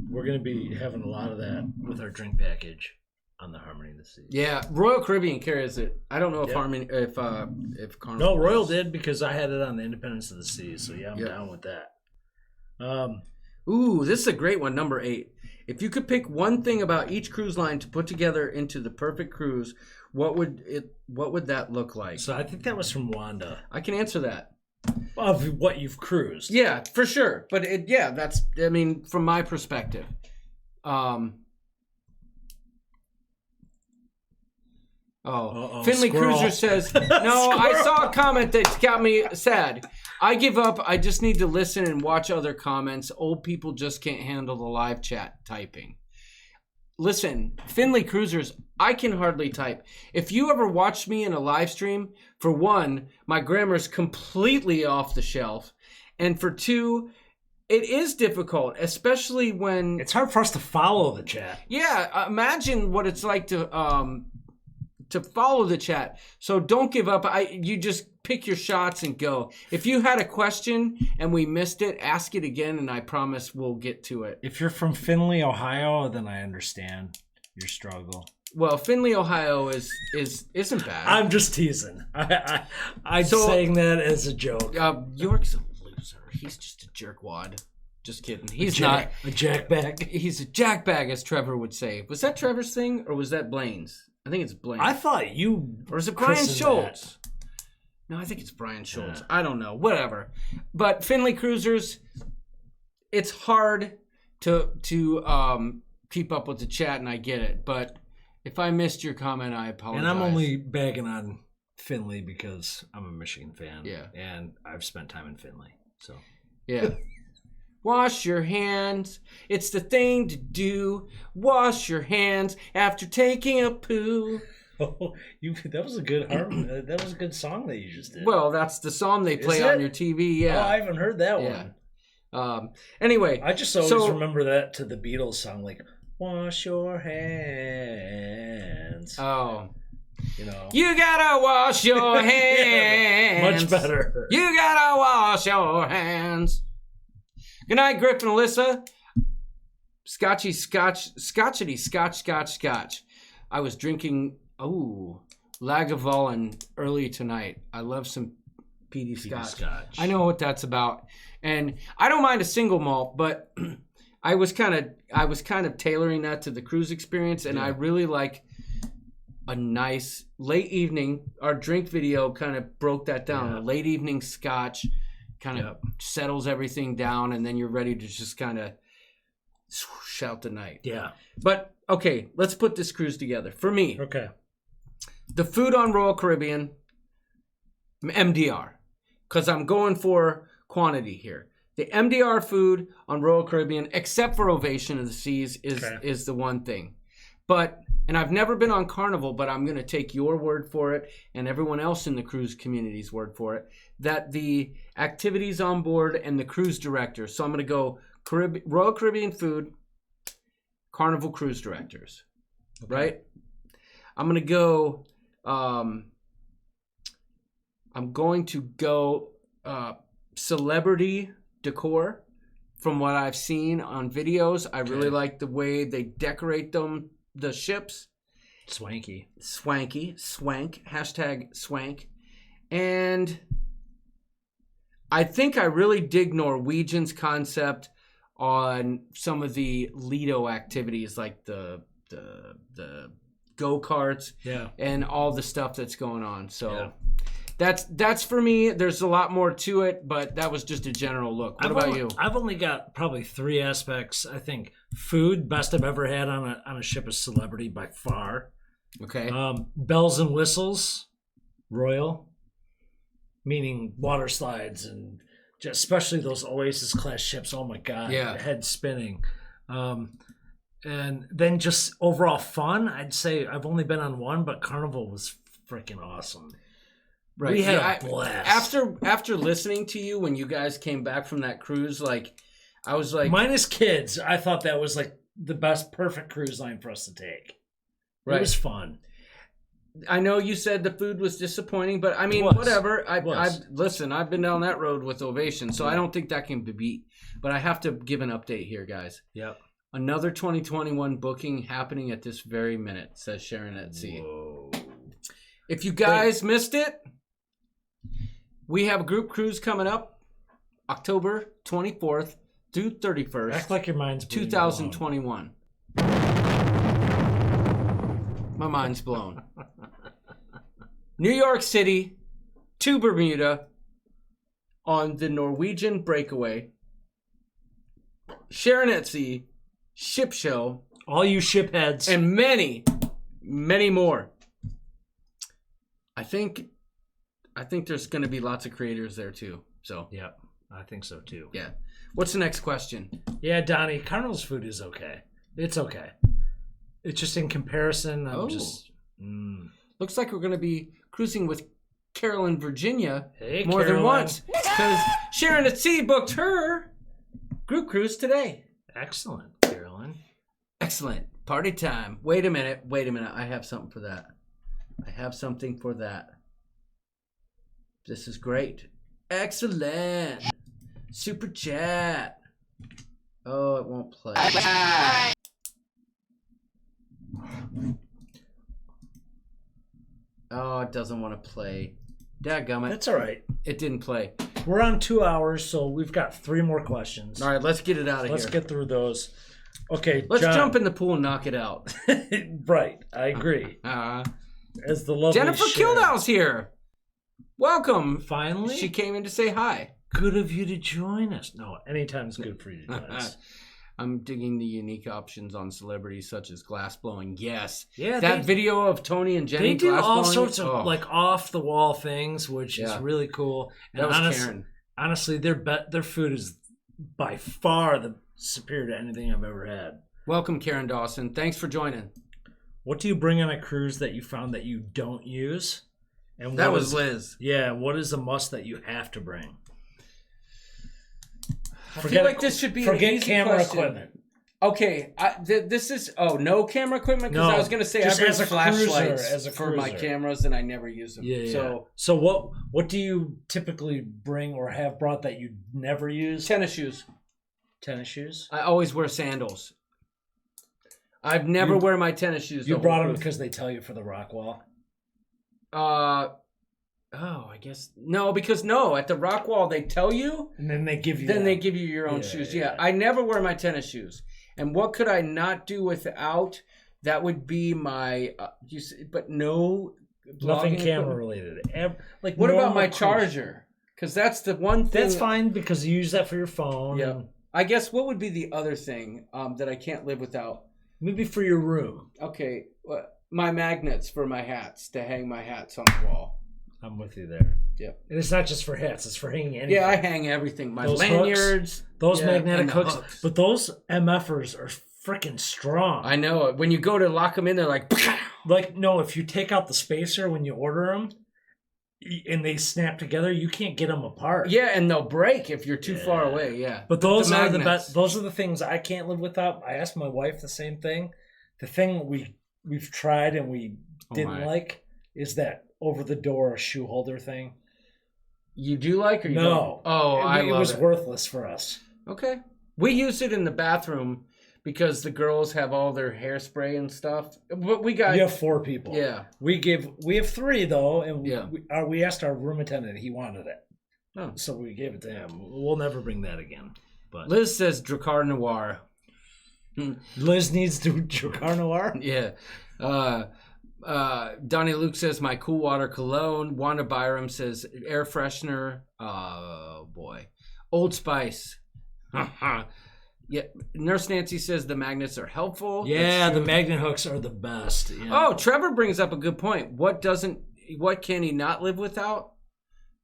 We're gonna be having a lot of that with our drink package on the Harmony of the Seas. Yeah, Royal Caribbean carries it. I don't know if Harmony, if Carnival. No, Royal did because I had it on the Independence of the Seas. So yeah, I'm down with that. Ooh, this is a great one. Number 8. If you could pick one thing about each cruise line to put together into the perfect cruise, what would that look like? So I think that was from Wanda. I can answer that. Of what you've cruised. Yeah, for sure. But that's, I mean, from my perspective. Finley squirrel. Cruiser says, no, I saw a comment that got me sad. I give up. I just need to listen and watch other comments. Old people just can't handle the live chat typing. Listen, Finley Cruisers, I can hardly type. If you ever watched me in a live stream, for one, my grammar's completely off the shelf. And for two, it is difficult, especially when... It's hard for us to follow the chat. Yeah, imagine what it's like to follow the chat. So don't give up. You just pick your shots and go. If you had a question and we missed it, ask it again, and I promise we'll get to it. If you're from Findlay, Ohio, then I understand your struggle. Well, Findlay, Ohio isn't bad. I'm just teasing. I'm saying that as a joke. York's a loser. He's just a jerkwad. Just kidding. He's not a jackbag. He's a jackbag, as Trevor would say. Was that Trevor's thing, or was that Blaine's? I think it's Blaine. I thought you... Or is it Brian Schultz? That. No, I think it's Brian Schultz. Yeah. I don't know. Whatever. But Finley Cruisers, it's hard to keep up with the chat, and I get it. But if I missed your comment, I apologize. And I'm only bagging on Finley because I'm a Michigan fan. Yeah. And I've spent time in Finley. So... Yeah. Wash your hands. It's the thing to do. Wash your hands after taking a poo. Oh, that was a good that was a good song that you just did. Well, that's the song they play on your TV. Yeah. Oh, I haven't heard that one. Anyway, I just always remember that to the Beatles song, like "Wash your hands." Oh. You know. You gotta wash your hands. Much better. You gotta wash your hands. Good night, Griff and Alyssa. Scotchity, scotch. I was drinking. Oh, Lagavulin early tonight. I love some peaty Scotch. I know what that's about, and I don't mind a single malt, but I was kind of tailoring that to the cruise experience, and I really like a nice late evening. Our drink video kind of broke that down. A late evening Scotch kind of settles everything down, and then you're ready to just kind of shout the night. Yeah. But okay, let's put this cruise together. For me, Okay. the food on Royal Caribbean, MDR, because I'm going for quantity here. The MDR food on Royal Caribbean, except for Ovation of the Seas, is the one thing. But, and I've never been on Carnival, but I'm going to take your word for it and everyone else in the cruise community's word for it, that the activities on board and the cruise director. So I'm going to go Royal Caribbean food, Carnival cruise directors, right? I'm going to go, I'm going to go celebrity decor. From what I've seen on videos, I really like the way they decorate them, the ships. Swanky. Swank, #swank. And I think I really dig Norwegian's concept on some of the Lido activities, like the go-karts and all the stuff that's going on. So that's for me. There's a lot more to it, but that was just a general look. What about you? I've only got probably 3 aspects. I think food, best I've ever had on a ship is celebrity by far. Okay. Bells and whistles, Royal, meaning water slides and just especially those Oasis class ships. Oh my God, head spinning. And then just overall fun. I'd say I've only been on one, but Carnival was freaking awesome. Right. We had a blast. After listening to you when you guys came back from that cruise, like I was like, minus kids, I thought that was like the best, perfect cruise line for us to take. Right. It was fun. I know you said the food was disappointing, but I mean, whatever. I've been down that road with Ovation, so I don't think that can be beat. But I have to give an update here, guys. Yep. Another 2021 booking happening at this very minute, says Sharon at Sea. Whoa. If you guys missed it, we have a group cruise coming up October 24th through 31st. Act like your mind's 2021. My mind's blown. New York City to Bermuda on the Norwegian Breakaway. Sharon at Sea, Ship Show. All you ship heads. And many, many more. I think there's going to be lots of creators there too. So yeah, I think so too. Yeah. What's the next question? Yeah, Donnie, Carnival's food is okay. It's okay. It's just in comparison. Looks like we're going to be cruising with Carolyn, Virginia more Carolyn. than once because Sharon at Sea booked her group cruise today. Excellent, Carolyn. Excellent. Party time. Wait a minute. I have something for that. This is great. Excellent. Super chat. Oh, it won't play. Oh, it doesn't want to play. Dadgummit. That's all right. It didn't play. We're on 2 hours, so we've got 3 more questions. All right, let's get it out of here. Let's get through those. Okay, let's John. jump in the pool and knock it out. Right, I agree. As the lovely Jennifer Kildow's here. Welcome. Finally? She came in to say hi. Good of you to join us. No, anytime's good for you to join us. I'm digging the unique options on celebrities such as glass blowing. Yes. Yeah. That video of Tony and Jenny they do glass all blowing, sorts of like off the wall things, which is really cool. And that was Karen. Honestly, their food is by far the superior to anything I've ever had. Welcome, Karen Dawson. Thanks for joining. What do you bring on a cruise that you found that you don't use? And that was Liz. Yeah. What is a must that you have to bring? I feel like this should be an easy camera question. equipment. Okay, this is no camera equipment because I was going to say I bring flashlights for my cameras and I never use them. Yeah. So what do you typically bring or have brought that you never use? Tennis shoes. Tennis shoes? I always wear sandals. I've never wear my tennis shoes. You brought them because they tell you for the rock wall. I guess no, because at the rock wall they tell you, and then they give you. They give you your own shoes. Yeah, I never wear my tennis shoes. And what could I not do without? That would be my. Nothing camera related. What about my charger? Because that's the one thing. That's fine because you use that for your phone. Yeah. I guess what would be the other thing that I can't live without? Maybe for your room. Okay, my magnets for my hats to hang my hats on the wall. I'm with you there. Yep. And it's not just for hats; it's for hanging anything. Yeah, I hang everything. My those lanyards, those magnetic hooks. But those MFers are freaking strong. I know. When you go to lock them in, they're like. No, if you take out the spacer when you order them, and they snap together, you can't get them apart. Yeah, and they'll break if you're too far away. Yeah. But those are the best. Those are the things I can't live without. I asked my wife the same thing. The thing we've tried and we didn't like is that over the door shoe holder thing. You do like or you no? Don't? Oh, it was worthless for us. Okay, we used it in the bathroom because the girls have all their hairspray and stuff. But we have 4 people. Yeah, we have 3 though, and we asked our room attendant. He wanted it. Oh, so we gave it to him. We'll never bring that again. But Liz says Drakkar Noir. Liz needs to Drakkar Noir. Yeah. Donnie Luke says my cool water cologne. Wanda Byram says air freshener. Oh boy, Old Spice. Yeah. Nurse Nancy says the magnets are helpful. Yeah, the magnet hooks are the best. Yeah. Oh, Trevor brings up a good point. What can he not live without?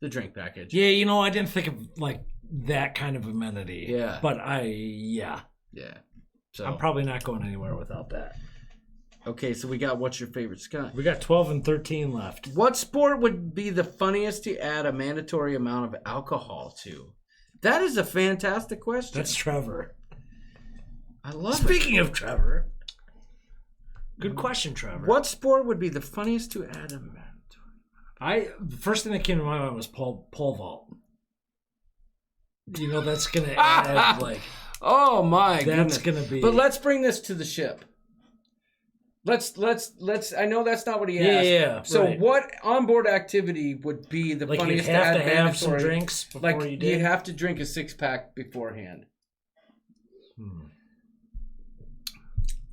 The drink package. Yeah, I didn't think of like that kind of amenity. Yeah. But yeah. So I'm probably not going anywhere without that. Okay, so we got what's your favorite skunk? We got 12 and 13 left. What sport would be the funniest to add a mandatory amount of alcohol to? That is a fantastic question. That's Trevor. I love Speaking of Trevor. Good question, Trevor. What sport would be the funniest to add a mandatory? The first thing that came to my mind was pole vault. That's going to add like... Oh my goodness. That's goodness. going to be... But let's bring this to the ship. Let's. I know that's not what he asked. Yeah. So, right. what onboard activity would be the funniest? You'd have to have mandatory? some drinks before you did. You'd have to drink a 6-pack beforehand.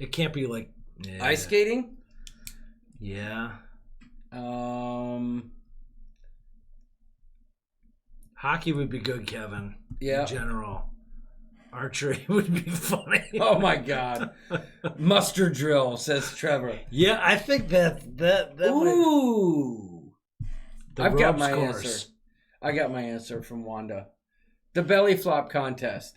It can't be like ice skating. Yeah. Hockey would be good, Kevin. Yeah. In general. Archery would be funny. Oh my God. Muster drill, says Trevor. Yeah, I think that Ooh. I've got my course. answer. I got my answer from Wanda. The belly flop contest.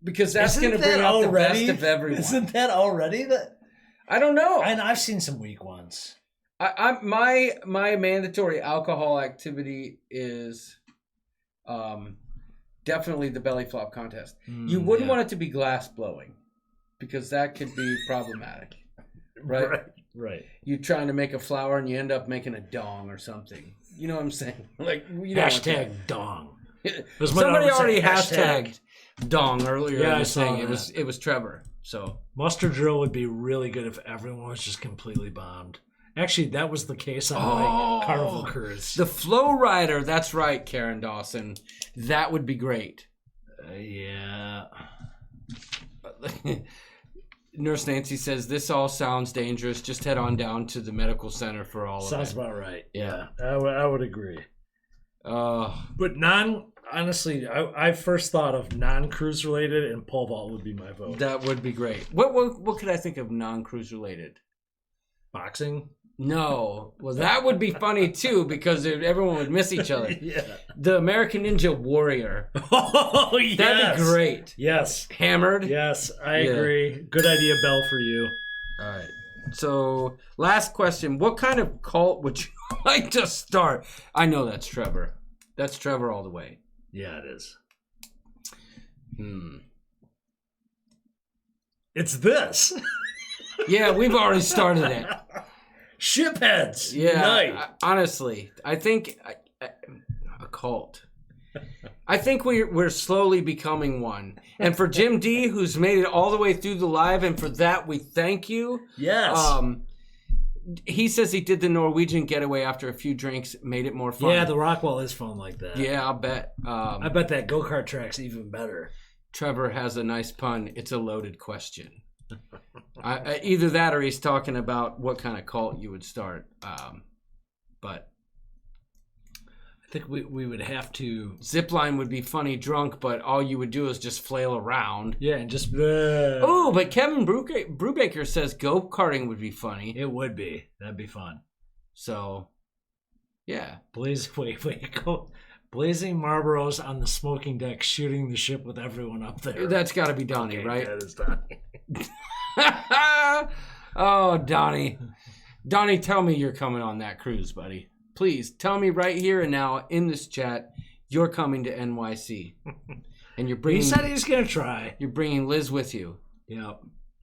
Because that's going to bring out the best of everyone. Isn't that already that? I don't know. And I've seen some weak ones. My mandatory alcohol activity is definitely the belly flop contest. You wouldn't want it to be glass blowing because that could be problematic. Right. You're trying to make a flower and you end up making a dong or something. You know what I'm saying? Like hashtag dong. Somebody already hashtagged dong earlier. Yeah, in I the saw thing. that. It was Trevor. So muster drill would be really good if everyone was just completely bombed. Actually, that was the case on my Carnival cruise. The Flow Rider. That's right, Karen Dawson. That would be great. Yeah. Nurse Nancy says, this all sounds dangerous. Just head on down to the medical center for all of it. Sounds about right. Yeah. I would agree. But honestly, I first thought of non-cruise related, and pole vault would be my vote. That would be great. What could I think of non-cruise related? Boxing? No. Well, that would be funny too because everyone would miss each other. Yeah. The American Ninja Warrior. Oh, yes. That'd be great. Yes. Hammered. Yes, I agree. Good idea, Bell, for you. All right. So, last question. What kind of cult would you like to start? I know that's Trevor. That's Trevor all the way. Yeah, it is. It's this. Yeah, we've already started it. Shipheads. Yeah, honestly, I think a cult. I think we're slowly becoming one. And for Jim D, who's made it all the way through the live, and for that we thank you. Yes. he says he did the Norwegian getaway after a few drinks, made it more fun. Yeah, the Rockwell is fun like that. Yeah, I'll bet. I bet that go-kart track's even better. Trevor has a nice pun. It's a loaded question. Either that or he's talking about what kind of cult you would start. But I think we would have to... Zipline would be funny drunk, but all you would do is just flail around. Yeah, and just... Oh, but Kevin Brubaker says go-karting would be funny. It would be. That'd be fun. So, yeah. Blazing Marlboros on the smoking deck, shooting the ship with everyone up there. That's got to be Donnie, okay, right? That is Donnie. Oh, Donnie. Donnie, tell me you're coming on that cruise, buddy. Please, tell me right here and now in this chat, you're coming to NYC. And you're bringing... He said he's going to try. You're bringing Liz with you. Yeah.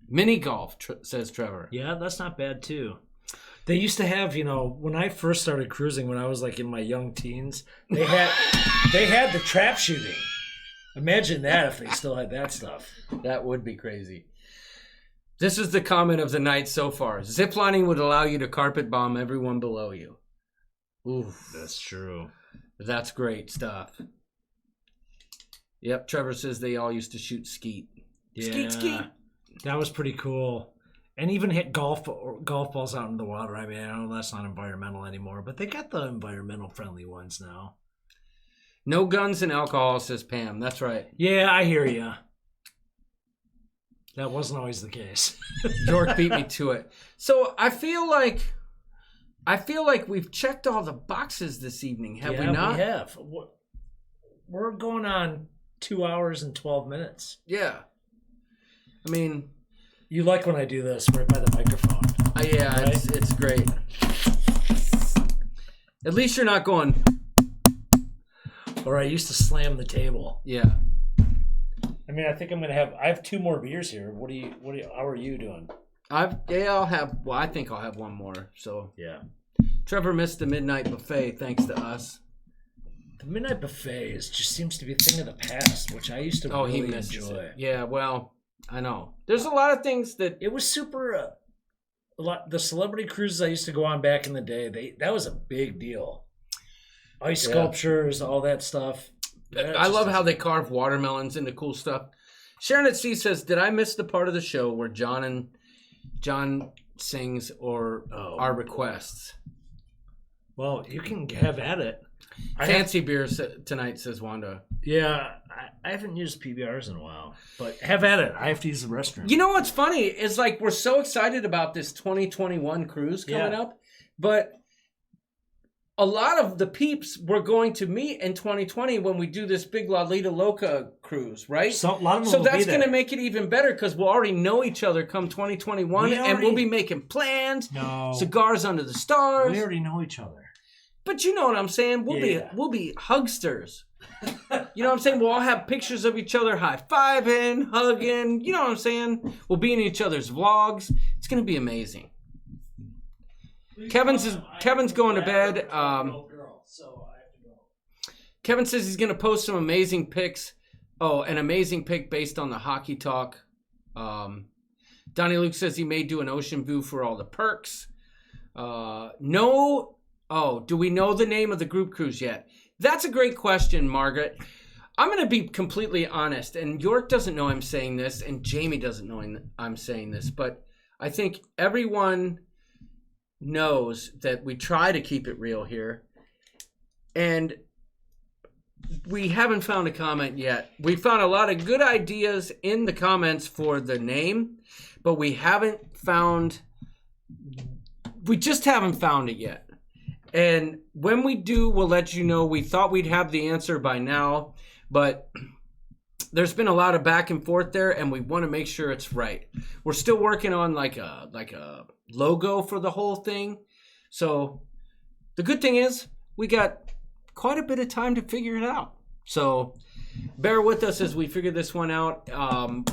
Mini golf, says Trevor. Yeah, that's not bad, too. They used to have, when I first started cruising, when I was like in my young teens, they had the trap shooting. Imagine that if they still had that stuff. That would be crazy. This is the comment of the night so far. Ziplining would allow you to carpet bomb everyone below you. Oof. That's true. That's great stuff. Yep, Trevor says they all used to shoot skeet. Yeah, skeet. That was pretty cool. And even hit golf balls out in the water. I mean, I know that's not environmental anymore, but they got the environmental friendly ones now. No guns and alcohol, says Pam. That's right. Yeah, I hear you. That wasn't always the case. York beat me to it. So I feel like we've checked all the boxes this evening, have we not? We have. We're going on 2 hours and 12 minutes. Yeah. I mean... You like when I do this right by the microphone. Yeah, right? It's great. At least you're not going... Or I used to slam the table. Yeah. I mean, I think I have 2 more beers here. How are you doing? I think I'll have one more. So yeah. Trevor missed the midnight buffet thanks to us. The midnight buffet just seems to be a thing of the past, which I used to really enjoy. It. Yeah, well, I know. There's a lot of things that it was super. The celebrity cruises I used to go on back in the day, that was a big deal. Ice sculptures, all that stuff. I love how they carve watermelons into cool stuff. Sharon at Sea says, "Did I miss the part of the show where John sings or our requests?" Well, you can have at it. Fancy beers tonight, says Wanda. Yeah, I haven't used PBRs in a while, but have at it. I have to use the restroom. You know what's funny is we're so excited about this 2021 cruise coming up, but a lot of the peeps we're going to meet in 2020 when we do this big La Lita Loca cruise, right? So, a lot of them so that's going to make it even better because we'll already know each other come 2021, and we'll be making plans. No. Cigars under the stars. We already know each other. But you know what I'm saying? We'll be hugsters. You know what I'm saying? We'll all have pictures of each other high-fiving, hugging. You know what I'm saying? We'll be in each other's vlogs. It's going to be amazing. Kevin's going to bed. Kevin says he's going to post some amazing pics. Oh, an amazing pic based on the hockey talk. Donnie Luke says he may do an ocean view for all the perks. No. Oh, do we know the name of the group cruise yet? That's a great question, Margaret. I'm going to be completely honest, and York doesn't know I'm saying this, and Jamie doesn't know I'm saying this, but I think everyone knows that we try to keep it real here, and we haven't found a comment yet. We found a lot of good ideas in the comments for the name, but we just haven't found it yet. And when we do, we'll let you know. We thought we'd have the answer by now, but there's been a lot of back and forth there, and we want to make sure it's right. We're still working on like a logo for the whole thing. So the good thing is we got quite a bit of time to figure it out. So bear with us as we figure this one out.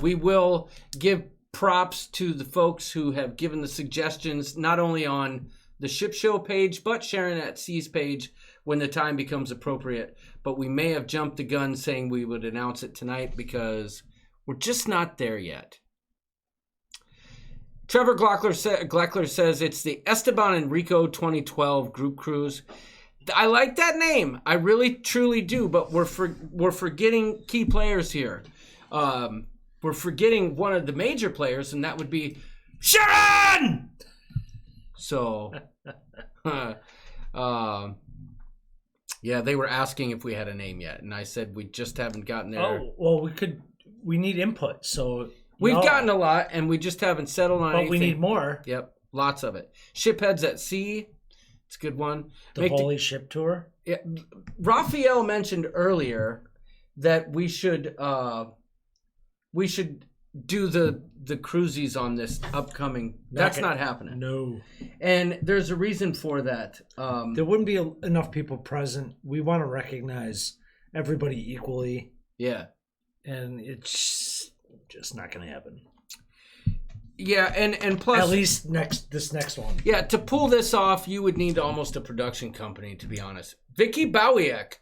We will give props to the folks who have given the suggestions, not only on the Ship Show page, but Sharon at Sea's page when the time becomes appropriate. But we may have jumped the gun saying we would announce it tonight because we're just not there yet. Trevor Gleckler says it's the Esteban and Rico 2012 group cruise. I like that name. I really, truly do. But we're forgetting key players here. We're forgetting one of the major players, and that would be Sharon. So, yeah, they were asking if we had a name yet, and I said we just haven't gotten there. Oh, well, we need input, so we've gotten a lot, and we just haven't settled on anything. But we need more. Yep, lots of it. Shipheads at Sea, it's a good one. The Holy Ship Tour. Yeah, Raphael mentioned earlier that we should do the cruises on this upcoming. That's not happening. No. And there's a reason for that. There wouldn't be enough people present. We want to recognize everybody equally. Yeah. And it's just not going to happen. Yeah, and plus... At least this next one. Yeah, to pull this off, you would need almost a production company, to be honest. Vicky Bowiek.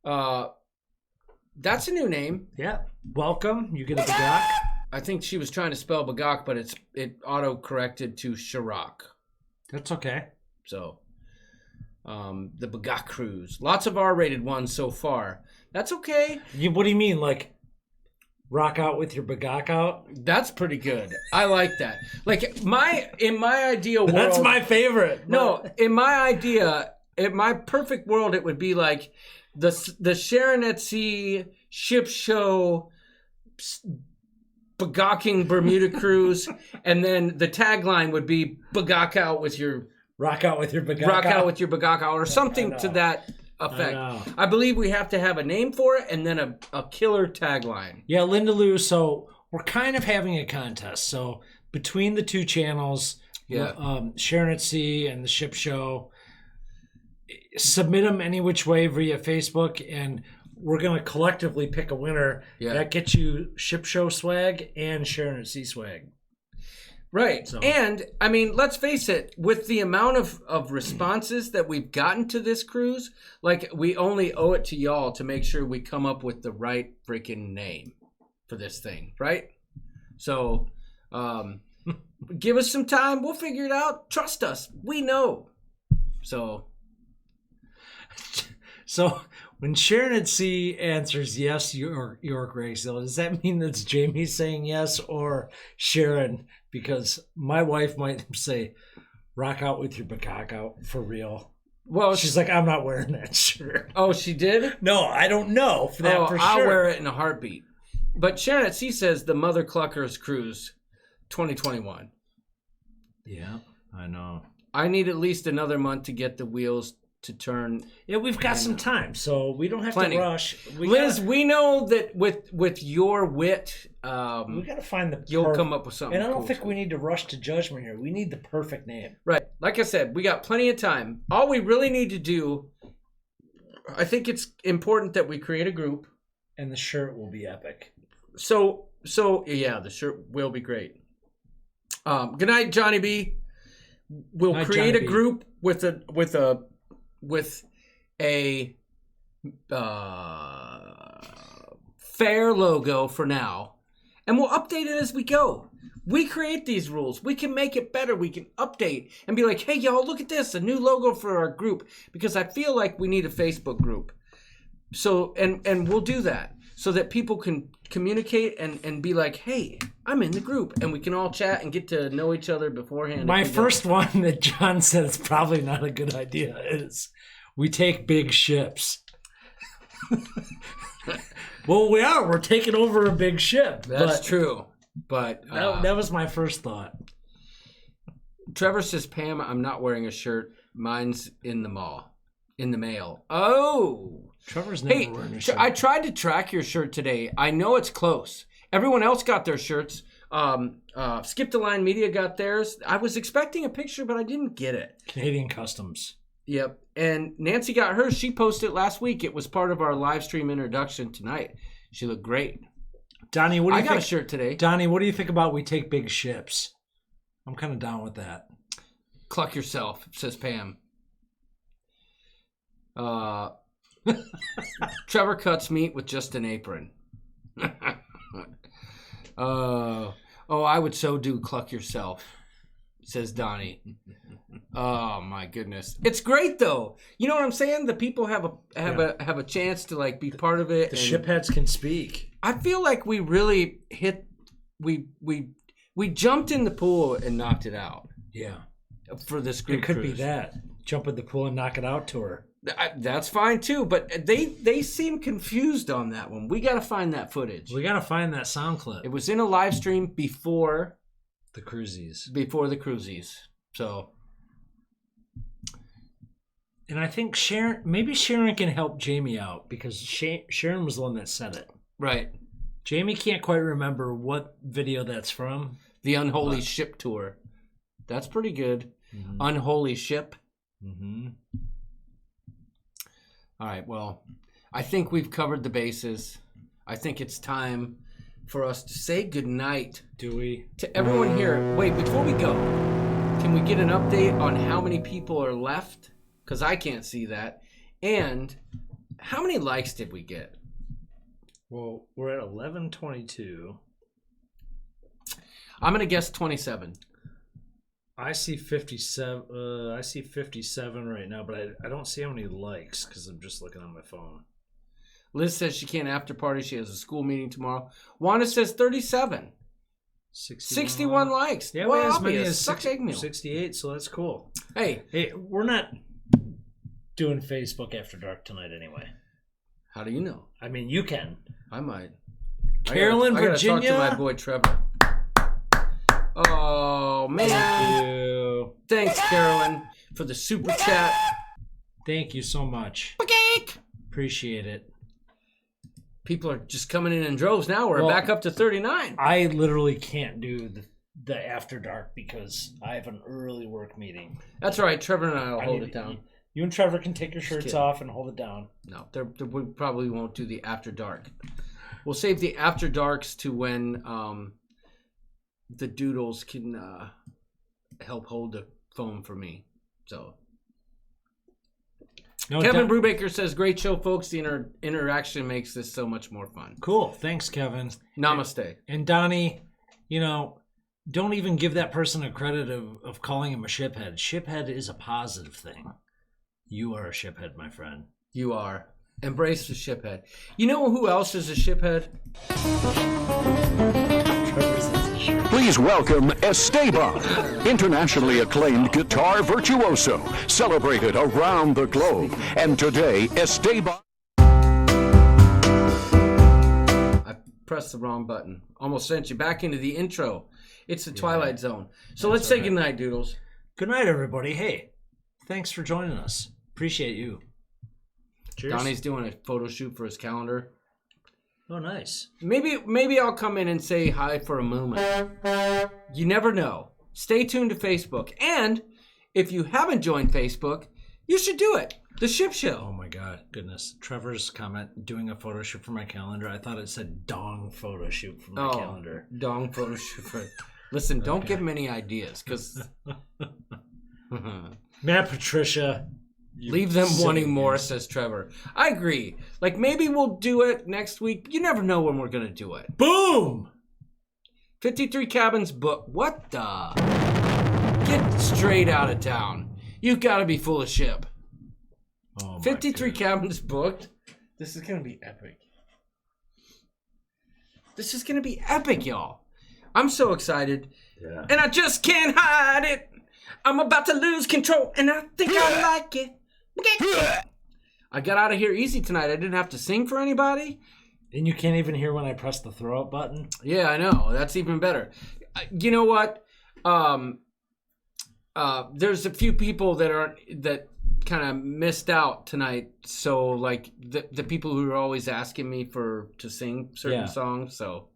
That's a new name. Yeah. Welcome. You get a Bagak. I think she was trying to spell Bagak, but it auto-corrected to Chirac. That's okay. So, the Bagak Cruise. Lots of R-rated ones so far. That's okay. What do you mean, like... Rock out with your Bagak out? That's pretty good. I like that. Like in my ideal world, that's my favorite. No, in my perfect world, it would be like the Sharon at Sea ship show, Bagaking Bermuda cruise, and then the tagline would be Bagak out with your rock out with your Bagak rock out with your Bagak out, or something to that effect. I believe we have to have a name for it and then a killer tagline. Yeah, Linda Lou. So we're kind of having a contest. So between the two channels, Sharon at Sea and the Ship Show, submit them any which way via Facebook, and we're going to collectively pick a winner. Yeah. That gets you Ship Show swag and Sharon at Sea swag. Right. So. And, I mean, let's face it, with the amount of responses that we've gotten to this cruise, like, we only owe it to y'all to make sure we come up with the right freaking name for this thing, right? So, give us some time. We'll figure it out. Trust us. We know. So, when Sharon at Sea answers yes, York Racing, does that mean that's Jamie saying yes or Sharon? Because my wife might say, rock out with your Bagak out for real. Well, she's like, I'm not wearing that shirt. Oh, she did? No, I don't know for that for I'll sure. wear it in a heartbeat. But Sharon at Sea says the Mother Cluckers Cruise 2021. Yeah, I know. I need at least another month to get the wheels to turn. Yeah, we've got some time, so we don't have to rush. Liz, we know that with your wit, we got to find the. You'll come up with something. And I don't cool think we need to rush to judgment here. We need the perfect name. Right, like I said, we got plenty of time. All we really need to do, I think it's important that we create a group, and the shirt will be epic. So yeah, the shirt will be great. Good night, Johnny B. We'll create a group with a fair logo for now, and we'll update it as we go. We create these rules. We can make it better. We can update and be like, hey, y'all, look at this, a new logo for our group, because I feel like we need a Facebook group. So, and we'll do that so that people can communicate and be like, hey, I'm in the group, and we can all chat and get to know each other beforehand. My first one that John said is probably not a good idea is we take big ships. Well, we're taking over a big ship. That's true. But that was my first thought. Trevor says, Pam, I'm not wearing a shirt. Mine's in the mail. Oh. Trevor's never wearing a shirt. I tried to track your shirt today. I know it's close. Everyone else got their shirts. Skip the Line Media got theirs. I was expecting a picture, but I didn't get it. Canadian Customs. Yep. And Nancy got hers. She posted it last week. It was part of our live stream introduction tonight. She looked great. Donnie, what do you think? I got a shirt today. Donnie, what do you think about we take big ships? I'm kind of down with that. Cluck yourself, says Pam. Trevor cuts meat with just an apron. Oh, I would so do Cluck Yourself, says Donnie. Oh my goodness, it's great though. You know what I'm saying? The people have a chance to like be part of it. The shipheads can speak. I feel like we really we jumped in the pool and knocked it out. Yeah, for this group. It could cruise. be that jump in the pool and knock it out tour. That's fine too, but they seem confused on that one. We got to find that footage. We got to find that sound clip. It was in a live stream before the cruisies. So, and I think Sharon can help Jamie out because Sharon was the one that said it. Right. Jamie can't quite remember what video that's from. The Unholy Ship Tour. That's pretty good. Mm-hmm. Unholy Ship. Mm-hmm. All right, well, I think we've covered the bases. I think it's time for us to say goodnight. Do we? To everyone here. Wait, before we go, can we get an update on how many people are left? Because I can't see that. And how many likes did we get? Well, we're at 1122. I'm going to guess 27. I see 57. I see 57 right now, but I don't see how many likes because I'm just looking on my phone. Liz says she can't after party. She has a school meeting tomorrow. Wanda says 37. 61 likes. Yeah, well, we have I'll as many be a as suck egg meal. 68, so that's cool. Hey, we're not doing Facebook After Dark tonight anyway. How do you know? I mean, you can. I might. Carolyn, Virginia. I gotta talk to my boy Trevor. Oh, man. Thank you. Thanks, Carolyn, for the super chat. Thank you so much. Appreciate it. People are just coming in droves now. We're back up to 39. I literally can't do the After Dark because I have an early work meeting. That's all right. Trevor and I will hold it down. You and Trevor can take your shirts off and hold it down. No, we probably won't do the After Dark. We'll save the After Darks to when the Doodles can help hold the phone for me. So Kevin Brubaker says, great show, folks. The interaction makes this so much more fun. Cool. Thanks, Kevin. Namaste. And Donnie, don't even give that person a credit of calling him a shiphead. Shiphead is a positive thing. You are a shiphead, my friend. You are. Embrace the shiphead. You know who else is a shiphead? Please welcome Esteban, internationally acclaimed guitar virtuoso, celebrated around the globe. And today, Esteban... I pressed the wrong button. Almost sent you back into the intro. It's the Twilight Zone. So let's say goodnight, Doodles. Good night, everybody. Hey, thanks for joining us. Appreciate you. Cheers. Donnie's doing a photo shoot for his calendar. Oh, nice. Maybe I'll come in and say hi for a moment. You never know. Stay tuned to Facebook. And if you haven't joined Facebook, you should do it. The Ship Show. Oh, my God. Goodness. Trevor's comment, doing a photo shoot for my calendar. I thought it said dong photo shoot for my calendar. Dong photo shoot for... Listen, don't give him any ideas, because... Matt Patricia... Leave them wanting more, says Trevor. I agree. Like, maybe we'll do it next week. You never know when we're going to do it. Boom! 53 Cabins book. What the? Get straight out of town. You've got to be full of ship. Oh, 53 Cabins booked. This is going to be epic. This is going to be epic, y'all. I'm so excited. Yeah. And I just can't hide it. I'm about to lose control, and I think I like it. I got out of here easy tonight. I didn't have to sing for anybody. And you can't even hear when I press the throw up button? Yeah, I know. That's even better. You know what? There's a few people that kind of missed out tonight. So, like, the people who are always asking me to sing certain songs. So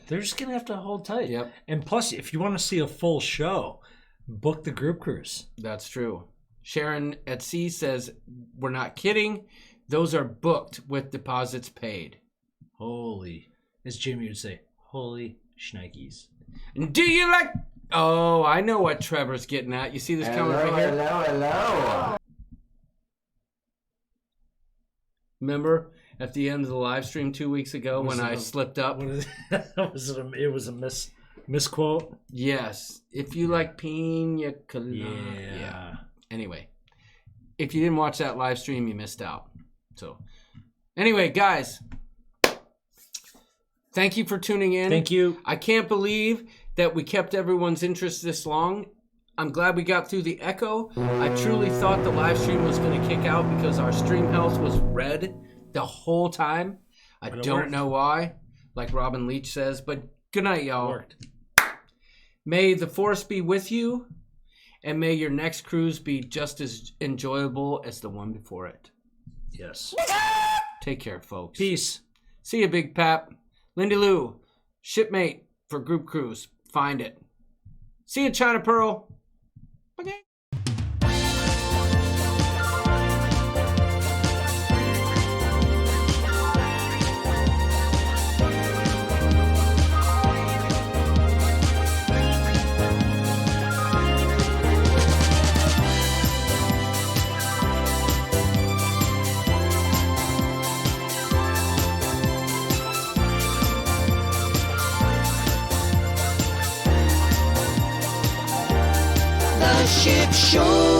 they're just going to have to hold tight. Yep. And plus, if you want to see a full show, book the group cruise. That's true. Sharon at Sea says, we're not kidding. Those are booked with deposits paid. Holy, as Jimmy would say, holy shnikes. Do you like... Oh, I know what Trevor's getting at. You see this coming right here? Hello. Remember at the end of the live stream 2 weeks ago when I slipped up? It was a Misquote. Yes. If you like pina colada. Yeah. Anyway, if you didn't watch that live stream, you missed out. So, anyway, guys, thank you for tuning in. Thank you. I can't believe that we kept everyone's interest this long. I'm glad we got through the echo. I truly thought the live stream was going to kick out because our stream health was red the whole time. I don't know why, like Robin Leach says, but good night, y'all. Worked. May the force be with you, and may your next cruise be just as enjoyable as the one before it. Yes. Take care, folks. Peace. See you, Big Pap. Lindy Lou, shipmate for group cruise. Find it. See you, China Pearl. Okay. The ship show.